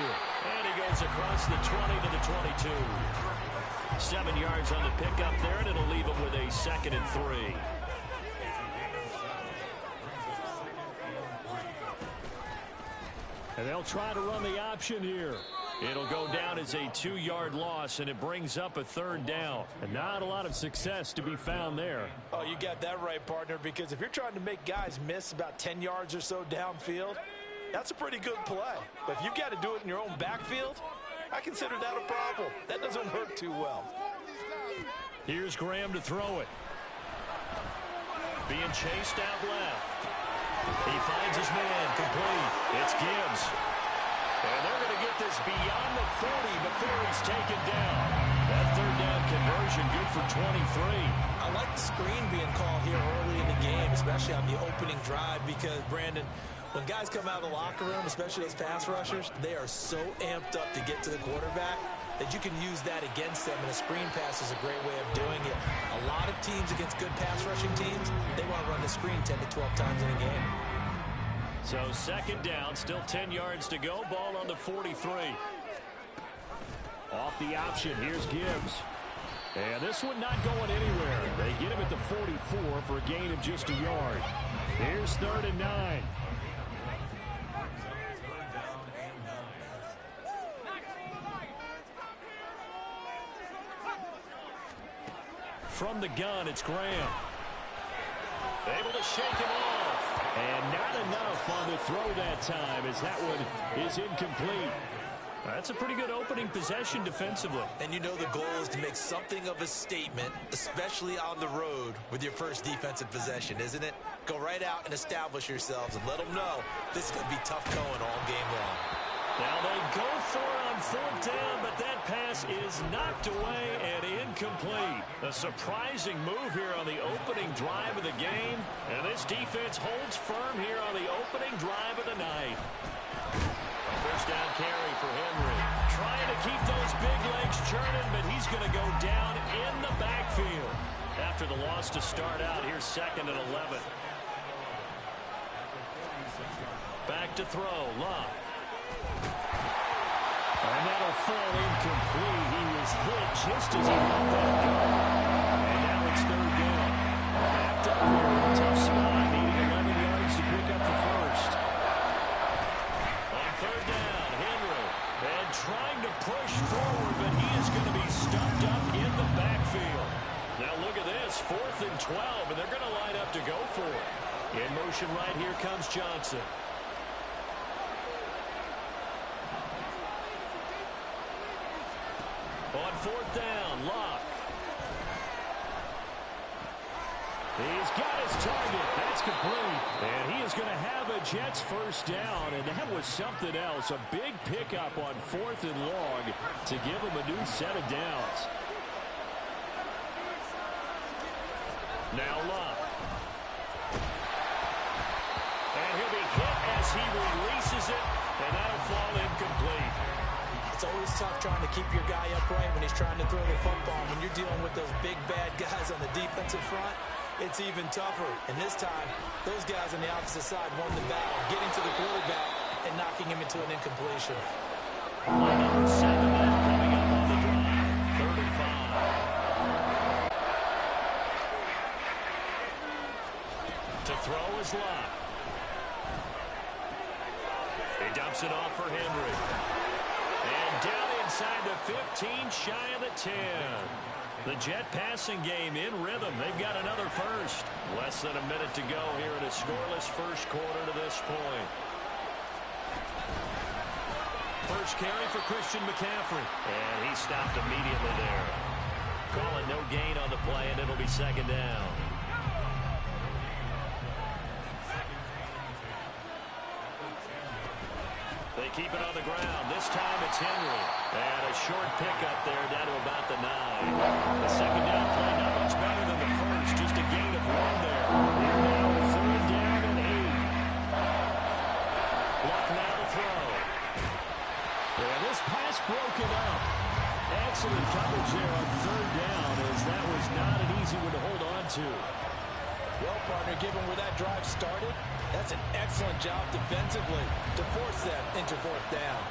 And he goes across the 20 to the 22. 7 yards on the pickup there, and it'll leave him with a 2nd and 3. And they'll try to run the option here. It'll go down as a 2-yard loss, and it brings up a 3rd down. And not a lot of success to be found there.
Oh, you got that right, partner, because if you're trying to make guys miss about 10 yards or so downfield, that's a pretty good play. But if you've got to do it in your own backfield, I consider that a problem. That doesn't work too well.
Here's Graham to throw it. Being chased out left. He finds his man complete. It's Gibbs. And they're going to get this beyond the 40 before he's taken down. That 3rd down conversion good for 23.
I like the screen being called here early in the game, especially on the opening drive, because, Brandon, when guys come out of the locker room, especially those pass rushers, they are so amped up to get to the quarterback that you can use that against them, and a screen pass is a great way of doing it. A lot of teams against good pass rushing teams, they want to run the screen 10 to 12 times in a game.
So 2nd down, still 10 yards to go. Ball on the 43. Off the option, here's Gibbs. And this one not going anywhere. They get him at the 44 for a gain of just a yard. Here's 3rd and 9. From the gun, it's Graham. Able to shake him off. And not enough on the throw that time, as that one is incomplete. That's a pretty good opening possession defensively.
And you know the goal is to make something of a statement, especially on the road with your first defensive possession, isn't it? Go right out and establish yourselves and let them know this is going to be tough going all game long.
Now they go for it on 4th down, but that pass is knocked away and incomplete. A surprising move here on the opening drive of the game. And this defense holds firm here on the opening drive of the night. A 1st down carry for Henry. Trying to keep those big legs churning, but he's going to go down in the backfield. After the loss to start out, here's 2nd and 11. Back to throw, Love. And that'll fall incomplete. He was hit just as he let that go. And now it's 3rd down. Backed up here in a tough spot, needing 11 yards to pick up the 1st. On 3rd down, Henry. And trying to push forward, but he is going to be stuffed up in the backfield. Now look at this, 4th and 12, and they're going to line up to go for it. In motion right here comes Johnson. On 4th down, Locke. He's got his target. That's complete. And he is going to have a Jets 1st down, and that was something else. A big pickup on 4th and long to give him a new set of downs. Now Locke. And he'll be hit as he releases it, and that'll fall incomplete.
It's always tough trying to keep your guy upright when he's trying to throw the football. When you're dealing with those big, bad guys on the defensive front, it's even tougher. And this time, those guys on the opposite side won the battle, getting to the quarterback and knocking him into an incompletion.
Number 7 now coming up on the drive. 3rd and 5. To throw is Lott. He dumps it off for Henry. And down inside the 15, shy of the 10. The Jet passing game in rhythm. They've got another first. Less than a minute to go here in a scoreless first quarter to this point. First carry for Christian McCaffrey. And he stopped immediately there. Calling no gain on the play, and it'll be second down. They keep it on the ground. This time it's Henry. And a short pickup there down to about the 9. The second down play not much better than the first. Just a gain of 1 there. Here now, third down and 8. Luck now to throw. And this pass broken up. Excellent coverage there on third down, as that was not an easy one to hold on to.
Well, partner, given where that drive started, that's an excellent job defensively to force them into fourth down.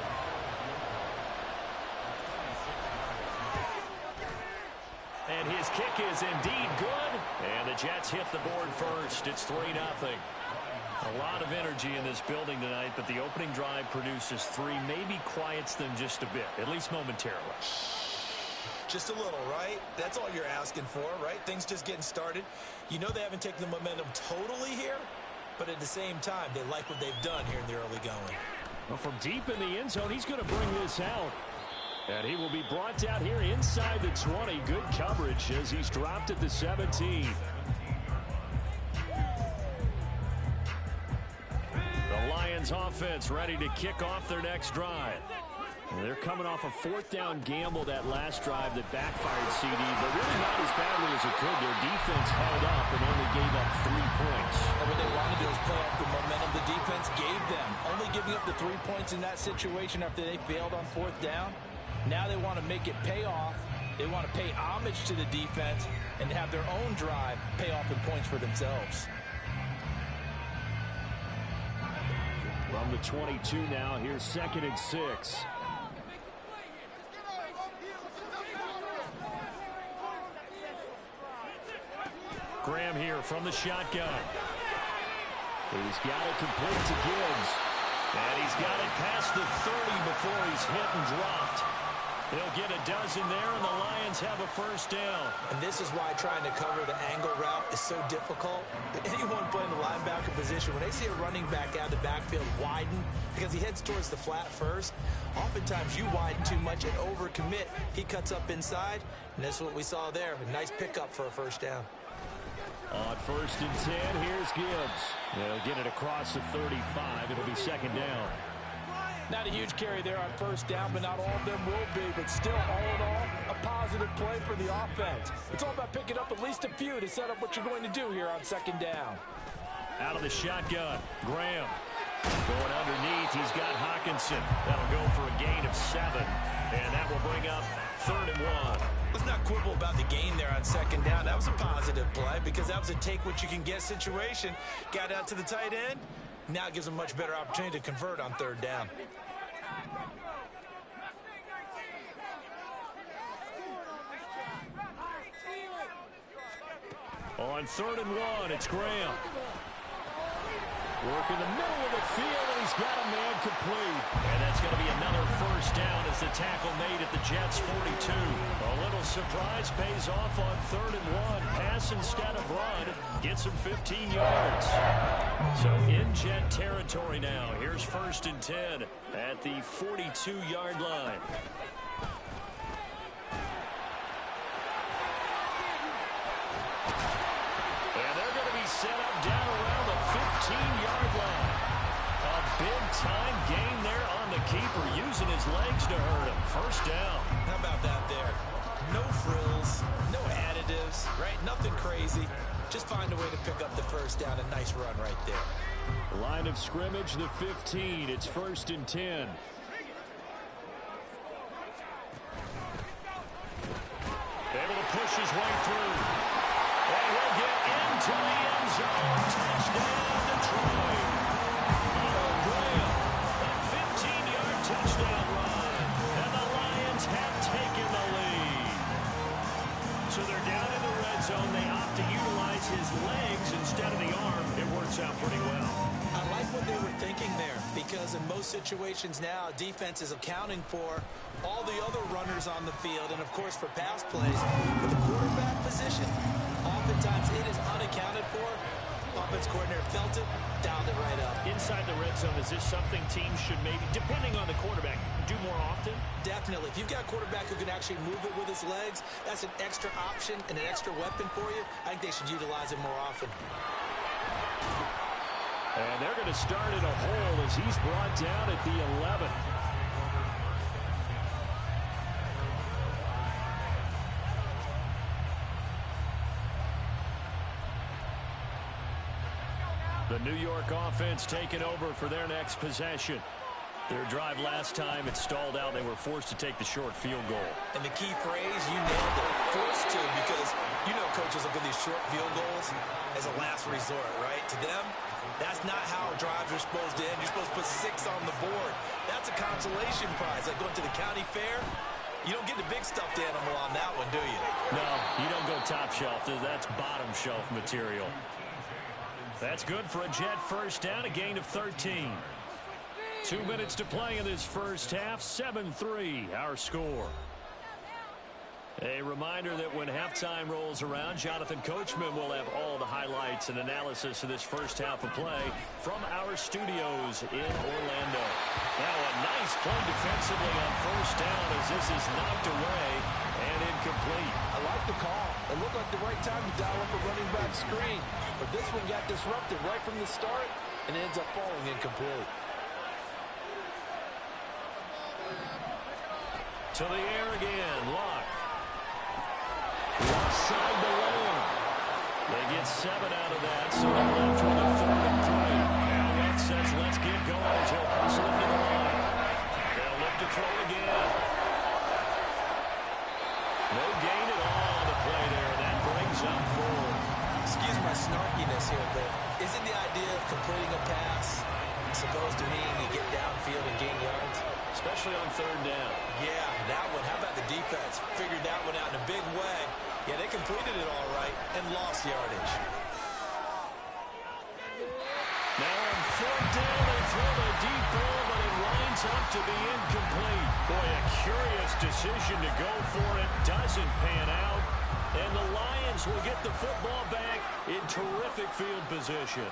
And his kick is indeed good. And the Jets hit the board first. It's 3-0. A lot of energy in this building tonight, but the opening drive produces 3, maybe quiets them just a bit, at least momentarily.
Just a little, right? That's all you're asking for, right? Things just getting started. You know they haven't taken the momentum totally here, but at the same time, they like what they've done here in the early going.
Well, from deep in the end zone, he's going to bring this out. And he will be brought down here inside the 20. Good coverage as he's dropped at the 17. The Lions offense ready to kick off their next drive. And they're coming off a fourth down gamble that last drive that backfired CD, but really not as badly as it could. Their defense held up and only gave up 3 points.
And what they want to do is play off the momentum the defense gave them. Only giving up the 3 points in that situation after they failed on fourth down. Now they want to make it pay off. They want to pay homage to the defense and have their own drive pay off in points for themselves.
From the 22 now, here's 2nd and 6. Graham here from the shotgun. He's got it complete to Gibbs. And he's got it past the 30 before he's hit and dropped. They'll get a dozen there, and the Lions have a first down.
And this is why trying to cover the angle route is so difficult. Anyone playing the linebacker position, when they see a running back out of the backfield widen, because he heads towards the flat first, oftentimes you widen too much and overcommit. He cuts up inside, and that's what we saw there. A nice pickup for a first down.
On 1st and 10, here's Gibbs. They'll get it across the 35. It'll be second down.
Not a huge carry there on first down, but not all of them will be. But still, all in all, a positive play for the offense. It's all about picking up at least a few to set up what you're going to do here on second down.
Out of the shotgun, Graham. Going underneath, he's got Hawkinson. That'll go for a gain of 7. And that will bring up 3rd and 1.
Let's not quibble about the gain there on second down. That was a positive play because that was a take-what-you-can-get situation. Got out to the tight end. Now it gives them a much better opportunity to convert on 3rd down.
On 3rd and 1, it's Graham. Work in the middle of the field, and he's got a man complete. And that's going to be another first down as the tackle made at the Jets' 42. A little surprise pays off on 3rd and 1. Pass instead of run. Gets him 15 yards. So in Jet territory now. Here's 1st and 10 at the 42-yard line. And they're going to be set up down around the 15-yard line. A big-time gain there on the keeper, using his legs to hurt him. First down.
How about that there? No frills, no additives, right? Nothing crazy. Just find a way to pick up the first down. A nice run right there.
Line of scrimmage, the 15. It's 1st and 10. Able to push his way through. And he'll get into the end zone. Touchdown, Detroit. Graham, a 15-yard touchdown run. And the Lions have taken the lead. So they're down in the red zone. They opt to utilize his legs instead of the arm. It
those situations now, defense is accounting for all the other runners on the field, and, of course, for pass plays. For the quarterback position, oftentimes it is unaccounted for. Offense coordinator felt it, dialed it right up.
Inside the red zone, is this something teams should maybe, depending on the quarterback, do more often?
Definitely. If you've got a quarterback who can actually move it with his legs, that's an extra option and an extra weapon for you. I think they should utilize it more often.
And they're going to start in a hole as he's brought down at the 11. The New York offense taking over for their next possession. Their drive last time, it stalled out. They were forced to take the short field goal.
And the key phrase, you nailed it, forced to, because you know coaches look at these short field goals as a last resort, right? To them, that's not how drives are supposed to end. You're supposed to put 6 on the board. That's a consolation prize. Like going to the county fair, you don't get the big stuffed animal on that one, do you?
No, you don't go top shelf. That's bottom shelf material. That's good for a Jet first down, a gain of 13. 2 minutes to play in this first half, 7-3 our score. A reminder that when halftime rolls around, Jonathan Coachman will have all the highlights and analysis of this first half of play from our studios in Orlando. Now a nice play defensively on first down as this is knocked away and incomplete.
I like the call. It looked like the right time to dial up a running back screen. But this one got disrupted right from the start and ends up falling incomplete.
To the air again, Luck. Left side the lane. They get 7 out of that, so they're left with a 3rd and 3. Now Luck says, let's get going as he'll hustle into the line. They'll look to throw again. No gain at all on the play there. That brings up 4.
Excuse my snarkiness here, but isn't the idea of completing a pass supposed to mean you get downfield and gain yards?
Especially on 3rd down.
Yeah, that one. How about the defense? Figured that one out in a big way. Yeah, they completed it all right and lost yardage.
Now on 4th down, they throw the deep ball, but it winds up to be incomplete. Boy, a curious decision to go for it. Doesn't pan out. And the Lions will get the football back in terrific field position.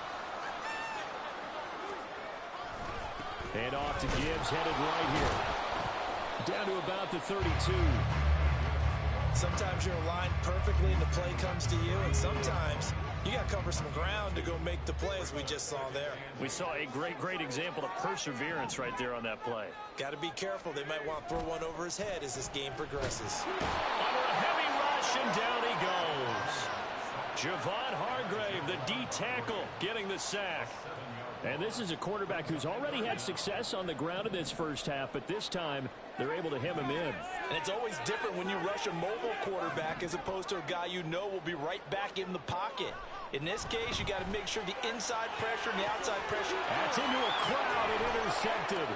And off to Gibbs, headed right here. Down to about the 32.
Sometimes you're aligned perfectly and the play comes to you, and sometimes you got to cover some ground to go make the play, as we just saw there.
We saw a great example of perseverance right there on that play.
Got to be careful. They might want to throw one over his head as this game progresses.
Under a heavy rush, and down he goes. Javon Hargrave, the D tackle, getting the sack. And this is a quarterback who's already had success on the ground in this first half, but this time they're able to hem him in.
And it's always different when you rush a mobile quarterback as opposed to a guy you know will be right back in the pocket. In this case, you got to make sure the inside pressure and the outside pressure.
That's into a crowd and intercepted.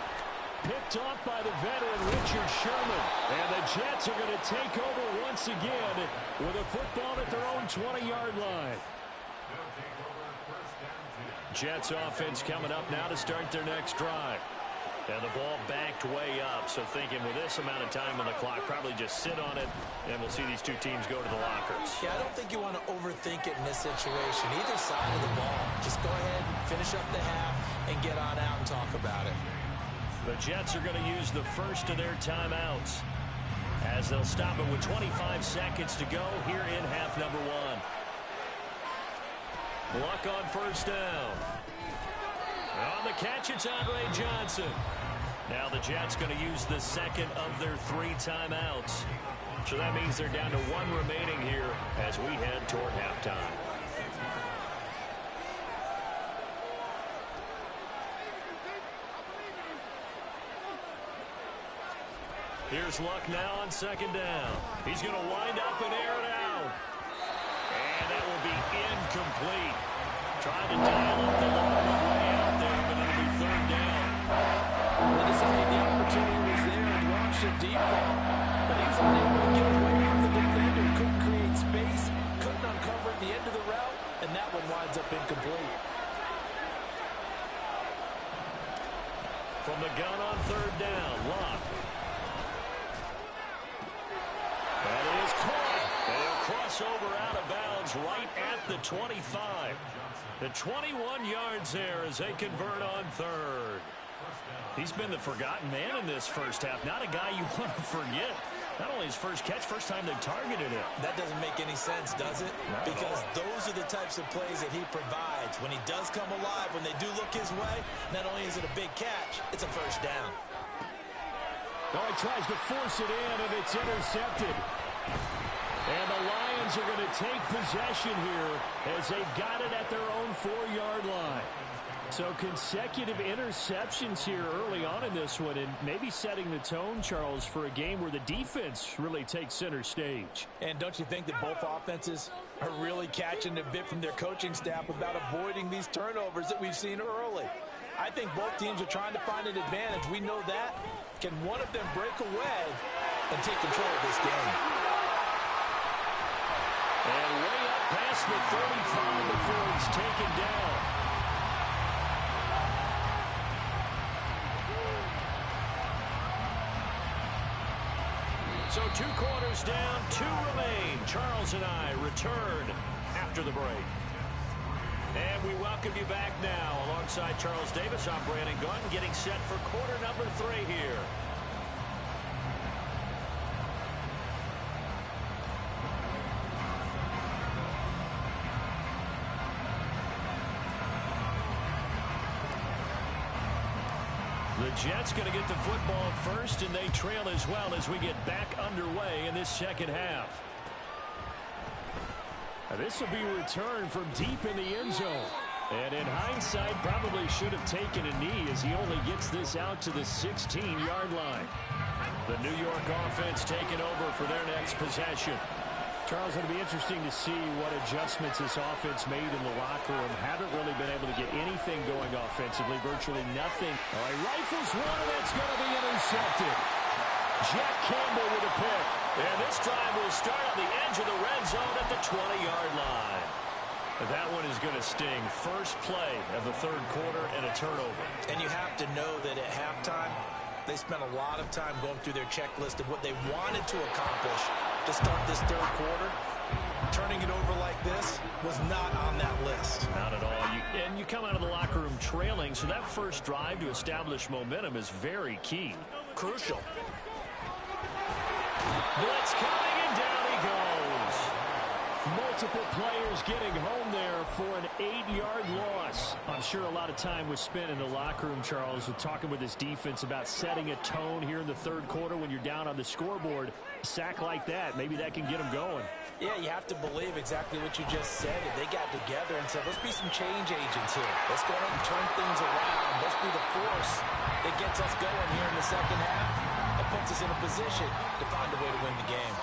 Picked off by the veteran Richard Sherman. And the Jets are going to take over once again with a football at their own 20-yard line. Jets offense coming up now to start their next drive. And the ball backed way up, so thinking with this amount of time on the clock, probably just sit on it, and we'll see these two teams go to the lockers.
Yeah, I don't think you want to overthink it in this situation. Either side of the ball. Just go ahead, finish up the half, and get on out and talk about it.
The Jets are going to use the first of their timeouts as they'll stop it with 25 seconds to go here in half number 1. Luck on first down. On the catch, it's Andre Johnson. Now the Jets going to use the second of their 3 timeouts. So that means they're down to 1 remaining here as we head toward halftime. Here's Luck now on second down. He's going to wind up and air it out. And that will be incomplete. Trying to dial up the long way out there, but it'll be 3rd down.
They decided the opportunity was there and launched a deep ball. But he was unable to get away from the defender. Couldn't create space. Couldn't uncover at the end of the route. And that one winds up incomplete.
From the gun on third down, Luck. That is caught. They'll cross over out of bounds right at the 25. The 21 yards there as they convert on third. He's been the forgotten man in this first half. Not a guy you want to forget. Not only his first catch, first time they targeted him.
That doesn't make any sense, does it? Because those are the types of plays that he provides. When he does come alive, when they do look his way, not only is it a big catch, it's a first down.
Oh, he tries to force it in, and it's intercepted. And the Lions are going to take possession here as they've got it at their own 4-yard line. So consecutive interceptions here early on in this one, and maybe setting the tone, Charles, for a game where the defense really takes center stage.
And don't you think that both offenses are really catching a bit from their coaching staff about avoiding these turnovers that we've seen early? I think both teams are trying to find an advantage. We know that. Can one of them break away and take control of this game?
And way up past the 35 before it's taken down. So 2 quarters down, 2 remain. Charles and I return after the break. And we welcome you back now. Alongside Charles Davis, I'm Brandon Gunn, getting set for quarter number 3 here. The Jets going to get the football first, and they trail as well as we get back underway in this second half. Now, this will be returned from deep in the end zone. And in hindsight, probably should have taken a knee as he only gets this out to the 16-yard line. The New York offense taking over for their next possession. Charles, it'll be interesting to see what adjustments this offense made in the locker room. Haven't really been able to get anything going offensively, virtually nothing. All right, rifles one, and it's going to be intercepted. Jack Campbell with a pick. And this drive will start on the edge of the red zone at the 20-yard line. That one is going to sting. First play of the third quarter and a turnover.
And you have to know that at halftime, they spent a lot of time going through their checklist of what they wanted to accomplish to start this third quarter. Turning it over like this was not on that list.
Not at all. And you come out of the locker room trailing, so that first drive to establish momentum is very key.
Crucial.
Blitz coming, and down he goes. Multiple players getting home there for an 8-yard loss. I'm sure a lot of time was spent in the locker room, Charles, with talking with this defense about setting a tone here in the third quarter when you're down on the scoreboard. A sack like that, maybe that can get them going.
Yeah, you have to believe exactly what you just said. They got together and said, let's be some change agents here. Let's go ahead and turn things around. Let's be the force that gets us going here in the second half and puts us in a position to find a way to win the game.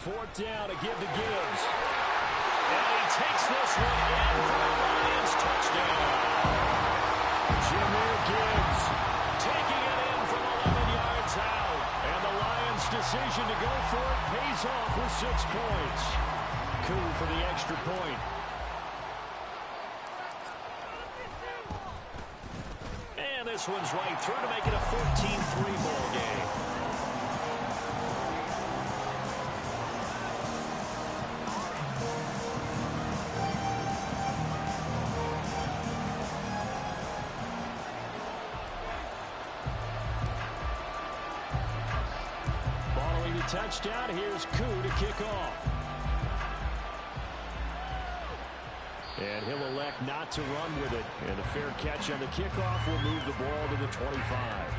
Fourth down to give to Gibbs. And he takes this one in for a Lions touchdown. Jahmyr Gibbs taking it in from 11 yards out. And the Lions' decision to go for it pays off with 6 points. Coup for the extra point. And this one's right through to make it a 14-3 ball game. Touchdown. Here's Koo to kick off. And he'll elect not to run with it. And a fair catch on the kickoff will move the ball to the 25.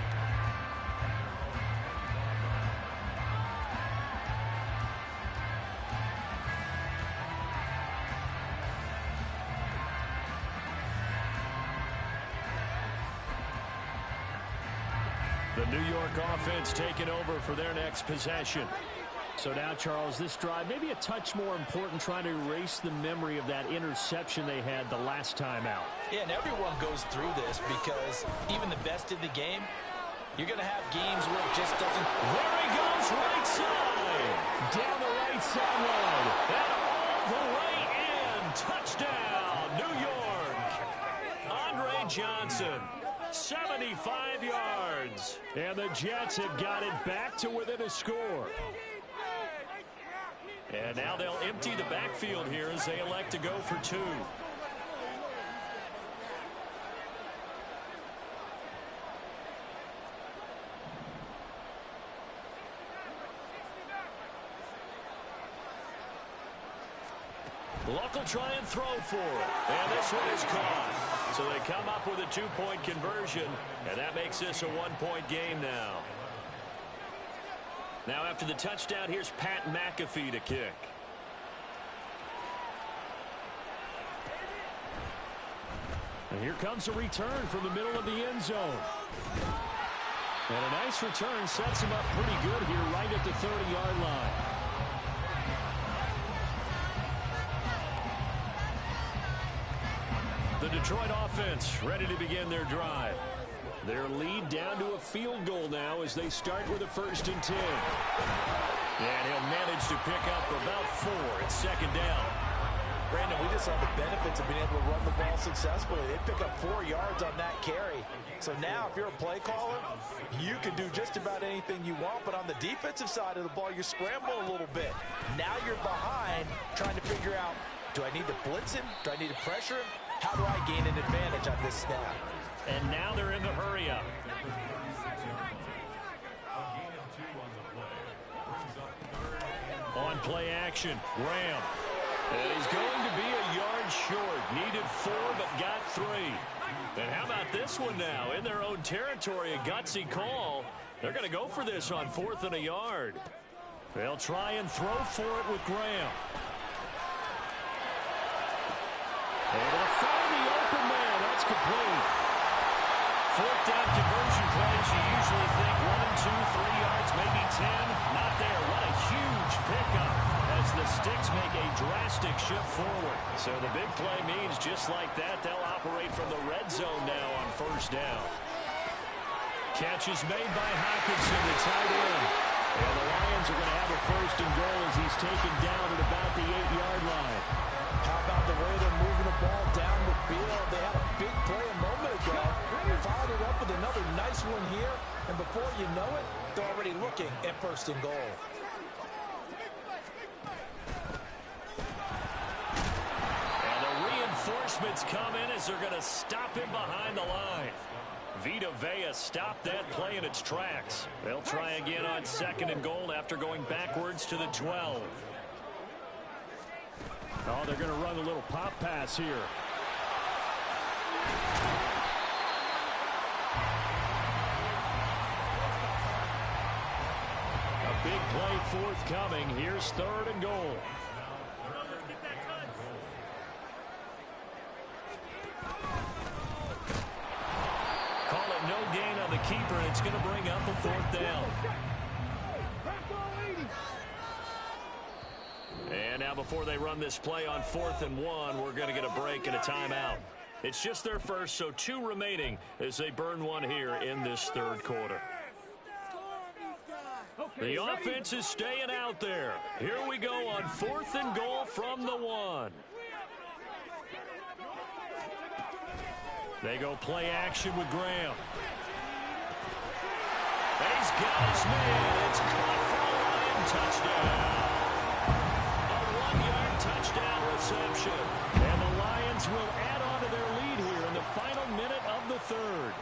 The New York offense taking over for their next possession. So now, Charles, this drive maybe a touch more important, trying to erase the memory of that interception they had the last time out.
Yeah, and everyone goes through this because even the best in the game, you're going to have games where it just doesn't.
There he goes, right side. Down the right sideline. And all the way in. Touchdown, New York. Andre Johnson. 75 yards. And the Jets have got it back to within a score. And now they'll empty the backfield here as they elect to go for 2. Luck will try and throw for it. And this one is caught. So they come up with a 2-point conversion, and that makes this a 1-point game now. Now after the touchdown, here's Pat McAfee to kick. And here comes a return from the middle of the end zone. And a nice return sets him up pretty good here right at the 30-yard line. The Detroit offense ready to begin their drive. Their lead down to a field goal now as they start with a 1st and 10. And he'll manage to pick up about 4 at 2nd down.
Brandon, we just saw the benefits of being able to run the ball successfully. They pick up 4 yards on that carry. So now if you're a play caller, you can do just about anything you want. But on the defensive side of the ball, you're scrambling a little bit. Now you're behind trying to figure out, do I need to blitz him? Do I need to pressure him? How do I gain an advantage on this snap?
And now they're in the hurry-up. On play action, Graham. And he's going to be a yard short. Needed 4, but got 3. And how about this one now? In their own territory, a gutsy call. They're going to go for this on 4th and a yard. They'll try and throw for it with Graham. Able to find the open man. That's complete. 4th down conversion plays. You usually think 1, 2, 3 yards, maybe 10. Not there. What a huge pickup as the Sticks make a drastic shift forward. So the big play means just like that, they'll operate from the red zone now on 1st down. Catch is made by Hockenson, the tight end. And the Lions are going to have a 1st and goal as he's taken down at about the 8-yard line.
How about the way they're moving the ball down the field? They had a big play a moment ago. Followed it up with another nice one here. And before you know it, they're already looking at 1st and goal.
And the reinforcements come in as they're going to stop him behind the line. Vita Vea stopped that play in its tracks. They'll try again on 2nd and goal after going backwards to the 12. Oh, they're going to run a little pop pass here. A big play forthcoming. Here's 3rd and goal. Call it no gain on the keeper, and it's going to bring up a 4th down. And now before they run this play on 4th and 1, we're going to get a break and a timeout. It's just their first, so 2 remaining as they burn one here in this 3rd quarter. The offense is staying out there. Here we go on 4th and goal from the 1. They go play action with Graham. He's got his man. It's caught for a Lion touchdown. A 1-yard touchdown reception. And the Lions will add on to their lead here in the final minute of the 3rd.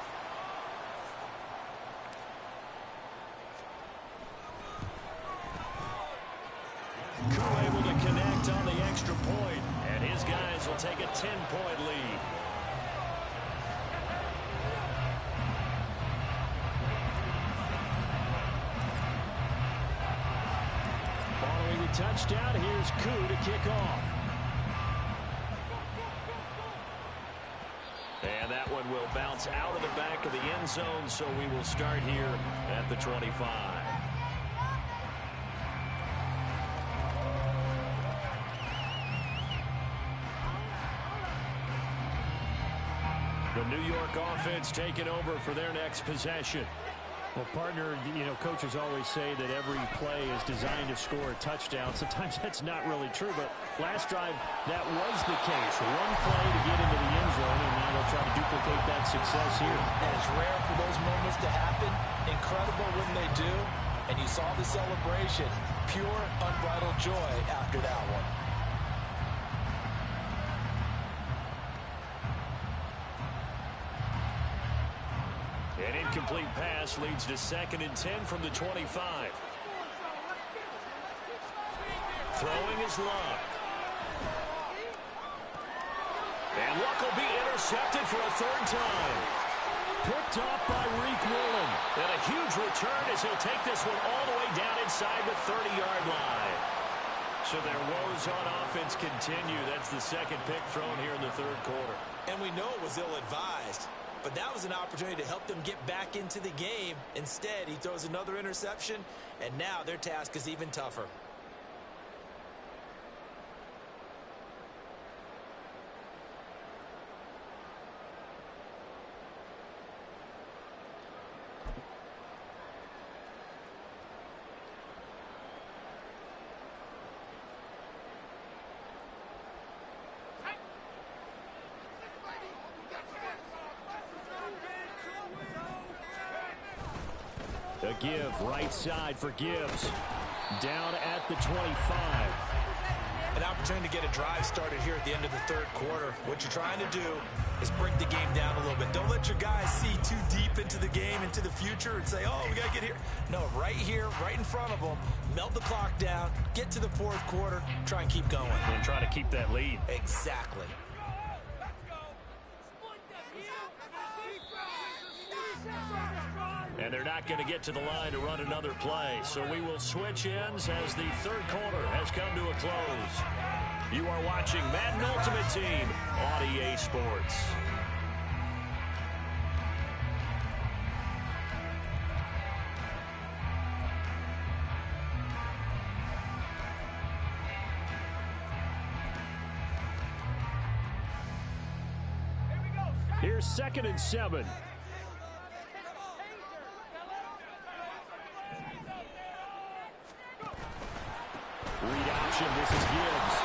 Koo able to connect on the extra point, and his guys will take a 10-point lead. Following the touchdown, here's Koo to kick off. And that one will bounce out of the back of the end zone, so we will start here at the 25. The New York offense taking over for their next possession. Well, partner, coaches always say that every play is designed to score a touchdown. Sometimes that's not really true, but last drive, that was the case. One play to get into the end zone, and now they'll try to duplicate that success here.
And it's rare for those moments to happen. Incredible when they do. And you saw the celebration. Pure, unbridled joy after that one.
An incomplete pass leads to 2nd and 10 from the 25. Throwing is Luck. And Luck will be intercepted for a 3rd time. Picked off by Reek Woolen. And a huge return as he'll take this one all the way down inside the 30-yard line. So their woes on offense continue. That's the 2nd pick thrown here in the 3rd quarter.
And we know it was ill-advised. But that was an opportunity to help them get back into the game. Instead, he throws another interception, and now their task is even tougher.
A give, right side for Gibbs. Down at the 25.
An opportunity to get a drive started here at the end of the 3rd quarter. What you're trying to do is break the game down a little bit. Don't let your guys see too deep into the game, into the future, and say, oh, we got to get here. No, right here, right in front of them, melt the clock down, get to the 4th quarter, try and keep going.
And try to keep that lead.
Exactly.
And they're not going to get to the line to run another play. So we will switch ends as the 3rd quarter has come to a close. You are watching Madden Ultimate Team on EA Sports. Here's 2nd and 7. Read option, this is Gibbs.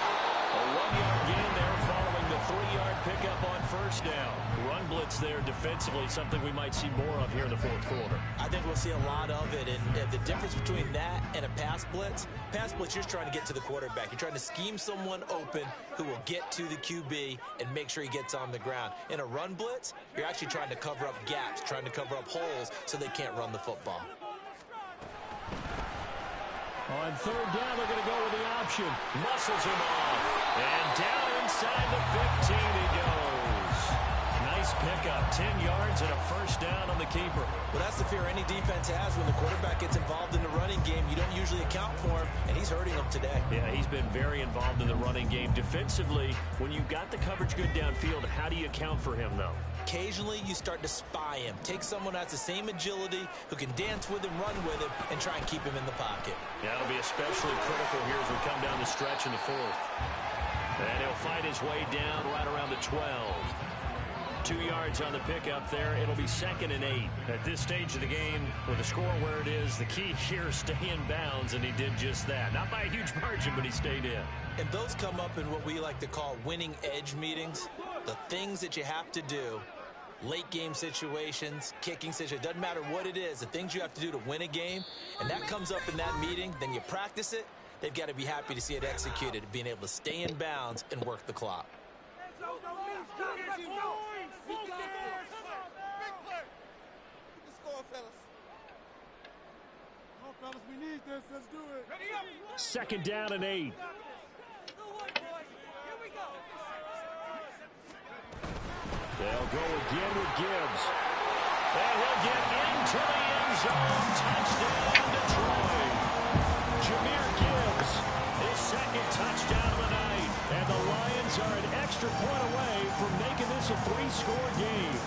A 1-yard gain there following the 3-yard pickup on 1st down. Run blitz there defensively, something we might see more of here in the 4th quarter.
I think we'll see a lot of it, and the difference between that and a pass blitz, you're just trying to get to the quarterback. You're trying to scheme someone open who will get to the QB and make sure he gets on the ground. In a run blitz, you're actually trying to cover up gaps, trying to cover up holes so they can't run the football.
On 3rd down, they're going to go with the option. Muscles him off. And down inside the 15 he goes. Nice pickup. 10 yards and a 1st down on the keeper.
Well, that's the fear any defense has when the quarterback gets involved in the running game. You don't usually account for him, and he's hurting them today.
Yeah, he's been very involved in the running game. Defensively, when you've got the coverage good downfield, how do you account for him, though?
Occasionally, you start to spy him. Take someone who has the same agility, who can dance with him, run with him, and try and keep him in the pocket.
Yeah, that'll be especially critical here as we come down the stretch in the 4th. And he'll fight his way down right around the 12. 2 yards on the pickup there. It'll be 2nd and 8. At this stage of the game, with the score where it is, the key here is stay in bounds, and he did just that. Not by a huge margin, but he stayed in.
And those come up in what we like to call winning edge meetings. The things that you have to do, late game situations, kicking situations, doesn't matter what it is, the things you have to do to win a game, and that comes up in that meeting, then you practice it, they've got to be happy to see it executed, being able to stay in bounds and work the clock.
We need this. Let's do it.
2nd down and 8. They'll go again with Gibbs. And he'll get into the end zone. Touchdown, Detroit. Jahmyr Gibbs, his 2nd touchdown of the night. And the Lions are an extra point away from making this a 3-score game.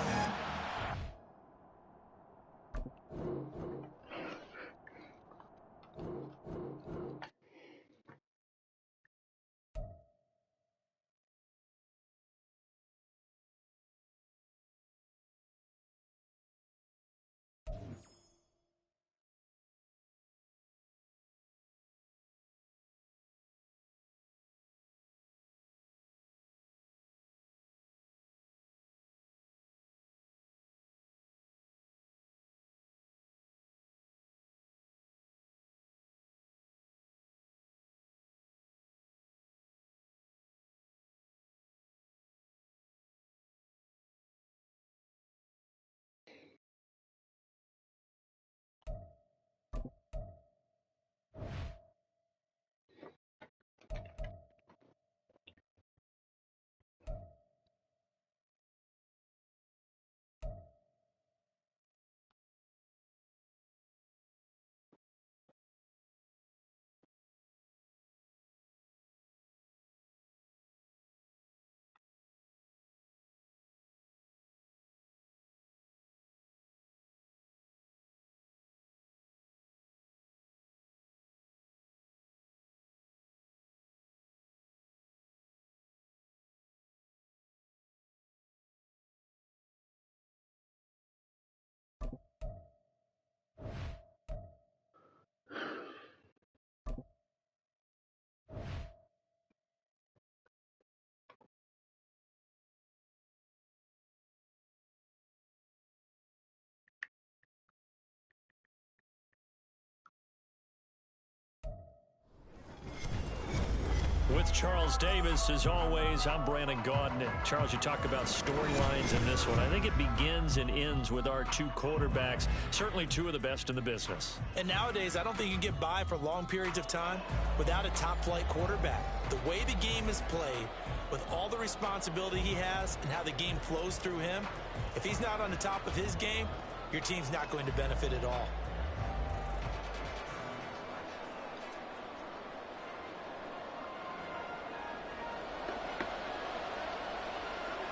with Charles Davis. As always, I'm Brandon Gaudin. Charles, you talk about storylines in this one. I think it begins and ends with our two quarterbacks, certainly two of the best in the business.
And nowadays, I don't think you can get by for long periods of time without a top-flight quarterback. The way the game is played, with all the responsibility he has and how the game flows through him, if he's not on the top of his game, your team's not going to benefit at all.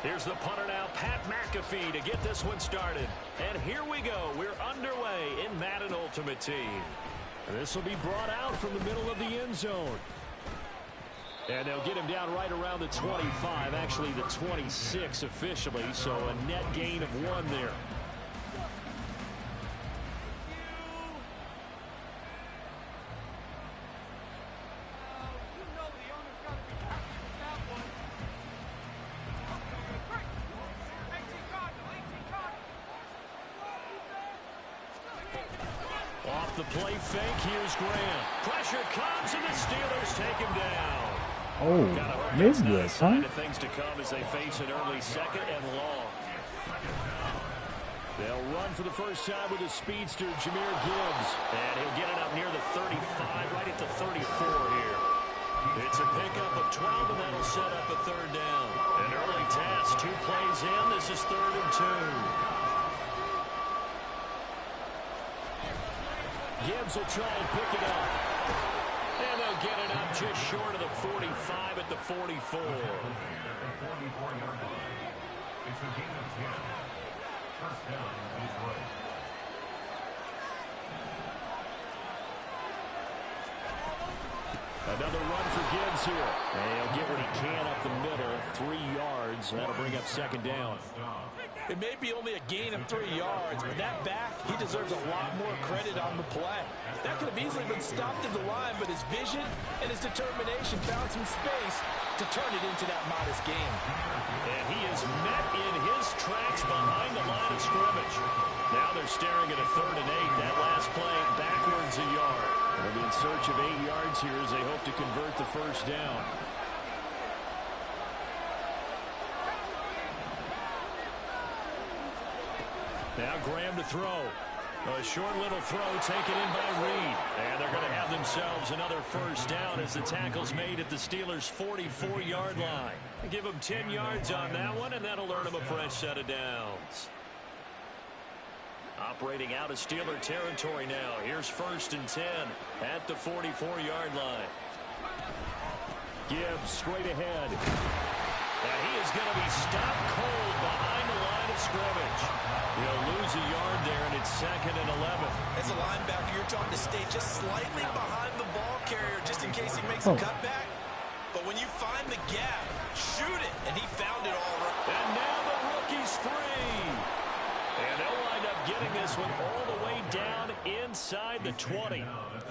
Here's the punter now, Pat McAfee, to get this one started. And here we go. We're underway in Madden Ultimate Team. And this will be brought out from the middle of the end zone. And they'll get him down right around the 25, actually the 26 officially, so a net gain of 1 there. Off the play fake, here's Graham. Pressure comes, and the Steelers take him down.
Oh, mid-good, huh?
Things to come as they face an early second and long. They'll run for the first time with the speedster, Jahmyr Gibbs. And he'll get it up near the 35, right at the 34 here. It's a pickup of 12, and that'll set up a third down. An early task, 2 plays in. This is 3rd and 2. Gibbs will try and pick it up. And they'll get it up just short of the 45 at the 44.
It's a gain of 10. First down is right.
Another run for Gibbs here. And he'll get what he can up the middle. 3 yards. That'll bring up 2nd down.
It may be only a gain of 3 yards, but that back, he deserves a lot more credit on the play. That could have easily been stopped at the line, but his vision and his determination found some space to turn it into that modest gain.
And he is met in his tracks behind the line of scrimmage. Now they're staring at a 3rd and 8. That last play backwards a yard. They'll be in search of 8 yards here as they hope to convert the first down. Now Graham to throw. A short little throw taken in by Reed. And they're going to have themselves another first down as the tackle's made at the Steelers' 44-yard line. Give them 10 yards on that one, and that'll earn them a fresh set of downs. Operating out of Steeler territory now. Here's 1st and 10 at the 44-yard line. Gibbs straight ahead. And he is going to be stopped cold behind the line of scrimmage. He'll lose a yard there, and it's 2nd and 11.
As a linebacker, you're taught to stay just slightly behind the ball carrier just in case he makes a cutback. But when you find the gap, shoot it. And he found it all right.
And now the rookie's free. And they'll wind up getting this one all the way down inside the 20.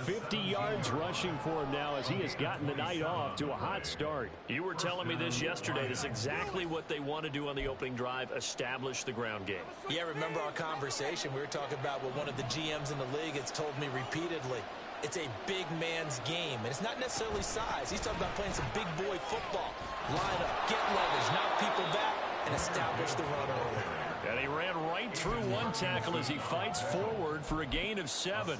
50 yards rushing for him now as he has gotten the night off to a hot start. You were telling me this yesterday. This is exactly what they want to do on the opening drive, establish the ground game.
Yeah, remember our conversation. We were talking about what one of the GMs in the league has told me repeatedly. It's a big man's game, and it's not necessarily size. He's talking about playing some big boy football. Line up, get leverage, knock people back, and establish the run early.
And he ran right through one tackle as he fights forward for a gain of 7.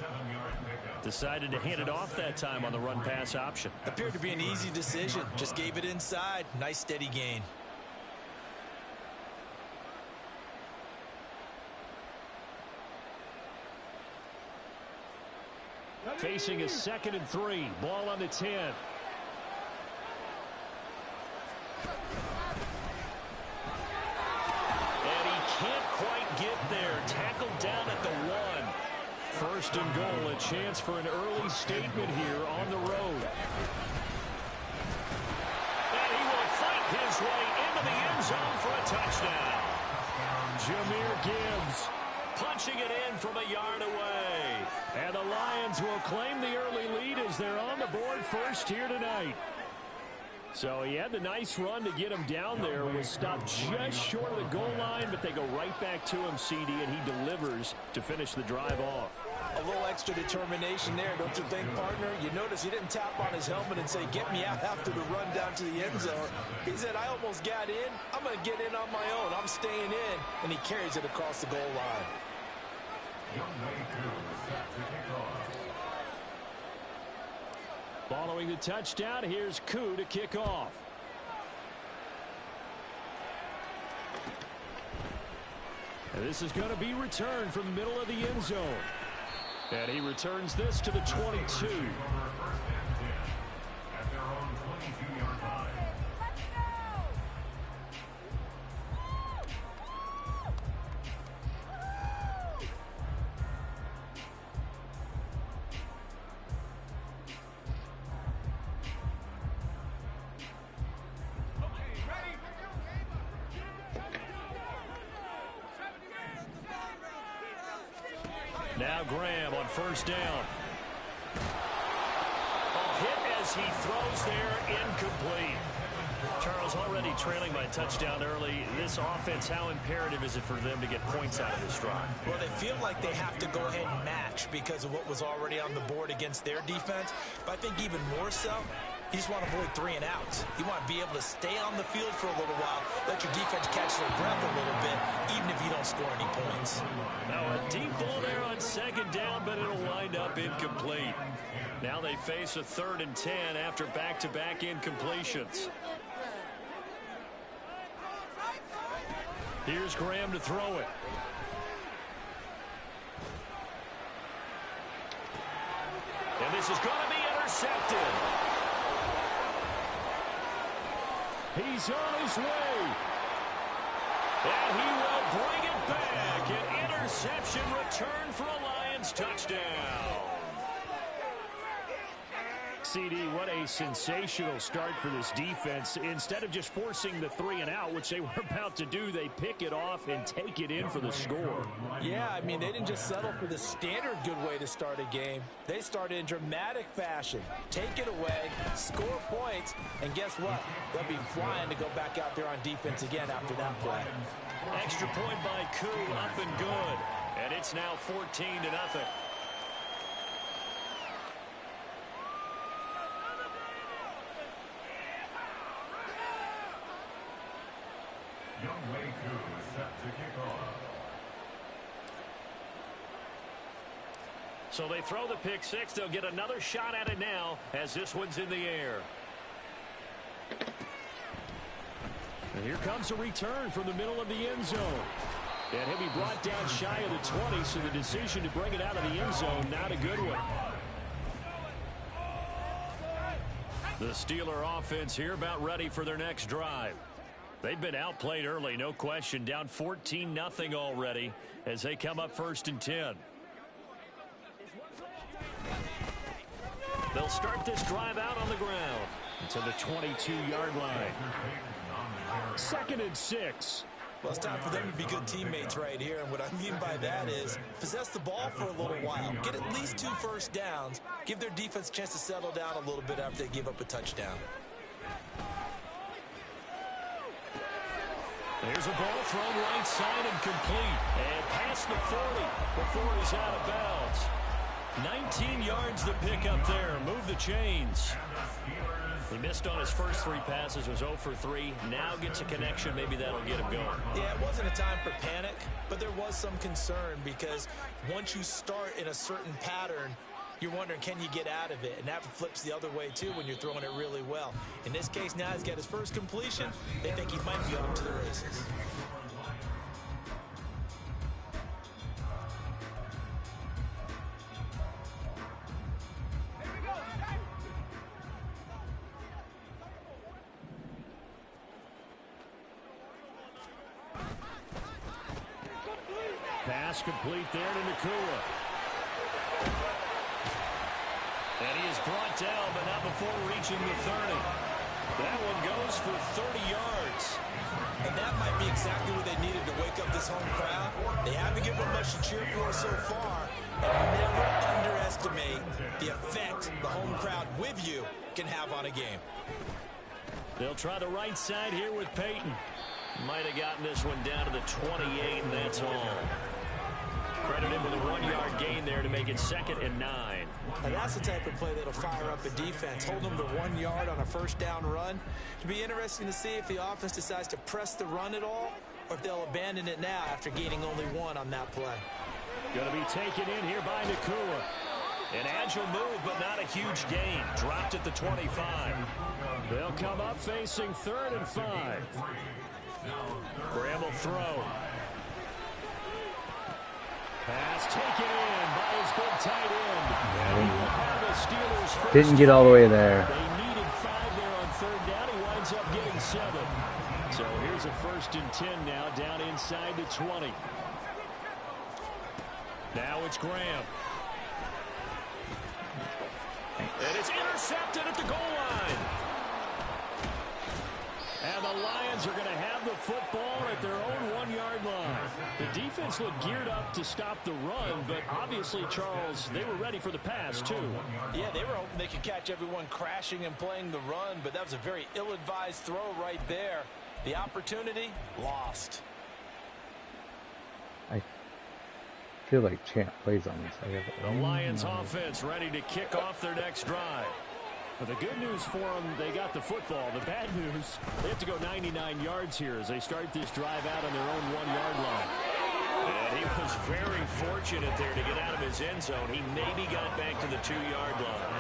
Decided to hand it off that time on the run-pass option.
Appeared to be an easy decision. Just gave it inside. Nice, steady gain.
Facing a 2nd and 3. Ball on the 10. And he can't quite get there. Tackled down at the 1. 1st and goal. A chance for an early statement here on the road. And he will fight his way into the end zone for a touchdown. Jahmyr Gibbs punching it in from a yard away. And the Lions will claim the early lead as they're on the board first here tonight. So he had the nice run to get him down there. Was stopped just short of the goal line, but they go right back to him, CD, and he delivers to finish the drive off.
A little extra determination there, don't you think, partner? You notice he didn't tap on his helmet and say, get me out after the run down to the end zone. He said, I almost got in. I'm going to get in on my own. I'm staying in. And he carries it across the goal line.
Following the touchdown, here's Koo to kick off. And this is going to be returned from the middle of the end zone. And he returns this to the 22. Now Graham on first down. A hit as he throws there, incomplete. Charles, already trailing by a touchdown early. This offense, how imperative is it for them to get points out of this drive?
Well, they feel like they have to go ahead and match because of what was already on the board against their defense. But I think even more so, you just want to avoid 3 and outs. You want to be able to stay on the field for a little while, let your defense catch their breath a little bit, even if you don't score any points.
Now a deep ball there on second down, but it'll wind up incomplete. Now they face a 3rd and 10 after back-to-back incompletions. Here's Graham to throw it. And this is going to be intercepted. He's on his way. And he will bring it back. An interception return for a Lions touchdown. CD, what a sensational start for this defense. Instead of just forcing the 3 and out, which they were about to do, they pick it off and take it in for the score.
Yeah, I mean, they didn't just settle for the standard good way to start a game. They started in dramatic fashion. Take it away, score points, and guess what? They'll be flying to go back out there on defense again after that play.
Extra point by Koo, up and good. And it's now 14-0. So they throw the pick six. They'll get another shot at it now as this one's in the air. And here comes a return from the middle of the end zone. And he'll be brought down shy of the 20, so the decision to bring it out of the end zone, not a good one. The Steeler offense here about ready for their next drive. They've been outplayed early, no question, down 14-0 already as they come up 1st and 10. They'll start this drive out on the ground to the 22-yard line. 2nd and 6.
Well, it's time for them to be good teammates right here, and what I mean by that is possess the ball for a little while, get at least 2 first downs, give their defense a chance to settle down a little bit after they give up a touchdown.
There's a ball thrown right side and complete, and past the 40 before he's out of bounds. 19 yards to pick up there. Move the chains. He missed on his first 3 passes, was 0 for 3. Now gets a connection. Maybe that'll get him going.
Yeah, it wasn't a time for panic, but there was some concern because once you start in a certain pattern, you're wondering, can you get out of it? And that flips the other way, too, when you're throwing it really well. In this case, now he's got his first completion. They think he might be off to the races.
Pass complete there to Nakua. And he is brought down, but not before reaching the 30. That one goes for 30 yards.
And that might be exactly what they needed to wake up this home crowd. They haven't given them much to cheer for so far. And never underestimate the effect the home crowd with you can have on a game.
They'll try the right side here with Peyton. Might have gotten this one down to the 28, and that's all. Credit him with a 1-yard gain there to make it 2nd and 9.
And that's the type of play that'll fire up a defense. Hold them to 1 yard on a first down run. It'll be interesting to see if the offense decides to press the run at all, or if they'll abandon it now after gaining only 1 on that play.
Going to be taken in here by Nakua. An agile move, but not a huge gain. Dropped at the 25. They'll come up facing 3rd and 5. Graham will throw. Pass taken in by his big tight end. He will have the Steelers first.
Didn't get all the way there.
They needed 5 there on 3rd down. He winds up getting 7. So here's a 1st and 10 now, down inside the 20. Now it's Graham. And it's intercepted at the goal line. And the Lions are going to have the football at their own 1-yard line. The defense looked geared up to stop the run, but obviously, Charles, they were ready for the pass, too.
Yeah, they were hoping they could catch everyone crashing and playing the run, but that was a very ill-advised throw right there. The opportunity, lost.
I feel like Champ plays on this.
The Lions offense ready to kick off their next drive. But the good news for them, they got the football. The bad news, they have to go 99 yards here as they start this drive out on their own 1-yard line. And he was very fortunate there to get out of his end zone. He maybe got back to the 2-yard line.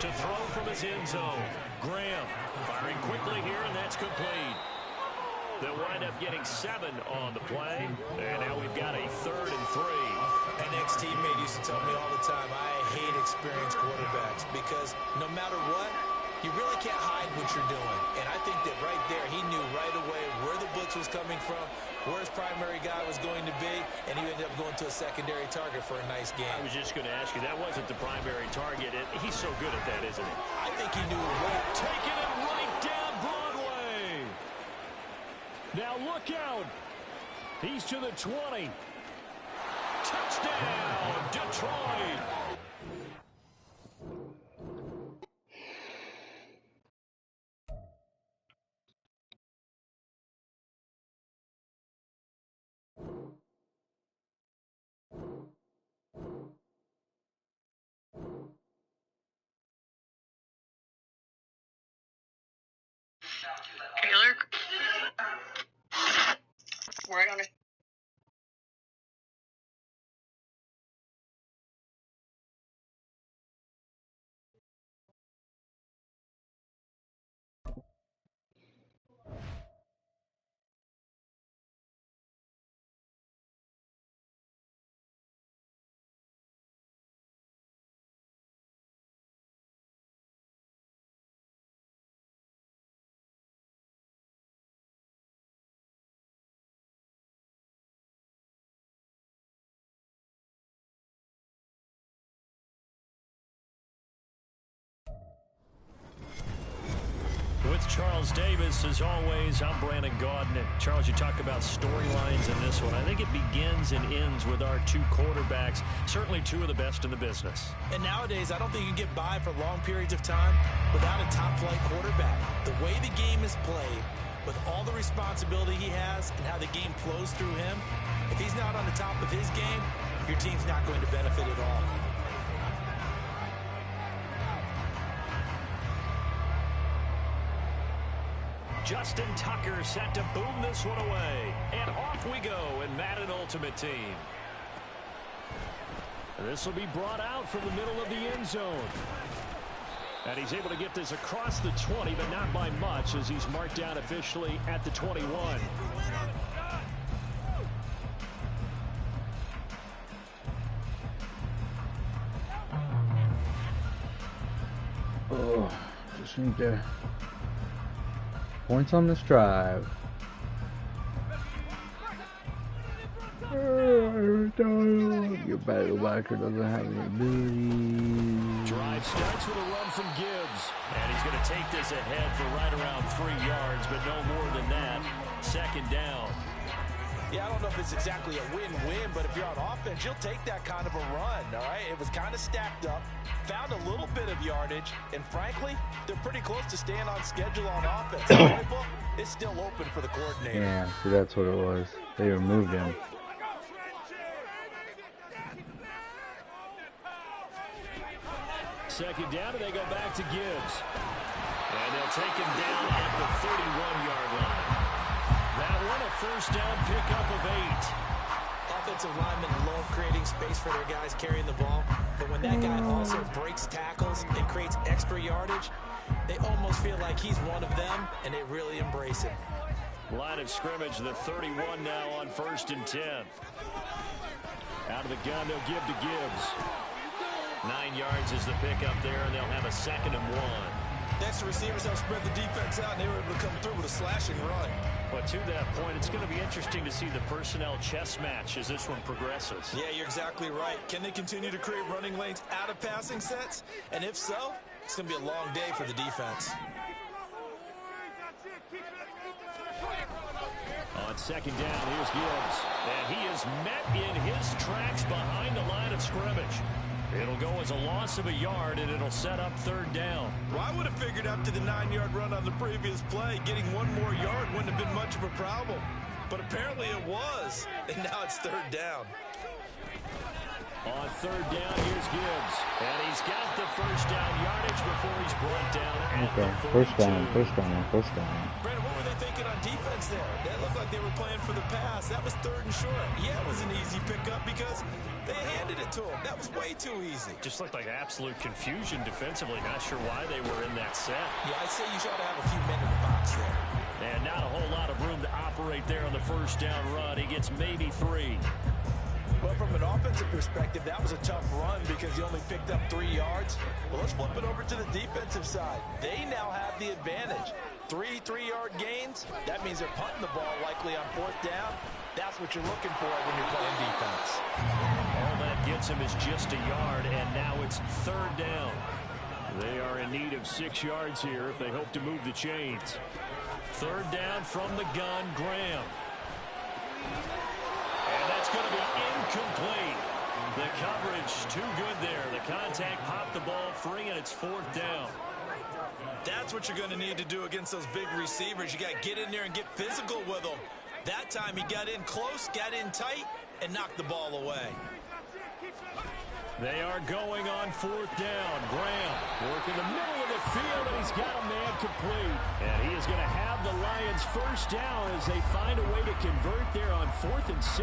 To throw from his end zone, Graham firing quickly here, and that's complete. They'll wind up getting 7 on the play. And now we've got a 3rd and 3.
An ex-teammate used to tell me all the time, I hate experienced quarterbacks because no matter what, you really can't hide what you're doing. And I think that right there, he knew right away where the blitz was coming from, where his primary guy was going to be, and he ended up going to a secondary target for a nice game.
I was just going to ask you, that wasn't the primary target. He's so good at that, isn't he?
I think he knew right.
Taking it right down Broadway. Now look out. He's to the 20. Touchdown, Detroit.
Taylor? Right on it.
With Charles Davis, as always, I'm Brandon Gaudin. Charles, you talk about storylines in this one. I think it begins and ends with our 2 quarterbacks, certainly 2 of the best in the business.
And nowadays, I don't think you can get by for long periods of time without a top-flight quarterback. The way the game is played, with all the responsibility he has and how the game flows through him, if he's not on the top of his game, your team's not going to benefit at all.
Justin Tucker set to boom this one away. And off we go in Madden Ultimate Team. This will be brought out from the middle of the end zone. And he's able to get this across the 20, but not by much, as he's marked down officially at the 21.
Oh, just need to points on this drive. Your backer doesn't have any ability.
Drive starts with a run from Gibbs. And he's going to take this ahead for right around 3 yards, but no more than that. 2nd down.
Yeah, I don't know if it's exactly a win-win, but if you're on offense, you'll take that kind of a run, all right? It was kind of stacked up, found a little bit of yardage, and frankly, they're pretty close to staying on schedule on offense. The playbook is still open for the coordinator.
Yeah, so that's what it was. They removed him.
Second down, and they go back to Gibbs. And they'll take him down at the 31-yard line. That one, a first down pickup of 8.
Offensive linemen love creating space for their guys carrying the ball, but when that guy also breaks tackles and creates extra yardage, they almost feel like he's one of them, and they really embrace him.
Line of scrimmage, the 31 now on 1st and 10. Out of the gun, they'll give to Gibbs. 9 yards is the pickup there, and they'll have a 2nd and 1.
Next, the receivers help spread the defense out, and they were able to come through with a slashing run.
But to that point, it's going to be interesting to see the personnel chess match as this one progresses.
Yeah, you're exactly right. Can they continue to create running lanes out of passing sets? And if so, it's going to be a long day for the defense.
On 2nd down, here's Gibbs. And he is met in his tracks behind the line of scrimmage. It'll go as a loss of a yard, and it'll set up 3rd down.
Well, I would have figured after the 9-yard run on the previous play, getting 1 more yard wouldn't have been much of a problem. But apparently it was, and now it's 3rd down.
On 3rd down, here's Gibbs. And he's got the first down yardage before he's brought down at the 42.
First down.
Brandon, what were they thinking on defense there? That looked like they were playing for the pass. That was 3rd and short. Yeah, it was an easy pickup because they handed it to him. That was way too easy.
Just looked like absolute confusion defensively. Not sure why they were in that set.
Yeah, I'd say you should have a few men in the box there.
And not a whole lot of room to operate there on the first down run. He gets maybe 3.
Well, from an offensive perspective, that was a tough run because he only picked up 3 yards. Well, let's flip it over to the defensive side. They now have the advantage. 3 3-yard gains. That means they're punting the ball likely on 4th down. That's what you're looking for when you're playing defense.
All that gets him is just a yard, and now it's 3rd down. They are in need of 6 yards here if they hope to move the chains. 3rd down from the gun, Graham. And that's going to be incomplete. The coverage too good there. The contact popped the ball free, and it's 4th down.
That's what you're going to need to do against those big receivers. You got to get in there and get physical with them. That time he got in close, got in tight, and knocked the ball away.
They are going on 4th down. Graham working the middle of the field, and he's got a man complete. And he is going to have the Lions first down as they find a way to convert there on 4th and 6.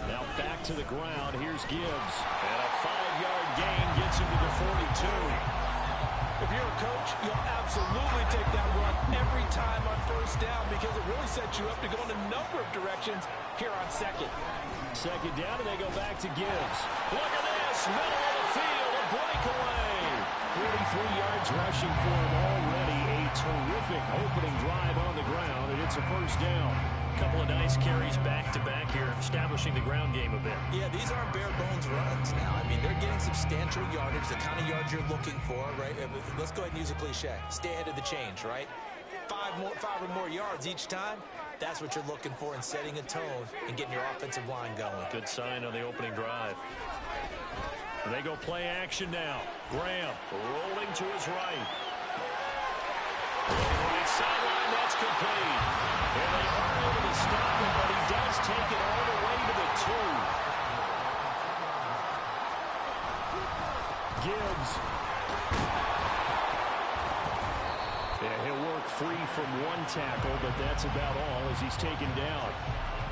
Now back to the ground. Here's Gibbs. And a 5-yard gain gets him to the 42.
If you're a coach, you'll absolutely take that run every time on 1st down because it really sets you up to go in a number of directions here on 2nd.
2nd down, and they go back to Gibbs. Look at this, middle of the field, a breakaway. 43 yards rushing for him already. A terrific opening drive on the ground, and it's a first down. Couple of nice carries back-to-back here, establishing the ground game a bit.
Yeah, these aren't bare-bones runs now. I mean, they're getting substantial yardage, the kind of yards you're looking for, right? Let's go ahead and use a cliche. Stay ahead of the change, right? 5 or more yards each time. That's what you're looking for in setting a tone and getting your offensive line going.
Good sign on the opening drive. And they go play action now. Graham rolling to his right. Right sideline, that's complete. And they aren't able to stop him, but he does take it all the way to the 2. Gibbs. Yeah, he'll work free from 1 tackle, but that's about all as he's taken down.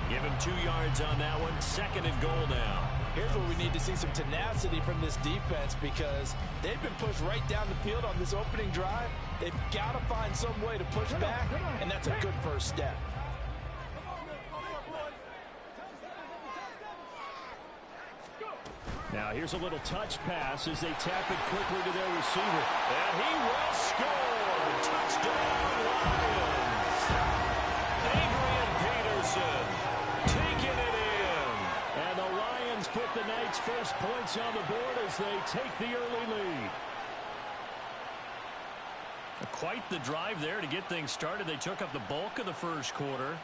Give him 2 yards on that one. 2nd and goal now.
Here's where we need to see some tenacity from this defense because they've been pushed right down the field on this opening drive. They've got to find some way to push back, and that's a good first step.
Now here's a little touch pass as they tap it quickly to their receiver. And he will score! Touchdown, Lions! Adrian Peterson taking it in. And the Lions put the Knights' first points on the board as they take the early lead. Quite the drive there to get things started. They took up the bulk of the first quarter.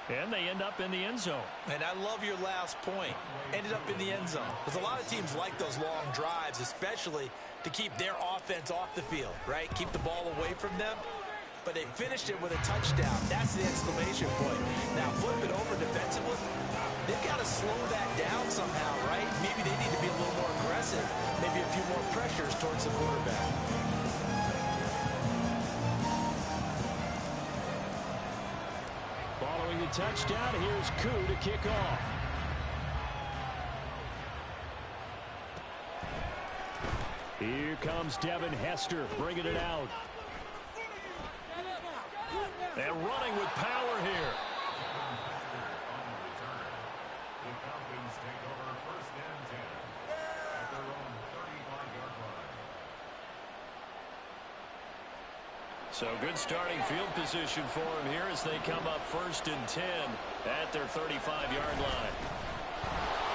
And they end up in the end zone.
And I love your last point. Ended up in the end zone. Because a lot of teams like those long drives, especially to keep their offense off the field, right? Keep the ball away from them. But they finished it with a touchdown. That's the exclamation point. Now flip it over defensively. They've got to slow that down somehow, right? Maybe they need to be a little more aggressive. Maybe a few more pressures towards the quarterback.
Following the touchdown, here's Koo to kick off. Here comes Devin Hester bringing it out. And running with power here.
The Falcons take over first and 10 at their own 35-yard line.
So good starting field position for him here as they come up first and 10 at their 35-yard line.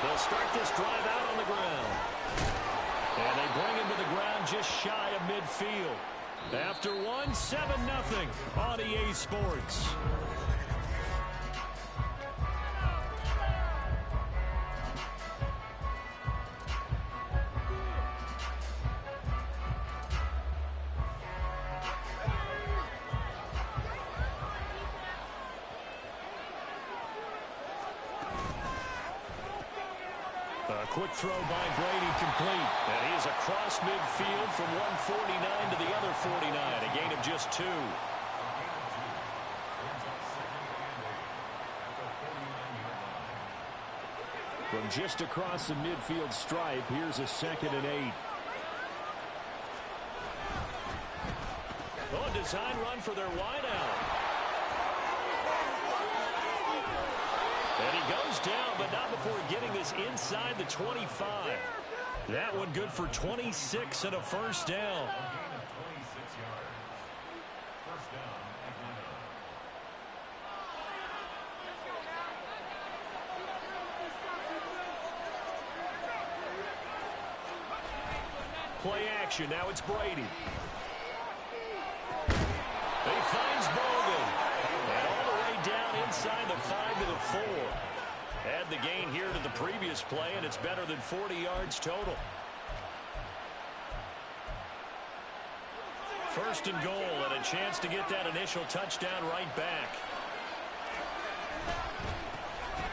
They'll start this drive out on the ground. And they bring him to the ground just shy of midfield. After 7-0 on EA Sports. A quick throw by Brady complete. And he is across midfield from 149 to the other 49. A gain of just 2. From just across the midfield stripe, here's a 2nd and 8. Oh, a design run for their wideout. And he goes down, but not before getting this inside the 25. That one good for 26 and a first down. Play action. Now it's Brady. He finds Bogan. And all the way down inside the 5 to the 4. Add the gain here to the previous play, and it's better than 40 yards total. First and goal, and a chance to get that initial touchdown right back.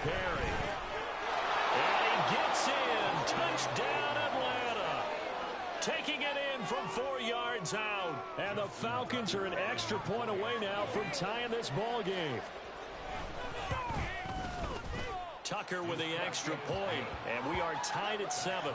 Perry. And he gets in. Touchdown, Atlanta. Taking it in from 4 yards out. And the Falcons are an extra point away now from tying this ball game. Tucker with the extra point, and we are tied at 7.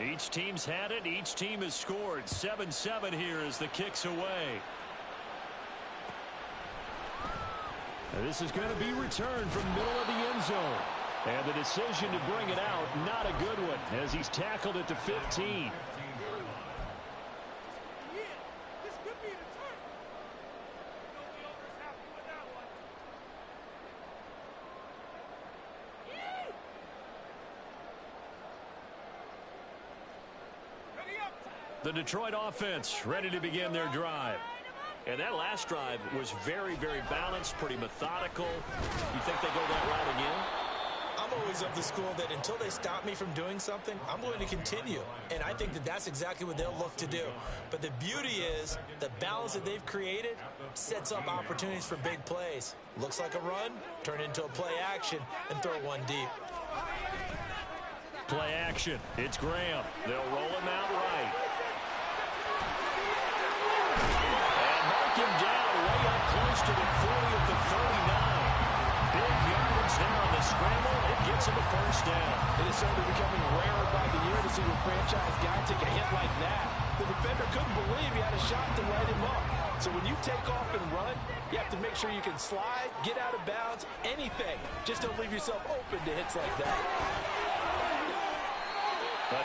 Each team's had it. Each team has scored. 7-7 here as the kick's away. And this is going to be returned from the middle of the end zone. And the decision to bring it out, not a good one, as he's tackled at the 15. The Detroit offense ready to begin their drive. And that last drive was very, very balanced, pretty methodical. You think they go that route again?
I'm always of the school that until they stop me from doing something, I'm going to continue. And I think that that's exactly what they'll look to do. But the beauty is the balance that they've created sets up opportunities for big plays. Looks like a run, turn it into a play action, and throw one deep.
Play action. It's Graham. They'll roll him out right. And mark him down way up close to the 40 at the 39. Big yardage there on the scramble. It gets him a first down.
It is certainly becoming rarer by the year to see a franchise guy take a hit like that. The defender couldn't believe he had a shot to light him up. So when you take off and run, you have to make sure you can slide, get out of bounds, anything. Just don't leave yourself open to hits like that.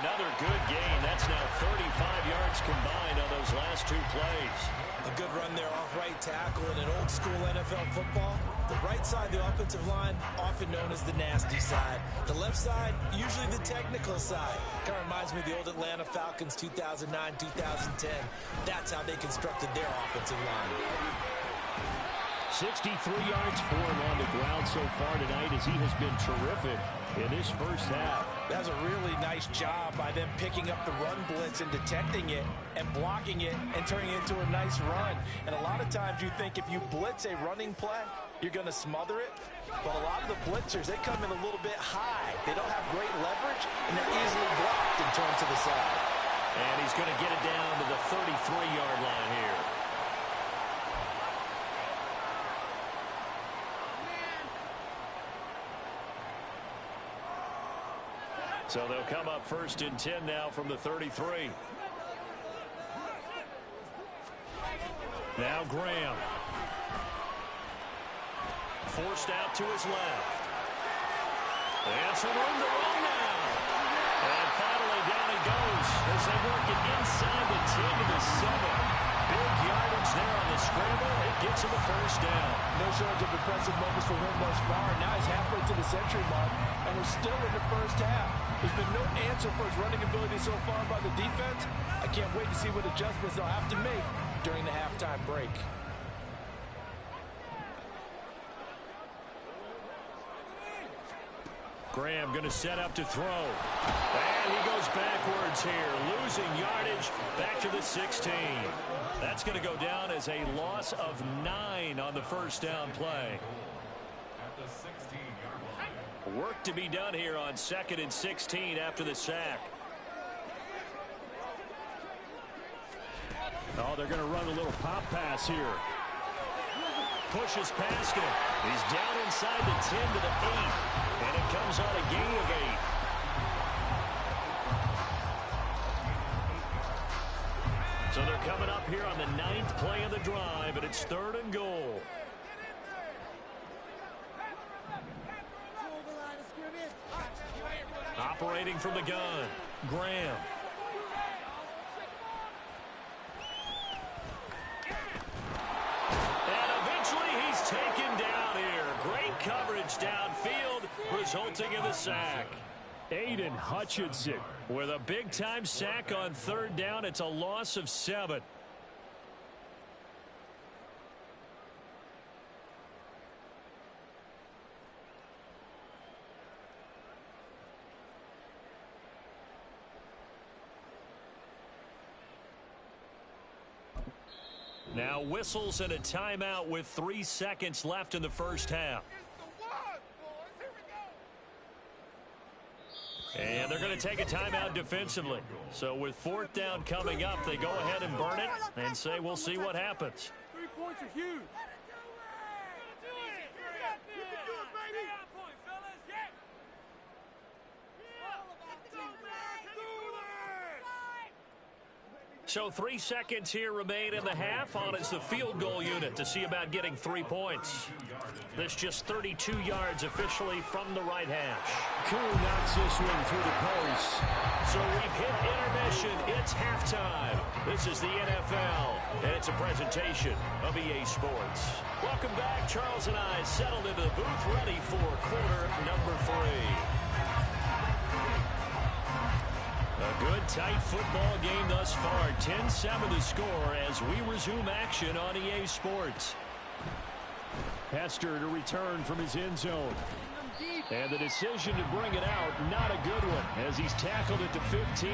Another good gain. That's now 35 yards combined on those last two plays.
A good run there off right tackle in an old school NFL football. The right side of the offensive line, often known as the nasty side. The left side, usually the technical side. Kind of reminds me of the old Atlanta Falcons 2009, 2010. That's how they constructed their offensive line.
63 yards for him on the ground so far tonight as he has been terrific in this first half.
That was a really nice job by them picking up the run blitz and detecting it and blocking it and turning it into a nice run. And a lot of times you think if you blitz a running play, you're going to smother it. But a lot of the blitzers, they come in a little bit high. They don't have great leverage, and they're easily blocked and turned to the side.
And he's going to get it down to the 33-yard line here. So they'll come up 1st and 10 now from the 33. Now Graham. Forced out to his left. And some room to run now. And finally down he goes as they work it inside the 10 to the 7. Big yardage there on the scramble. It gets him a first down.
No shortage of impressive moments for him thus far. Now he's halfway to the century mark, and we're still in the first half. There's been no answer for his running ability so far by the defense. I can't wait to see what adjustments they'll have to make during the halftime break.
Graham going to set up to throw. And he goes backwards here, losing yardage back to the 16. That's going to go down as a loss of 9 on the first down play.
At the 16-yard line.
Work to be done here on 2nd and 16 after the sack. Oh, they're going to run a little pop pass here. Pushes past him. He's down inside the 10 to the 8. And it comes on a gain of 8. So they're coming up here on the 9th play of the drive, and it's 3rd and goal. Operating from the gun, Graham. And eventually he's taken down here. Great coverage downfield, resulting in the sack. Aiden Hutchinson with a big-time sack on 3rd down. It's a loss of 7. Now whistles and a timeout with 3 seconds left in the first half. And they're going to take a timeout defensively. So with 4th down coming up, they go ahead and burn it and say we'll see what happens.
3 points are huge.
So 3 seconds here remain in the half. On is the field goal unit to see about getting 3 points. This just 32 yards officially from the right hash. Koo knocks this one through the post. So we've hit intermission. It's halftime. This is the NFL, and it's a presentation of EA Sports. Welcome back. Charles and I settled into the booth, ready for quarter number 3. A good, tight football game thus far. 10-7 the score as we resume action on EA Sports. Hester to return from his end zone. And the decision to bring it out, not a good one, as he's tackled at the 15.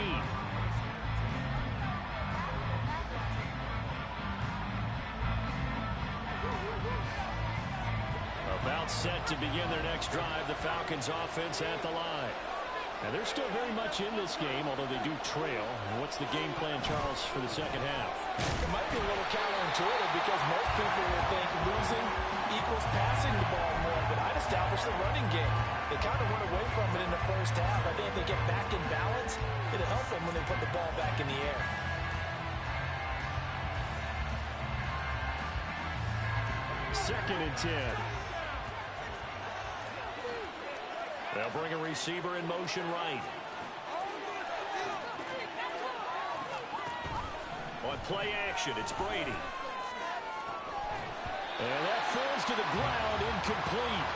About set to begin their next drive, the Falcons offense at the line. And they're still very much in this game, although they do trail. And what's the game plan, Charles, for the second half?
It might be a little counterintuitive because most people will think losing equals passing the ball more, but I'd establish the running game. They kind of went away from it in the first half. I think if they get back in balance, it'll help them when they put the ball back in the air.
Second and 10. They'll bring a receiver in motion right. On play action, it's Brady. And that falls to the ground, incomplete.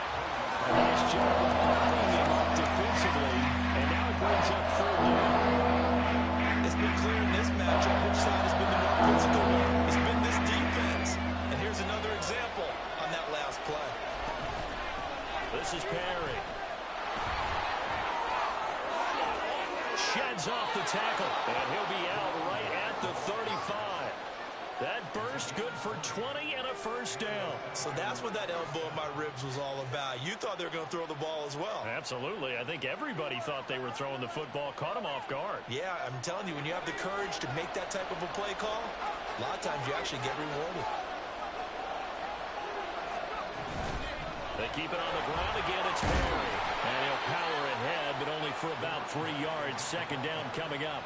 A nice job of binding him up defensively, and now it brings up third down.
It's been clear in this matchup which side has been the more physical one. It's been this defense. And here's another example on that last play.
This is Perry. Sheds off the tackle, and he'll be out right at the 35. That burst good for 20 and a first down.
So that's what that elbow in my ribs was all about. You thought they were going to throw the ball as well.
Absolutely. I think everybody thought they were throwing the football, caught him off guard.
Yeah, I'm telling you, when you have the courage to make that type of a play call, a lot of times you actually get rewarded.
They keep it on the ground again. It's Perry. And he'll power ahead, but only for about 3 yards. Second down coming up.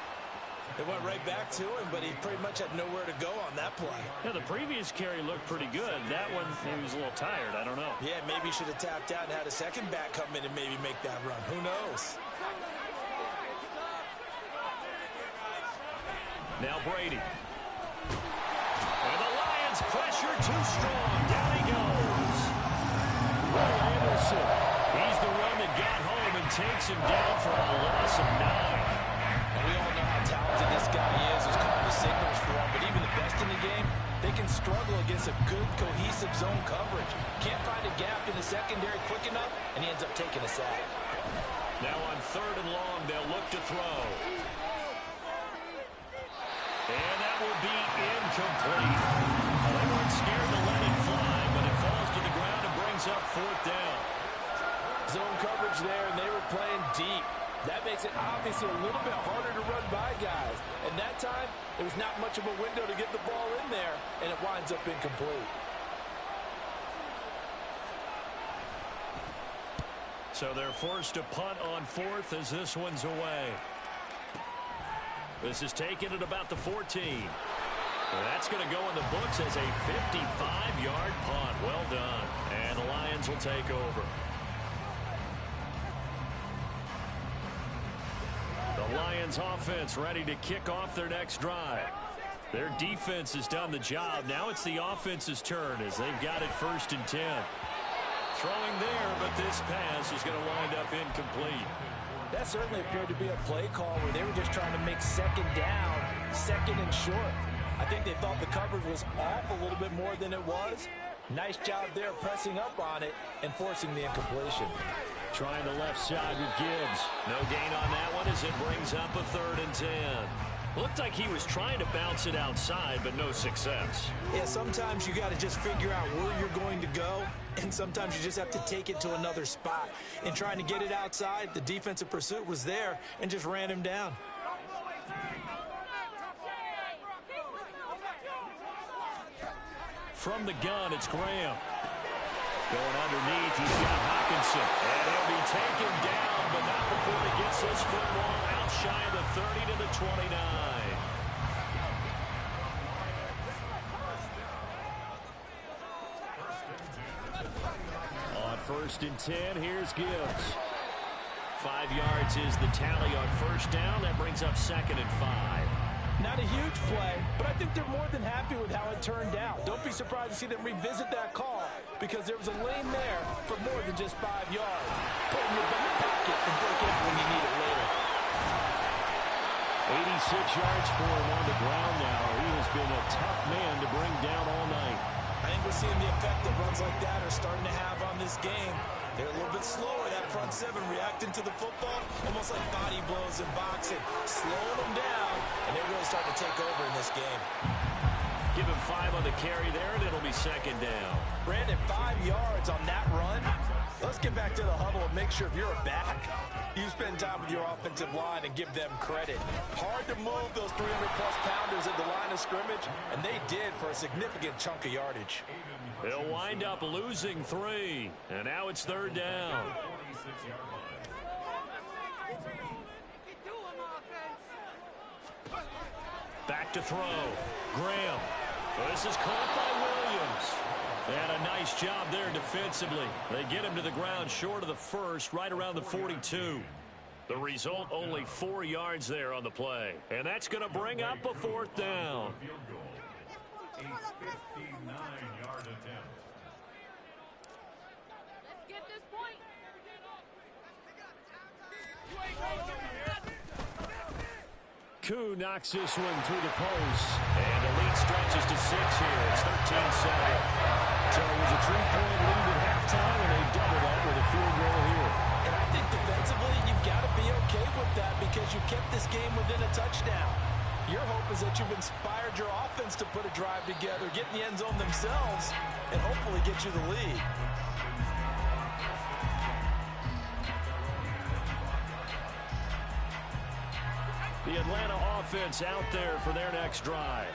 It went right back to him, but he pretty much had nowhere to go on that play.
Yeah, the previous carry looked pretty good. That one, maybe he was a little tired. I don't know.
Yeah, maybe he should have tapped out and had a second back come in and maybe make that run. Who knows?
Now Brady. And the Lions pressure too strong. Down he goes. Will Anderson. He's the one that got home and takes him down for a loss of 9.
We all know how talented this guy is. There's calling the signals for him, but even the best in the game, they can struggle against a good, cohesive zone coverage. Can't find a gap in the secondary quick enough, and he ends up taking a sack.
Now on third and long, they'll look to throw. And that will be incomplete. They weren't scared to let it fly, but it falls to the ground and brings up fourth down.
Zone coverage there, and they were playing deep. That makes it obviously a little bit harder to run by guys. And that time, there was not much of a window to get the ball in there, and it winds up incomplete.
So they're forced to punt on fourth as this one's away. This is taken at about the 14. That's going to go in the books as a 55-yard punt. Well done. And the Lions will take over. The Lions offense ready to kick off their next drive. Their defense has done the job. Now it's the offense's turn as they've got it 1st and 10. Throwing there, but this pass is going to wind up incomplete.
That certainly appeared to be a play call where they were just trying to make second down, second and short. I think they thought the coverage was off a little bit more than it was. Nice job there pressing up on it and forcing the incompletion.
Trying the left side with Gibbs. No gain on that one as it brings up a 3rd and 10. Looked like he was trying to bounce it outside, but no success.
Yeah, sometimes you got to just figure out where you're going to go, and sometimes you just have to take it to another spot. In trying to get it outside, the defensive pursuit was there and just ran him down.
From the gun, it's Graham. Going underneath, he's got Hawkinson. And he'll be taken down, but not before he gets his football out shy of the 30 to the 29. On 1st and 10, here's Gibbs. 5 yards is the tally on 1st down. That brings up 2nd and 5.
Not a huge play, but I think they're more than happy with how it turned out. Don't be surprised to see them revisit that call because there was a lane there for more than just 5 yards. Put it in your back pocket and break it when you need it later.
86 yards for him on the ground now. He has been a tough man to bring down all night.
I think we're seeing the effect that runs like that are starting to have on this game. They're a little bit slower, that front seven, reacting to the football, almost like body blows in boxing, slowing them down, and they're really starting to take over in this game.
Give him 5 on the carry there, and it'll be 2nd down.
Brandon, 5 yards on that run. Let's get back to the huddle and make sure if you're a back, you spend time with your offensive line and give them credit. Hard to move those 300-plus pounders at the line of scrimmage, and they did for a significant chunk of yardage.
They'll wind up losing 3, and now it's 3rd down. Back to throw. Graham. This is caught by Williams. And a nice job there defensively. They get him to the ground short of the 1st, right around the 42. The result, only 4 yards there on the play. And that's going to bring up a 4th down.
A 59-yard attempt.
get this point.
Koo knocks this one through the post. And the lead stretches to 6 here. It's 13-7. So it was a 3-point lead at halftime, and they double that with a field goal here.
And I think defensively, you've got to be okay with that because you've kept this game within a touchdown. Your hope is that you've inspired your offense to put a drive together, get in the end zone themselves, and hopefully get you the lead.
The Atlanta offense out there for their next drive.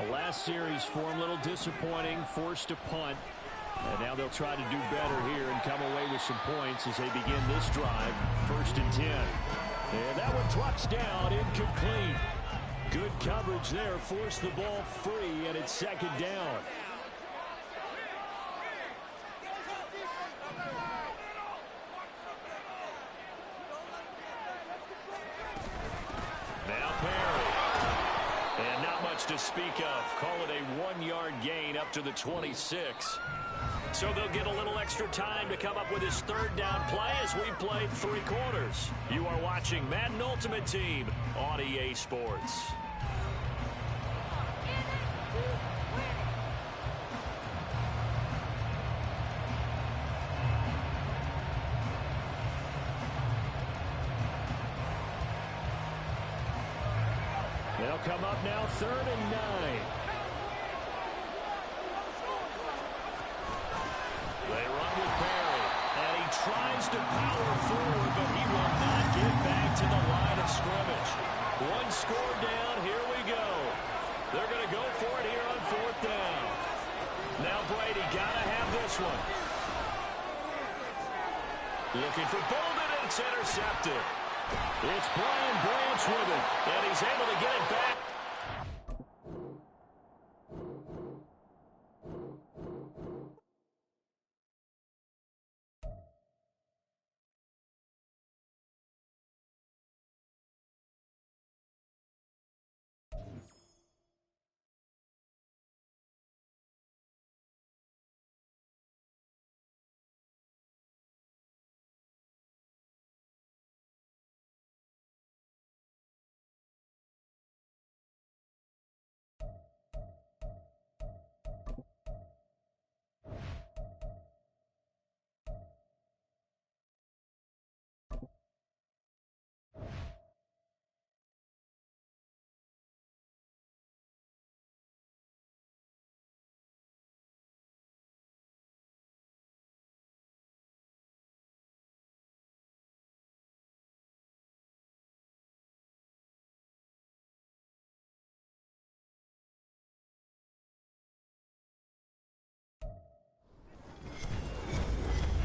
The last series for them a little disappointing, forced to punt. And now they'll try to do better here and come away with some points as they begin this drive, 1st and 10. And that one drops down, incomplete. Good coverage there, forced the ball free, and it's 2nd down. Now Perry. And not much to speak of. Call it a 1-yard gain up to the 26. So they'll get a little extra time to come up with his 3rd down play as we played 3 quarters. You are watching Madden Ultimate Team on EA Sports. They'll come up now 3rd and 9. They run with Perry, and he tries to power forward, but he will not get back to the line of scrimmage. 1 score down, here we go. They're going to go for it here on 4th down. Now Brady got to have this one. Looking for Bolden, and it's intercepted. It's Brian Branch with it, and he's able to get it back.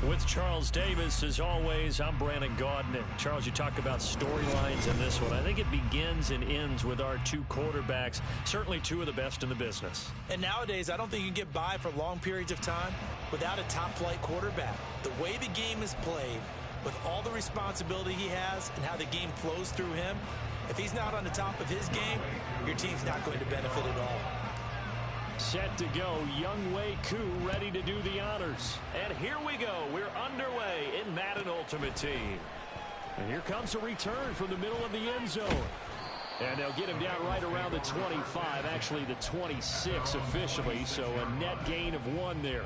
With Charles Davis, as always, I'm Brandon Gaudin. Charles, you talk about storylines in this one. I think it begins and ends with our 2 quarterbacks, certainly 2 of the best in the business.
And nowadays, I don't think you can get by for long periods of time without a top-flight quarterback. The way the game is played, with all the responsibility he has and how the game flows through him, if he's not on the top of his game, your team's not going to benefit at all.
Set to go, Younghoe Koo ready to do the honors. And here we go. We're underway in Madden Ultimate Team. And here comes a return from the middle of the end zone. And they'll get him down right around the 25, actually the 26 officially, so a net gain of 1 there.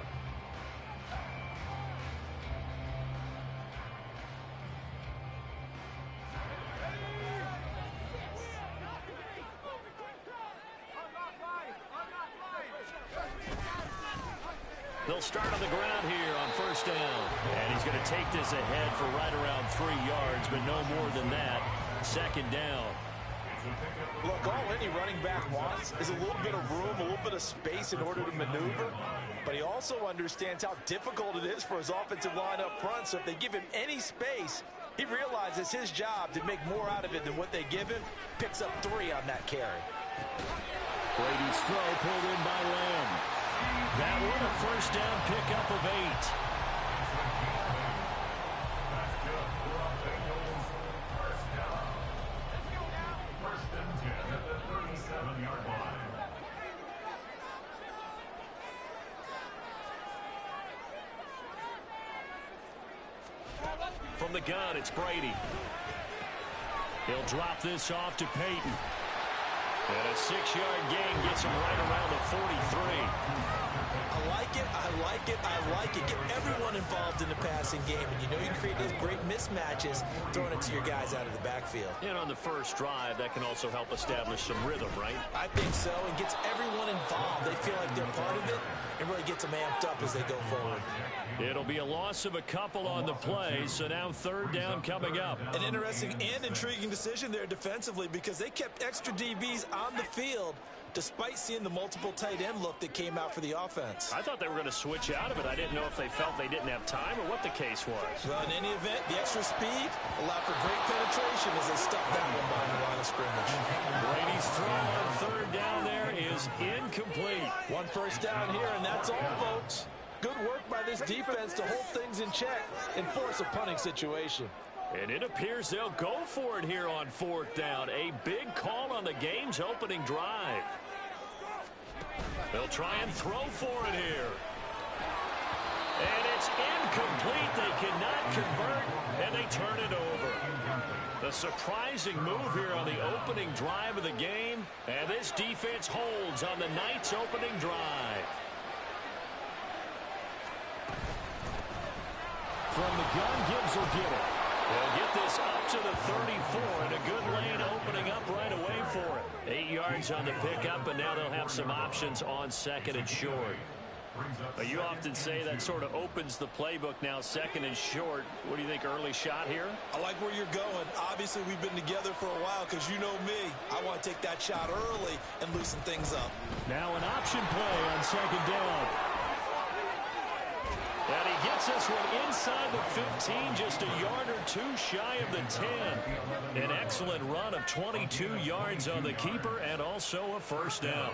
They'll start on the ground here on 1st down. And he's going to take this ahead for right around 3 yards, but no more than that. 2nd down.
Look, all any running back wants is a little bit of room, a little bit of space in order to maneuver. But he also understands how difficult it is for his offensive line up front. So if they give him any space, he realizes his job to make more out of it than what they give him. Picks up 3 on that carry.
Brady's throw pulled in by Lamb. That one a 1st down pickup of 8. From the gun, it's Brady. He'll drop this off to Peyton. And a 6-yard gain gets him right around the 43.
I like it, I like it, I like it. Get everyone involved in the passing game, and you know you can create those great mismatches throwing it to your guys out of the backfield.
And on the first drive, that can also help establish some rhythm, right?
I think so, and gets everyone involved. They feel like they're part of it, and really gets them amped up as they go forward.
It'll be a loss of a couple on the play, so now third down coming up.
An interesting and intriguing decision there defensively because they kept extra DBs on the field despite seeing the multiple tight end look that came out for the offense.
I thought they were going to switch out of it. I didn't know if they felt they didn't have time or what the case was.
Well, in any event, the extra speed allowed for great penetration as they stuffed that one behind the line of scrimmage.
Brady's throw on third down there is incomplete.
One first down here, and that's all, folks. Good work by this defense to hold things in check and force a punting situation.
And it appears they'll go for it here on fourth down. A big call on the game's opening drive. They'll try and throw for it here. And it's incomplete. They cannot convert, and they turn it over. A surprising move here on the opening drive of the game. And this defense holds on the night's opening drive. From the gun, Gibbs will get it. They'll get this up to the 34, and a good lane opening up right away for it. 8 yards on the pickup, and now they'll have some options on second and short. You often say that sort of opens the playbook now, second and short. What do you think, early shot here?
I like where you're going. Obviously, we've been together for a while because you know me. I want to take that shot early and loosen things up.
Now an option play on second down. And he gets this one inside the 15, just a yard or two shy of the 10. An excellent run of 22 yards on the keeper and also a first down.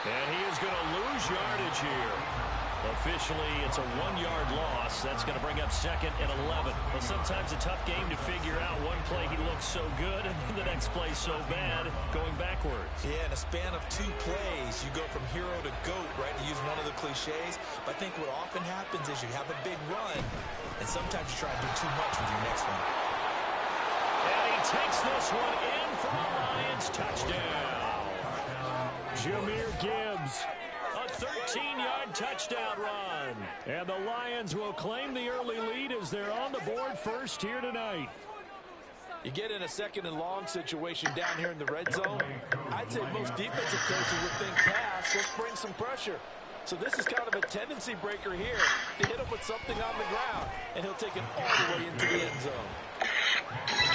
And he is going to lose yardage here. Officially, it's a 1-yard loss. That's going to bring up second and 11. Well, sometimes a tough game to figure out. One play he looks so good, and then the next play so bad, going backwards.
Yeah, in a span of 2 plays, you go from hero to GOAT, right, to use one of the cliches. But I think what often happens is you have a big run, and sometimes you try to do too much with your next one.
And he takes this one in for a Lions touchdown. Jahmyr Gibbs, a 13-yard touchdown run. And the Lions will claim the early lead as they're on the board first here tonight.
You get in a second and long situation down here in the red zone. I'd say most defensive coaches would think pass, let's bring some pressure. So this is kind of a tendency breaker here to hit him with something on the ground, and he'll take it all the way into the end zone.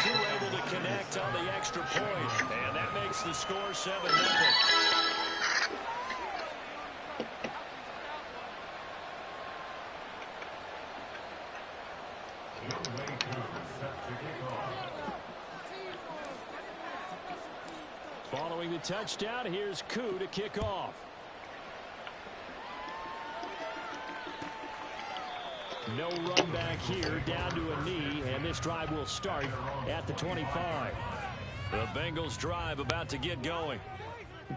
Two able to connect on the extra point, and that makes the score 7-0. Following the touchdown, here's Koo to kick off. No run back here, down to a knee, and this drive will start at the 25. The Bengals drive about to get going.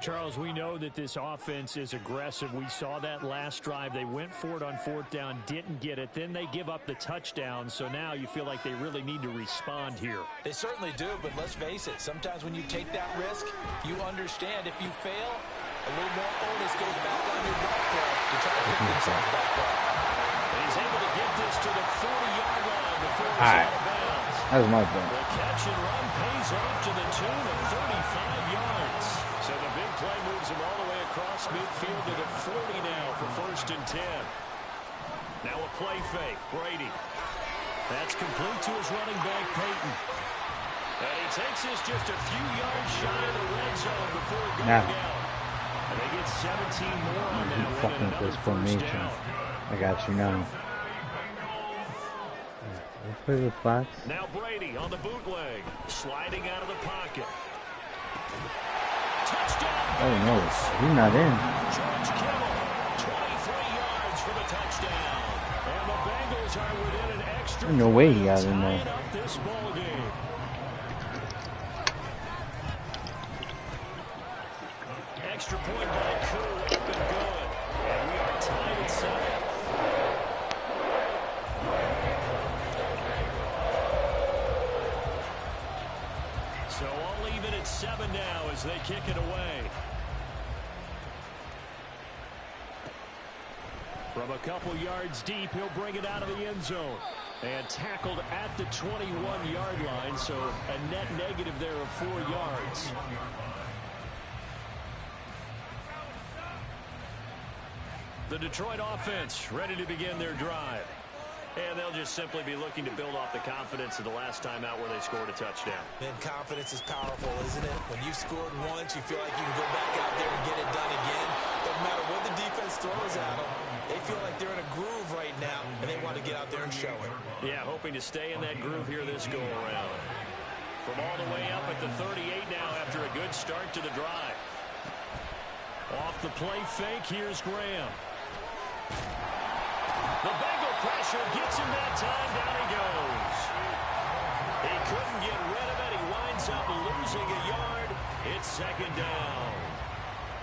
Charles, we know that this offense is aggressive. We saw that last drive. They went for it on fourth down, didn't get it. Then they give up the touchdown, so now you feel like they really need to respond here.
They certainly do, but let's face it. Sometimes when you take that risk, you understand if you fail, a little more onus goes back on your back to try to pick themselves back up.
And he's able to get this to the 40-yard line before it's out of bounds.
That was my fault.
The catch and run pays off to the tune of 35 yards. So the big play moves him all the way across midfield to the 40 now for first and 10. Now a play fake. Brady. That's complete to his running back, Peyton. And he takes this just a few yards shy of the red zone before going out. And they get 17 more on that one and another first down.
I got you now. Let's play with flats.
Now Brady on the bootleg. Sliding out of the pocket. Touchdown.
Oh no, he's not in.
George Kittle, 23 yards for the touchdown. touchdown. And the Bengals are within an extra.
No way he got in there.
Up this ball game. Extra point by Koo, up and good. And we are tied at 7. So all even at 7 now as they kick it away. From a couple yards deep, he'll bring it out of the end zone. And tackled at the 21-yard line, so a net negative there of 4 yards. The Detroit offense ready to begin their drive. And they'll just simply be looking to build off the confidence of the last time out where they scored a touchdown.
And confidence is powerful, isn't it? When you've scored once, you feel like you can go back out there and get it done again. Doesn't matter what the defense throws at them. They feel like they're in a groove right now, and they want to get out there and show it.
Yeah, hoping to stay in that groove here this go-around. From all the way up at the 38 now after a good start to the drive. Off the play fake, here's Graham. The Bengal pressure gets him that time. Down he goes. He couldn't get rid of it. He winds up losing a yard. It's 2nd down.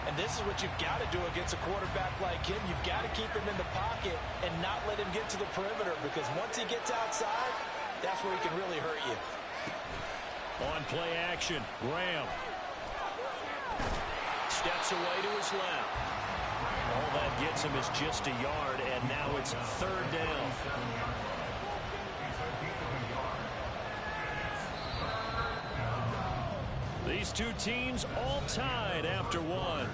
And this is what you've got to do against a quarterback like him. You've got to keep him in the pocket and not let him get to the perimeter, because once he gets outside, that's where he can really hurt you.
On play action, Graham steps away to his left. All that gets him is just a yard, and now it's 3rd down. These two teams all tied after 1.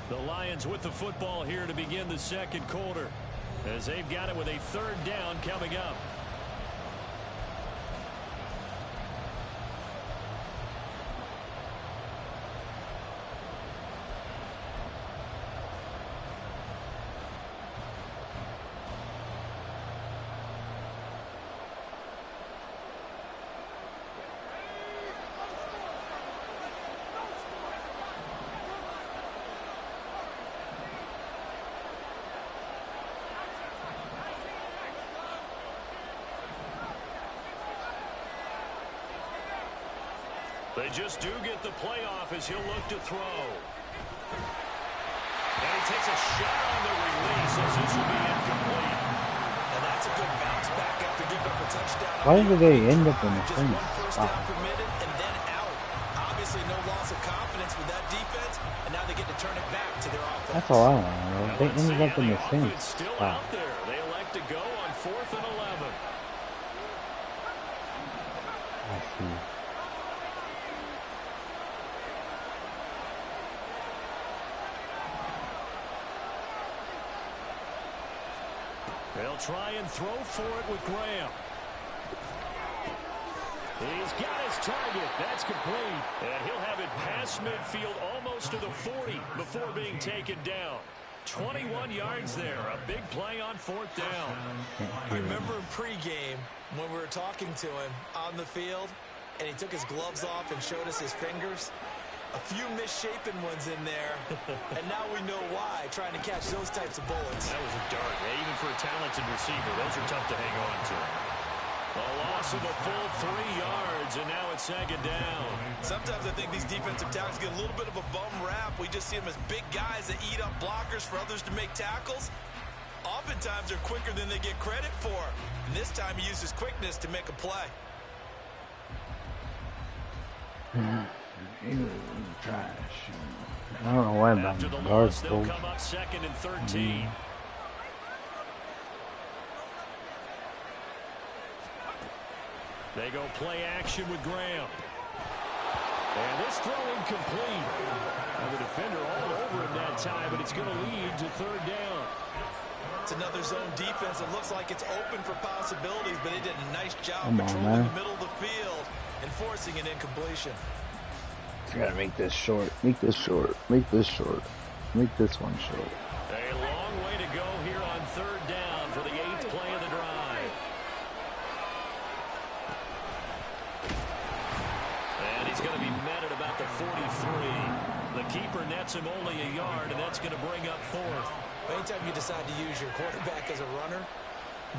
The Lions with the football here to begin the 2nd quarter, as they've got it with a 3rd down coming up. They just do get the playoff as he'll look to throw. And he takes a shot on the release as this will be incomplete.
And that's a good bounce back after giving up a touchdown.
Why did they end up in the
Just
thing?
one first down permitted and then out. Obviously no loss of confidence with that defense, and now they get to turn it back to their offense.
That's all I want to know. They ended up in the thing.
It's still out there. They elect to go on 4th and 11.
I see.
They'll try and throw for it with Graham. He's got his target. That's complete. And he'll have it past midfield almost to the 40 before being taken down. 21 yards there. A big play on 4th down.
I remember in pregame when we were talking to him on the field, and he took his gloves off and showed us his fingers. A few misshapen ones in there, and now we know why, trying to catch those types of bullets.
That was a dart. Even for a talented receiver, those are tough to hang on to. A loss of a full 3 yards, and now it's 2nd down.
Sometimes I think these defensive tackles get a little bit of a bum rap. We just see them as big guys that eat up blockers for others to make tackles. Oftentimes they're quicker than they get credit for. And this time he used his quickness to make a play.
Trash. I don't know why my guard's
they'll
cold.
come up 2nd and 13. They go play action with Graham. And this throw incomplete. The defender all over him that time, but it's going to lead to 3rd down.
It's another zone defense. It looks like it's open for possibilities, but they did a nice job
Come on,
controlling
man.
the middle of the field and forcing an incompletion.
You gotta make this short. Make this short. Make this short. Make this one short.
A long way to go here on 3rd down for the 8th play of the drive. And he's going to be met at about the 43. The keeper nets him only a yard, and that's going to bring up fourth.
Anytime you decide to use your quarterback as a runner,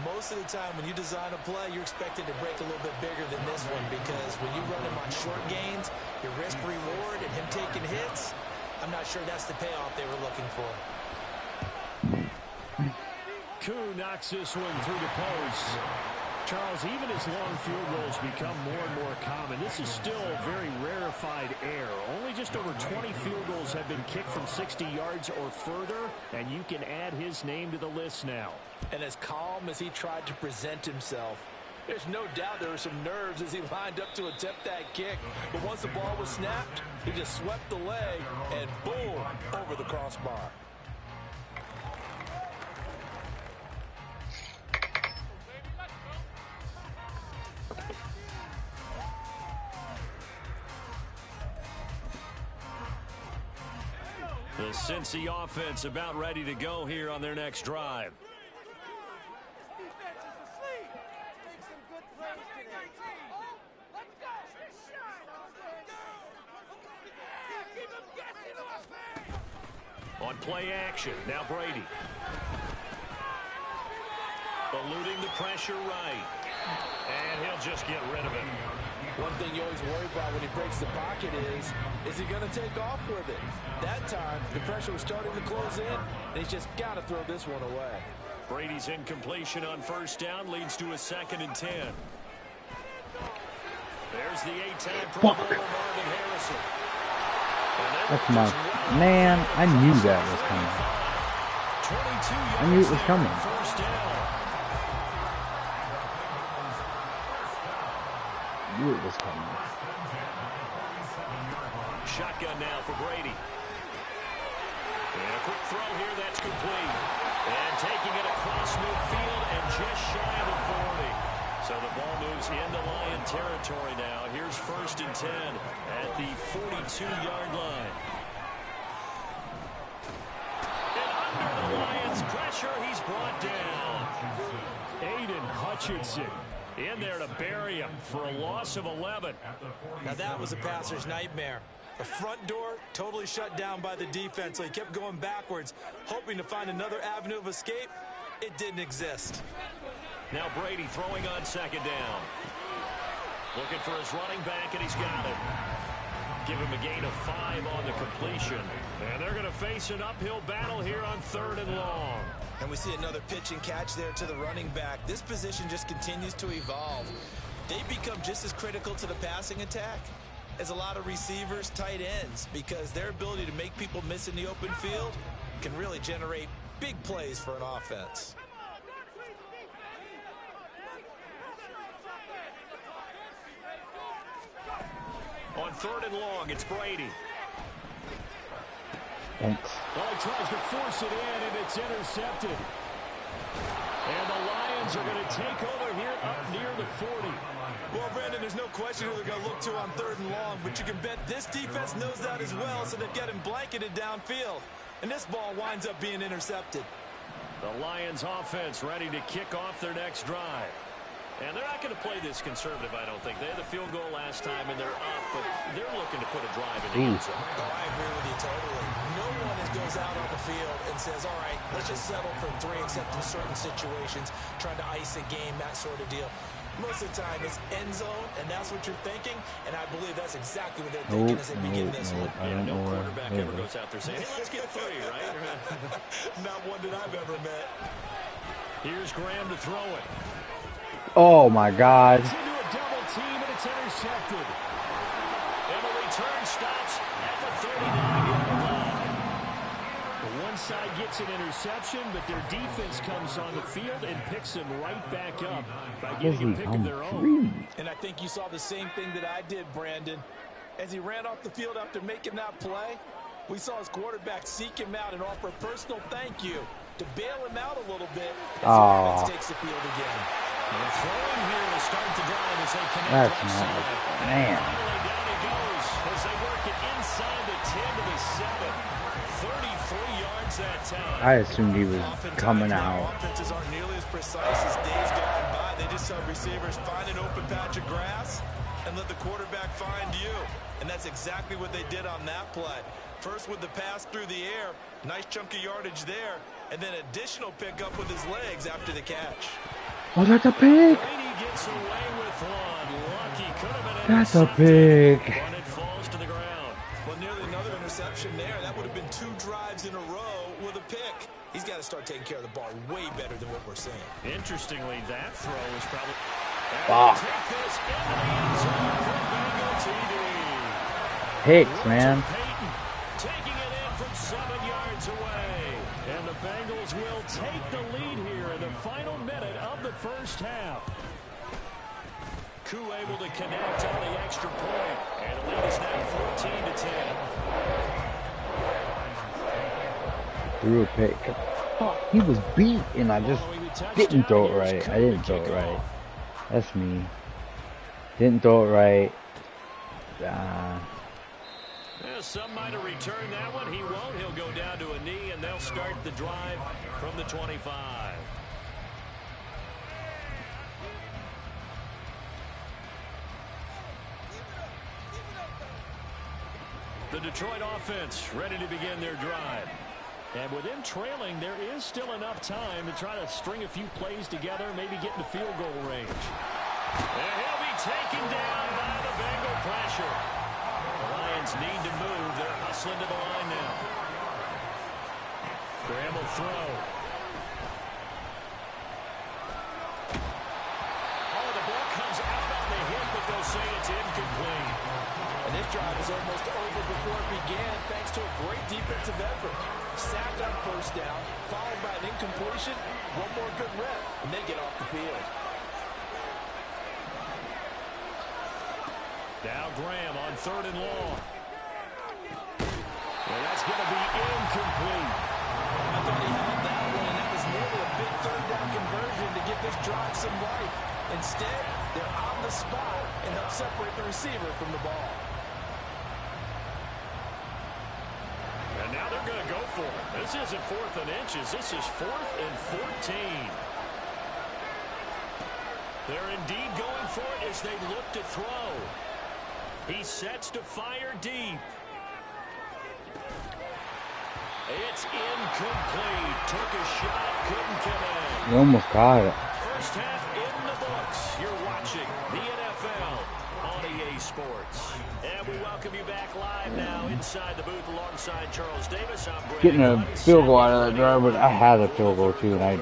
most of the time when you design a play, you're expected to break a little bit bigger than this one, because when you run him on short gains, your risk-reward and him taking hits, I'm not sure that's the payoff they were looking for.
Koo knocks this one through the post. Charles, even as long field goals become more and more common, this is still a very rarefied air. Only just over 20 field goals have been kicked from 60 yards or further, and you can add his name to the list now.
And as calm as he tried to present himself, there's no doubt there were some nerves as he lined up to attempt that kick. But once the ball was snapped, he just swept the leg and boom, over the crossbar.
The Cincy offense about ready to go here on their next drive. On play action, now Brady. Eluding the pressure right. And he'll just get rid of it.
One thing you always worry about when he breaks the pocket is he going to take off with it? That time, the pressure was starting to close in, and he's just got to throw this one away.
Brady's incompletion on first down leads to a 2nd and 10. There's the 8-time Pro Bowler Marvin Harrison.
That's my man. I knew that was coming. I knew it was coming.
First down.
I knew it was coming.
Shotgun now for Brady. And a quick throw here, that's complete. And taking it across midfield and just shy of the 40. So the ball moves into Lion territory now. Here's 1st and 10 at the 42-yard line. And under the Lions' pressure, he's brought down. Aiden Hutchinson in there to bury him for a loss of 11.
Now that was a passer's nightmare. The front door totally shut down by the defense, so he kept going backwards, hoping to find another avenue of escape. It didn't exist.
Now Brady throwing on 2nd down. Looking for his running back, and he's got it. Give him a gain of 5 on the completion. And they're going to face an uphill battle here on 3rd and long.
And we see another pitch and catch there to the running back. This position just continues to evolve. They become just as critical to the passing attack as a lot of receivers, tight ends, because their ability to make people miss in the open field can really generate big plays for an offense.
On 3rd and long, it's Brady.
Thanks.
Well, he tries to force it in, and it's intercepted. And the Lions are going to take over here up near the 40.
Well, Brandon, there's no question who they're going to look to on 3rd and long, but you can bet this defense knows that as well, so they've got him blanketed downfield. And this ball winds up being intercepted.
The Lions offense ready to kick off their next drive. And they're not going to play this conservative, I don't think. They had the field goal last time, and they're up, but they're looking to put a drive in the end zone.
Oh, I agree with you totally. No one goes out on the field and says, all right, let's just settle for 3, except in certain situations, trying to ice a game, that sort of deal. Most of the time, it's end zone, and that's what you're thinking, and I believe that's exactly what they're thinking as they begin this one.
No quarterback ever goes out there saying, hey, let's get 3, right?
Not one that I've ever met.
Here's Graham to throw it.
Oh my God.
It's into a double team, and it's intercepted. And the return stops at the 39-yard line. One side gets an interception, but their defense comes on the field and picks them right back up by getting a pick of their own.
And I think you saw the same thing that I did, Brandon. As he ran off the field after making that play, we saw his quarterback seek him out and offer a personal thank you to bail him out a little bit as the offense takes the field again.
And throwing here to start the drive as they connect.
That's not, man.
Finally down he goes as they work it inside the 10 to the 7. 33 yards that time.
I assumed he was coming out.
Offenses aren't nearly as precise as days gone by. They just have receivers find an open patch of grass and let the quarterback find you. And that's exactly what they did on that play. First with the pass through the air. Nice chunk of yardage there. And then additional pickup with his legs after the catch.
Oh, that's a pick.
Brady gets away with one. Lucky could have been
That's a
intercepted,
pick.
but it falls to the ground.
Well, nearly another interception there. That would have been 2 drives in a row with a pick. He's got to start taking care of the ball way better than what we're seeing.
Interestingly, that throw is probably...
Fuck.
Take this into the end zone for Bengal TD.
Picks, man.
Peyton taking it in from 7 yards away. And the Bengals will take the lead here in the final minute of the first half. Koo able to connect on the extra point. And the lead is now 14-10.
Threw a pick. Oh, he was beat, and I just didn't throw it right. I didn't throw it right. That's me. Didn't throw it right.
Yeah, some might have returned that one. He won't. He'll go down to a knee, and they'll start the drive from the 25. The Detroit offense ready to begin their drive. And with them trailing, there is still enough time to try to string a few plays together, maybe get into field goal range. And he'll be taken down by the Bengal pressure. The Lions need to move. They're hustling to the line now. Graham will throw. Oh, the ball comes out on the hit, but they'll say it's incomplete.
And this drive is almost over before it began, thanks to a great defensive effort. Sacked on first down, followed by an incompletion, one more good rep, and they get off the field.
Now Graham on 3rd and long. Well, that's going to be incomplete.
I thought he had that one, and that was nearly a big 3rd down conversion to give this drive some life. Instead, they're on the spot and help separate the receiver from the ball.
And now they're going to go for it. This isn't 4th and inches. This is 4th and 14. They're indeed going for it as they look to throw. He sets to fire deep. It's incomplete. Took a shot, couldn't connect.
You almost caught it.
First half in the books. You're watching the NFL on EA Sports. And we welcome you back live now inside the booth alongside Charles Davis. I'm Brandon
Getting a
Glenn.
field goal out of that drive, but I had a field goal too, and I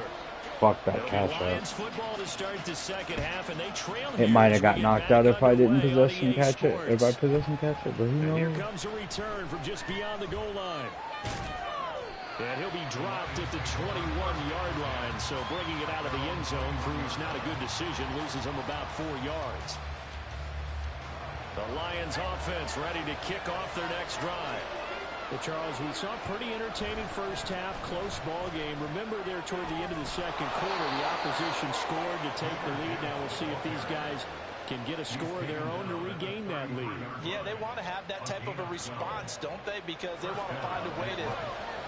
fucked that catch up.
Lions football to start the second half, and they trail
It
here
might
as
have got
we
knocked
get
out
back
if I didn't
underway on
possess and
EA
catch it. If I
Sports.
possess and catch it, but who
And here
knows?
comes a return from just beyond the goal line. And he'll be dropped at the 21-yard line, so bringing it out of the end zone proves not a good decision, loses him about 4 yards. The Lions offense ready to kick off their next drive. Well, Charles, we saw a pretty entertaining first half, close ball game. Remember there toward the end of the second quarter, the opposition scored to take the lead. Now we'll see if these guys can get a score of their own to regain that lead.
Yeah, they want to have that type of a response, don't they? Because they want to find a way to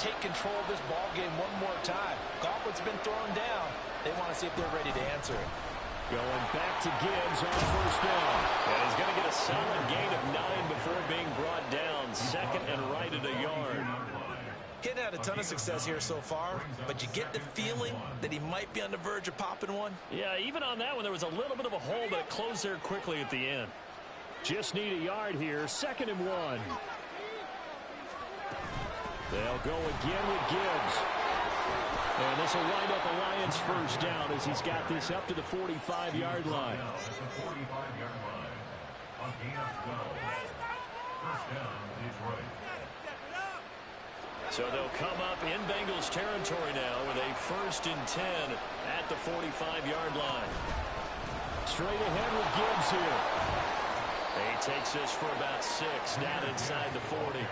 take control of this ball game one more time. Gauntlet's been thrown down. They want to see if they're ready to answer it.
Going back to Gibbs on first down. And he's going to get a solid gain of 9 before being brought down. 2nd and right at a yard.
He hadn't had a ton of success here so far, but you get the feeling that he might be on the verge of popping one.
Yeah, even on that one, there was a little bit of a hole, but it closed there quickly at the end. Just need a yard here. 2nd and 1. They'll go again with Gibbs. And this will wind up a Lions first down as he's got this up to the 45-yard line.
At the 45-yard line. A gain of 12. First down, Detroit.
So they'll come up in Bengals territory now with a 1st and 10 at the 45-yard line. Straight ahead with Gibbs here. He takes this for about 6 down inside the 40.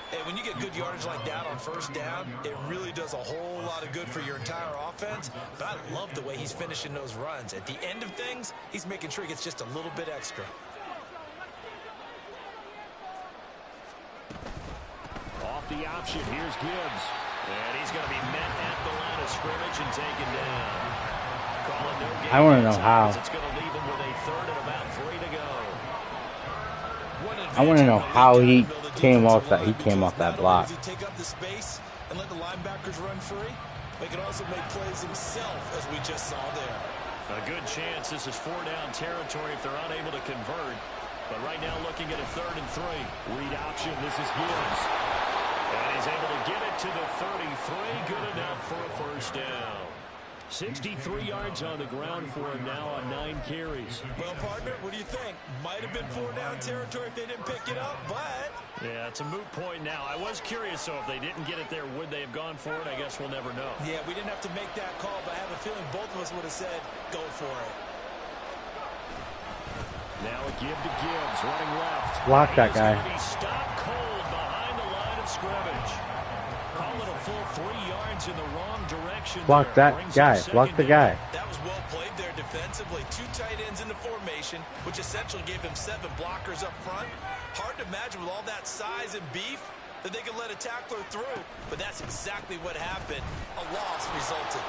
And when you get good yardage like that on first down, it really does a whole lot of good for your entire offense. But I love the way he's finishing those runs. At the end of things, he's making sure he gets just a little bit extra.
Off the option, here's Gibbs. And he's going to be met at the line of scrimmage and taken down. Calling no game.
I want to know how.
It's going to leave him with a 3rd and about 3 to go.
I want to know how he came off that. He came off that block.
Does he take up the space and let the linebackers run free? They can also make plays himself, as we just saw there.
A good chance this is 4-down territory if they're unable to convert. But right now looking at a 3rd and 3. Read option. This is Gibbs. And he's able to get it to the 33. Good enough for a first down. 63 yards on the ground for him now on 9 carries.
Well, partner, what do you think? Might have been 4-down territory if they didn't pick it up, but...
Yeah, it's a moot point now. I was curious, so if they didn't get it there, would they have gone for it? I guess we'll never know.
Yeah, we didn't have to make that call, but I have a feeling both of us would have said, go for it.
Now a give to Gibbs, running left.
Block that guy.
He's going to be stopped cold behind the line of scrimmage. Call it a full 3 yards in the wrong direction.
Block that guy. Block the guy.
That was well played there defensively. 2 tight ends in the formation, which essentially gave them 7 blockers up front. Hard to imagine with all that size and beef that they could let a tackler through, but that's exactly what happened. A loss resulted.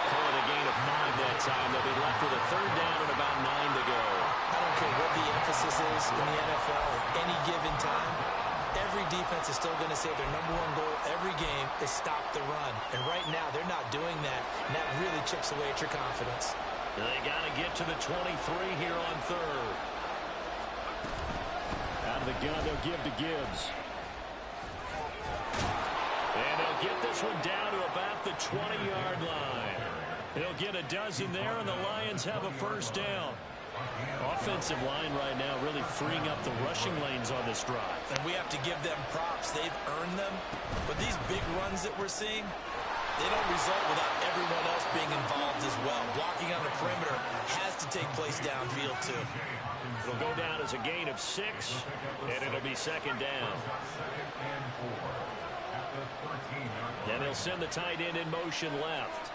Call it a gain of 5 that time. They'll be left with a 3rd down and about 9 to go.
I don't care what the emphasis is in the NFL at any given time. Every defense is still going to say their #1 goal every game is stop the run. And right now, they're not doing that, and that really chips away at your confidence.
They got to get to the 23 here on 3rd. Out of the gun, they'll give to Gibbs. And they'll get this one down to about the 20-yard line. They'll get a dozen there, and the Lions have a first down. Offensive line right now really freeing up the rushing lanes on this drive.
And we have to give them props. They've earned them. But these big runs that we're seeing, they don't result without everyone else being involved as well. Blocking on the perimeter has to take place downfield, too.
It'll go down as a gain of 6, and it'll be 2nd down. And they'll send the tight end in motion left.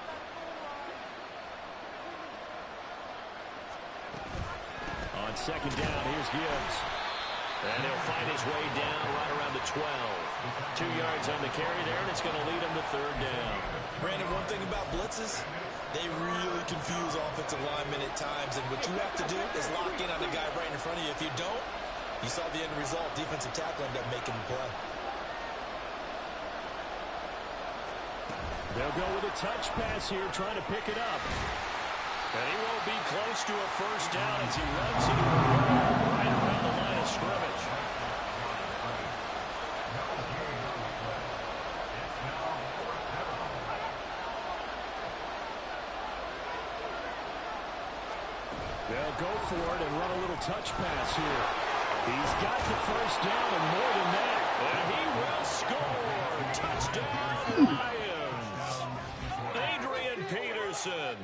On 2nd down, here's Gibbs. And he'll find his way down right around the 12. 2 yards on the carry there, and it's going to lead him to 3rd down.
Brandon, one thing about blitzes, they really confuse offensive linemen at times. And what you have to do is lock in on the guy right in front of you. If you don't, you saw the end result. Defensive tackle ended up making the play.
They'll go with a touch pass here, trying to pick it up. And he won't be close to a first down as he runs it right around the line of scrimmage. They'll go for it and run a little touch pass here. He's got the first down and more than that. And he will score. Touchdown, Lions. Adrian Peterson.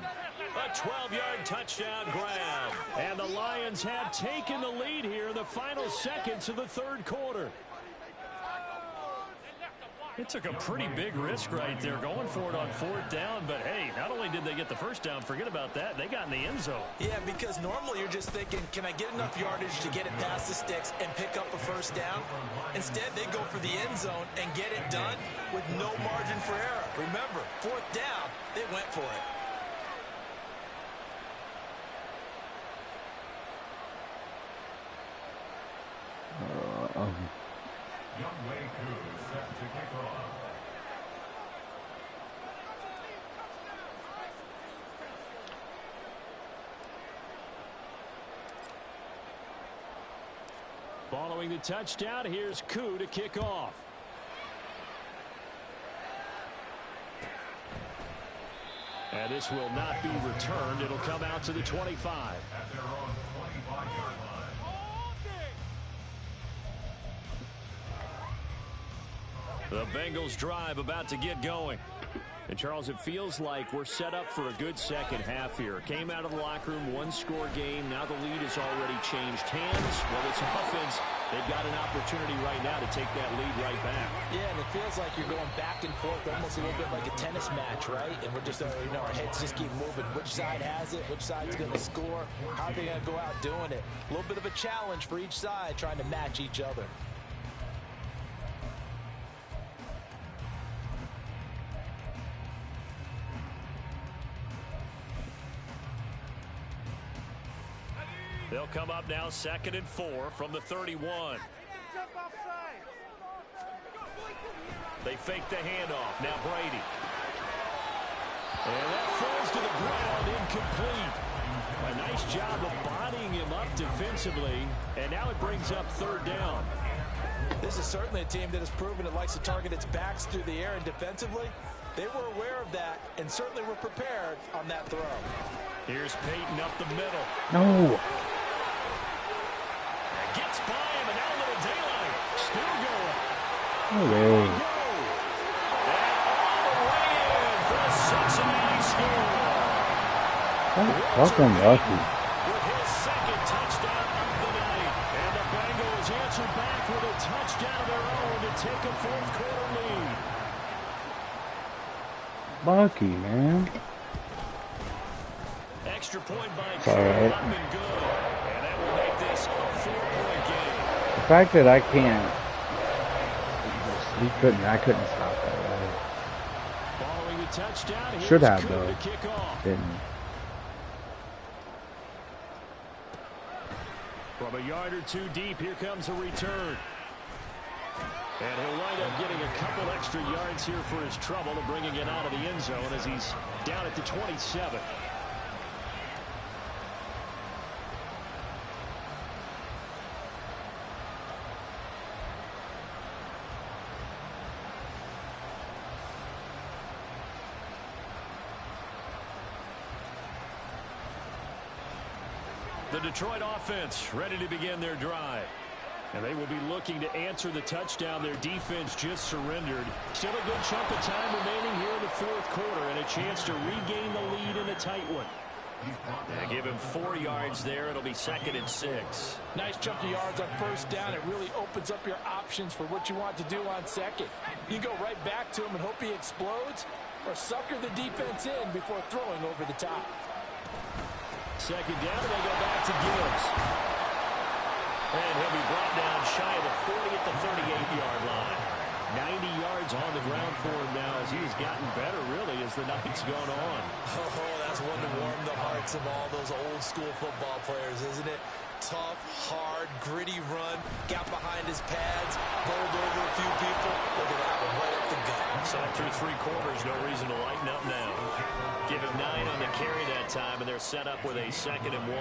A 12-yard touchdown grab. And the Lions have taken the lead here in the final seconds of the 3rd quarter. It took a pretty big risk right there going for it on 4th down. But, hey, not only did they get the first down, forget about that, they got in the end zone.
Yeah, because normally you're just thinking, can I get enough yardage to get it past the sticks and pick up a first down? Instead, they go for the end zone and get it done with no margin for error. Remember, 4th down, they went for it.
Set to kick off.
Following the touchdown, here's Koo to kick off. And this will not be returned. It'll come out to the 25.
At their own 25-yard line.
The Bengals drive about to get going. And, Charles, it feels like we're set up for a good second half here. Came out of the locker room, 1-score game. Now the lead has already changed hands. Well, it's offense. They've got an opportunity right now to take that lead right back.
Yeah, and it feels like you're going back and forth almost a little bit like a tennis match, right? And we're just, our heads just keep moving. Which side has it? Which side's going to score? How are they going to go out doing it? A little bit of a challenge for each side trying to match each other.
They'll come up now 2nd and 4 from the 31. They fake the handoff. Now Brady. And that falls to the ground, incomplete. A nice job of bodying him up defensively, and now it brings up third down.
This is certainly a team that has proven it likes to target its backs through the air, and defensively, they were aware of that and certainly were prepared on that throw.
Here's Peyton up the middle.
No.
Gets by him, and now a little daylight. Still going.
No way.
And all the way in for a Cincinnati score.
Fucking lucky.
With his second touchdown of the night. And the Bengals answer back with a touchdown of their own to take a fourth quarter lead.
Lucky, man.
Extra point by
All right.
up and good. And that will make this a 4-point game.
The fact that I can't, I couldn't stop that.
Following the touchdown,
Should have,
Koo
though.
to kick off.
Didn't.
From a yard or two deep, here comes a return. And he'll wind up getting a couple extra yards here for his trouble and bringing it out of the end zone as he's down at the 27. The Detroit offense ready to begin their drive. And they will be looking to answer the touchdown their defense just surrendered. Still a good chunk of time remaining here in the fourth quarter and a chance to regain the lead in a tight one. And give him 4 yards there. It'll be 2nd and 6.
Nice chunk of yards on first down. It really opens up your options for what you want to do on second. You go right back to him and hope he explodes, or sucker the defense in before throwing over the top.
Second down, and they go back to Gibbs. And he'll be brought down shy of the 40 at the 38-yard line. 90 yards on the ground for him now as he's gotten better, really, as the night's gone on.
Oh, that's one to warm the hearts of all those old-school football players, isn't it? Tough, hard, gritty run, got behind his pads, bowled over a few people. Look at that one, right up the gut.
Sacked through 3 quarters, no reason to lighten up now. Give him 9 on the carry that time, and they're set up with a 2nd and 1.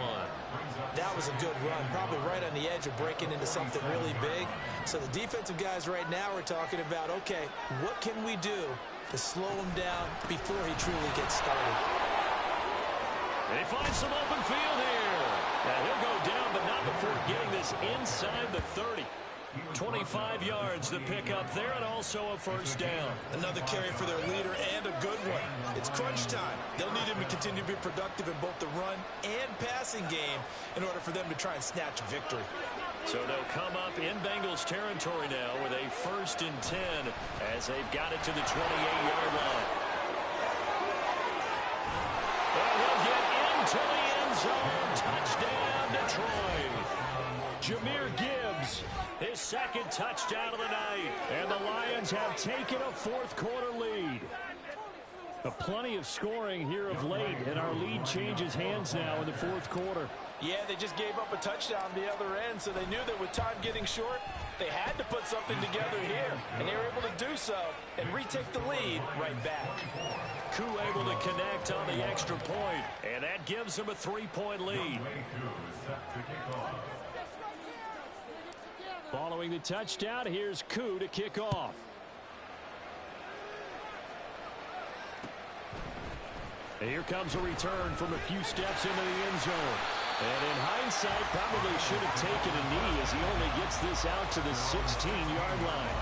That was a good run, probably right on the edge of breaking into something really big. So the defensive guys right now are talking about, okay, what can we do to slow him down before he truly gets started?
They find some open field here. Now he'll go down, but not before getting this inside the 30. 25 yards to pick up there, and also a first down.
Another carry for their leader, and a good one. It's crunch time. They'll need him to continue to be productive in both the run and passing game in order for them to try and snatch a victory.
So they'll come up in Bengals territory now with a 1st and 10 as they've got it to the 28-yard line. And he'll get into the end zone. Touchdown, Detroit. Jahmyr Gibbs, his 2nd touchdown of the night. And the Lions have taken a fourth quarter lead. Plenty of scoring here of late, and our lead changes hands now in the fourth quarter.
Yeah, they just gave up a touchdown on the other end, so they knew that with time getting short, they had to put something together here, and they were able to do so and retake the lead right back.
Koo able to connect on the extra point, and that gives them a 3-point lead. Following the touchdown, here's Koo to kick off. And here comes a return from a few steps into the end zone. And in hindsight, probably should have taken a knee as he only gets this out to the 16-yard line.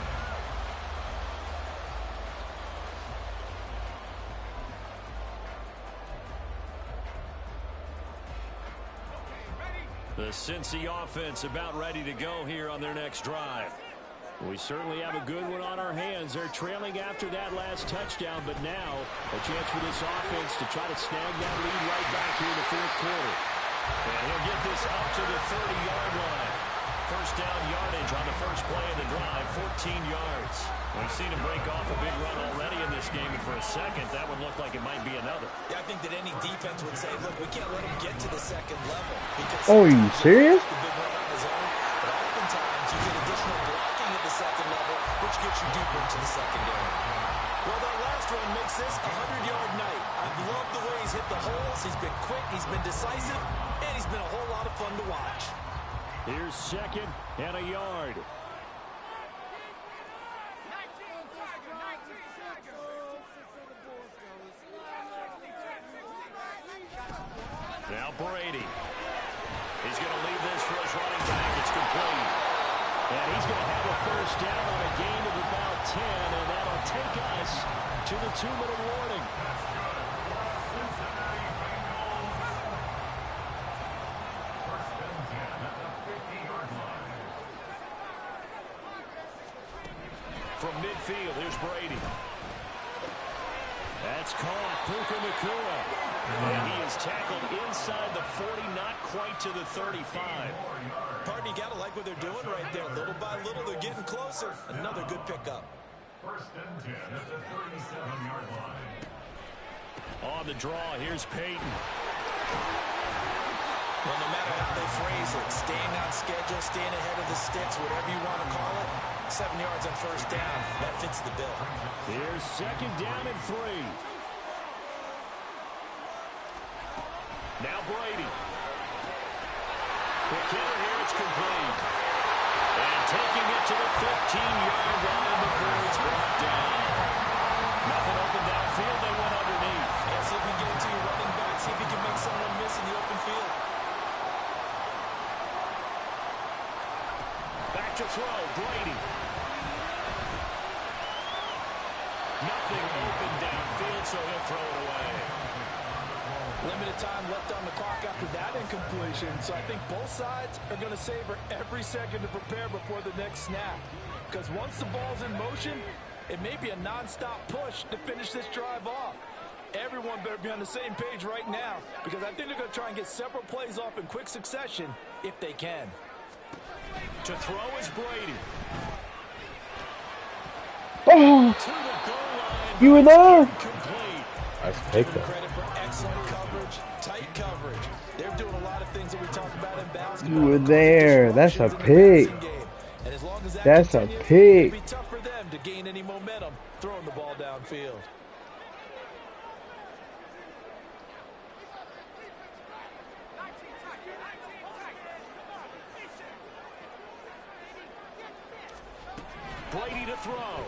The Cincy offense about ready to go here on their next drive. We certainly have a good one on our hands. They're trailing after that last touchdown, but now a chance for this offense to try to snag that lead right back here in the fourth quarter. And he'll get this up to the 30-yard line. First down yardage on the first play of the drive, 14 yards. We've seen him break off a big run already in this game, and for a second, that would look like it might be another.
Yeah, I think that any defense would say, look, we can't let him get to the second level.
Oh, are you serious?
The big run on his own, but oftentimes you get additional blocks hit the holes, he's been quick, he's been decisive, and he's been a whole lot of fun to watch.
Here's 2nd and a yard. Now Brady. He's going to leave this for his running back. It's complete. And he's going to have a first down on a gain of about 10, and that'll take us to the 2-minute warning.
Cincinnati Bengals. First and 10 at the 50-yard line.
From midfield, here's Brady. That's caught. Puka Nacua. And he is tackled inside the 40, not quite to the 35.
Pardon, you got to like what they're doing right there. Little by little, they're getting closer. Another good pickup.
First and 10 at the 37-yard line.
On the draw, here's Peyton.
Well, no matter how they phrase it, staying on schedule, staying ahead of the sticks, whatever you want to call it, 7 yards on first down, that fits the bill.
Here's 2nd down and 3. Now Brady. Quick hitter here, it's complete. And taking it to the 15-yard line before it's brought down. Nothing open downfield, they went underneath.
And see if you can get it to your running back, see if you can make someone miss in the open field.
Back to throw, Brady. Nothing open downfield, so he'll throw it away.
Limited time left on the clock after that incompletion, so I think both sides are going to savor every second to prepare before the next snap. Because once the ball's in motion, it may be a non-stop push to finish this drive off. Everyone better be on the same page right now, because I think they're going to try and get several plays off in quick succession if they can.
To throw is Brady.
Oh,
To the goal line.
you were there.
Complete.
Let's take that.
Credit for excellent coverage, tight coverage. They're doing a lot of things that we talk about in basketball.
You were there. That's a pick.
And as long as that
That's a
continues,
pick.
it'll be tough for them to gain any momentum throwing the ball downfield.
Brady to throw.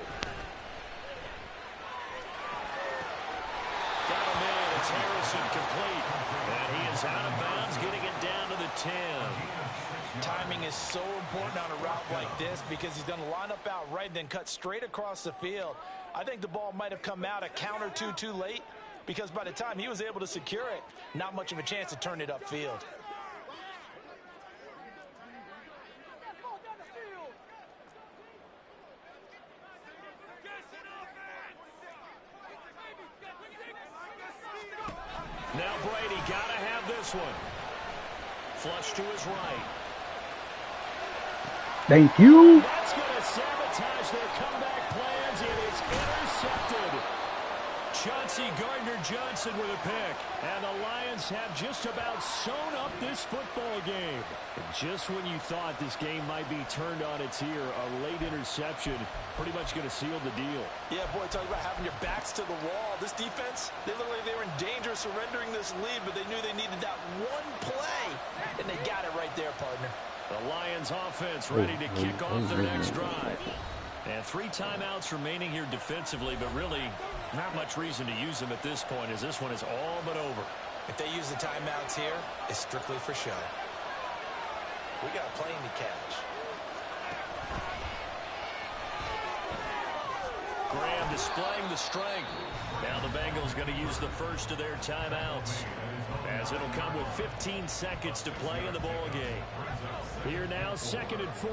Got him in. It's Harrison complete. And he is out of bounds, getting it down to the 10.
Timing is so important on a route like this because he's going to line up out right and then cut straight across the field. I think the ball might have come out a count or two too late because by the time he was able to secure it, not much of a chance to turn it upfield.
Now Brady got to have this one. Flush to his right.
Thank you.
That's going to sabotage their comeback plans. It is intercepted. Chauncey Gardner-Johnson with a pick. And the Lions have just about sewn up this football game. And just when you thought this game might be turned on its ear, a late interception pretty much going to seal the deal.
Yeah, boy, talk about having your backs to the wall. This defense, they looked like they were in danger of surrendering this lead, but they knew they needed that one play, and they got it right there, partner.
The Lions offense ready to kick off their next drive. And 3 timeouts remaining here defensively, but really not much reason to use them at this point as this one is all but over.
If they use the timeouts here, it's strictly for show. We got a plane to catch.
Graham displaying the strength. Now the Bengals going to use the first of their timeouts, as it'll come with 15 seconds to play in the ball game. Here now, 2nd and 4.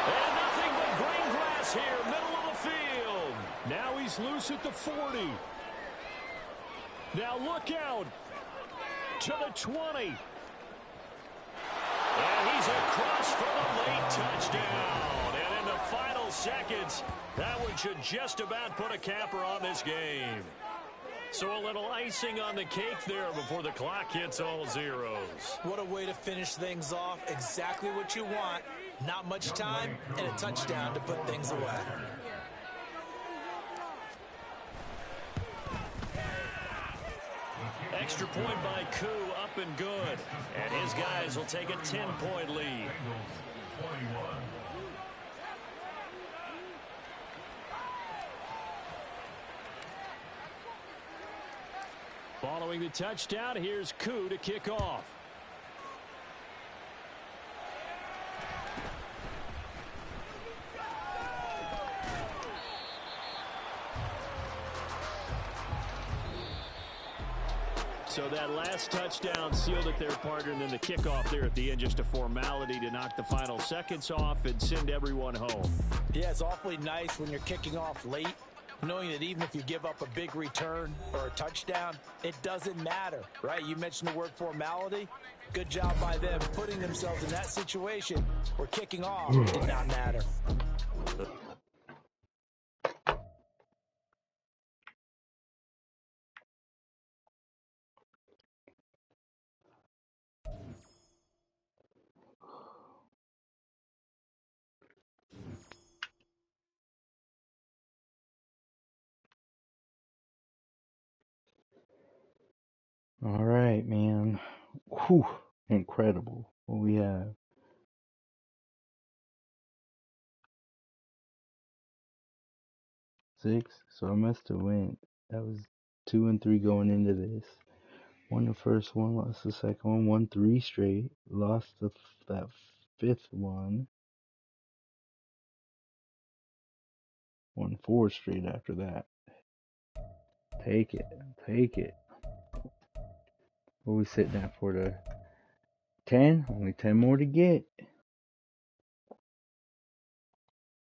And nothing but green grass here, middle of the field. Now he's loose at the 40. Now look out to the 20. And he's across for the late touchdown. And in the final seconds, that one should just about put a capper on this game. So a little icing on the cake there before the clock hits all zeros.
What a way to finish things off. Exactly what you want. Not much time and a touchdown to put things away.
Extra point by Koo, up and good. And his guys will take a 10-point lead.
21.
Following the touchdown, here's Koo to kick off. So that last touchdown sealed it their partner, and then the kickoff there at the end, just a formality to knock the final seconds off and send everyone home.
Yeah, it's awfully nice when you're kicking off late, knowing that even if you give up a big return or a touchdown, it doesn't matter, right? You mentioned the word formality. Good job by them putting themselves in that situation where kicking off did not matter.
All right, man. Whew, incredible. What we have. 6. So I must have went. That was 2 and 3 going into this. Won the first one, lost the second one, won 3 straight, lost that 5th one, won 4 straight after that. Take it, take it. What are we sitting at for the 10? Only 10 more to get.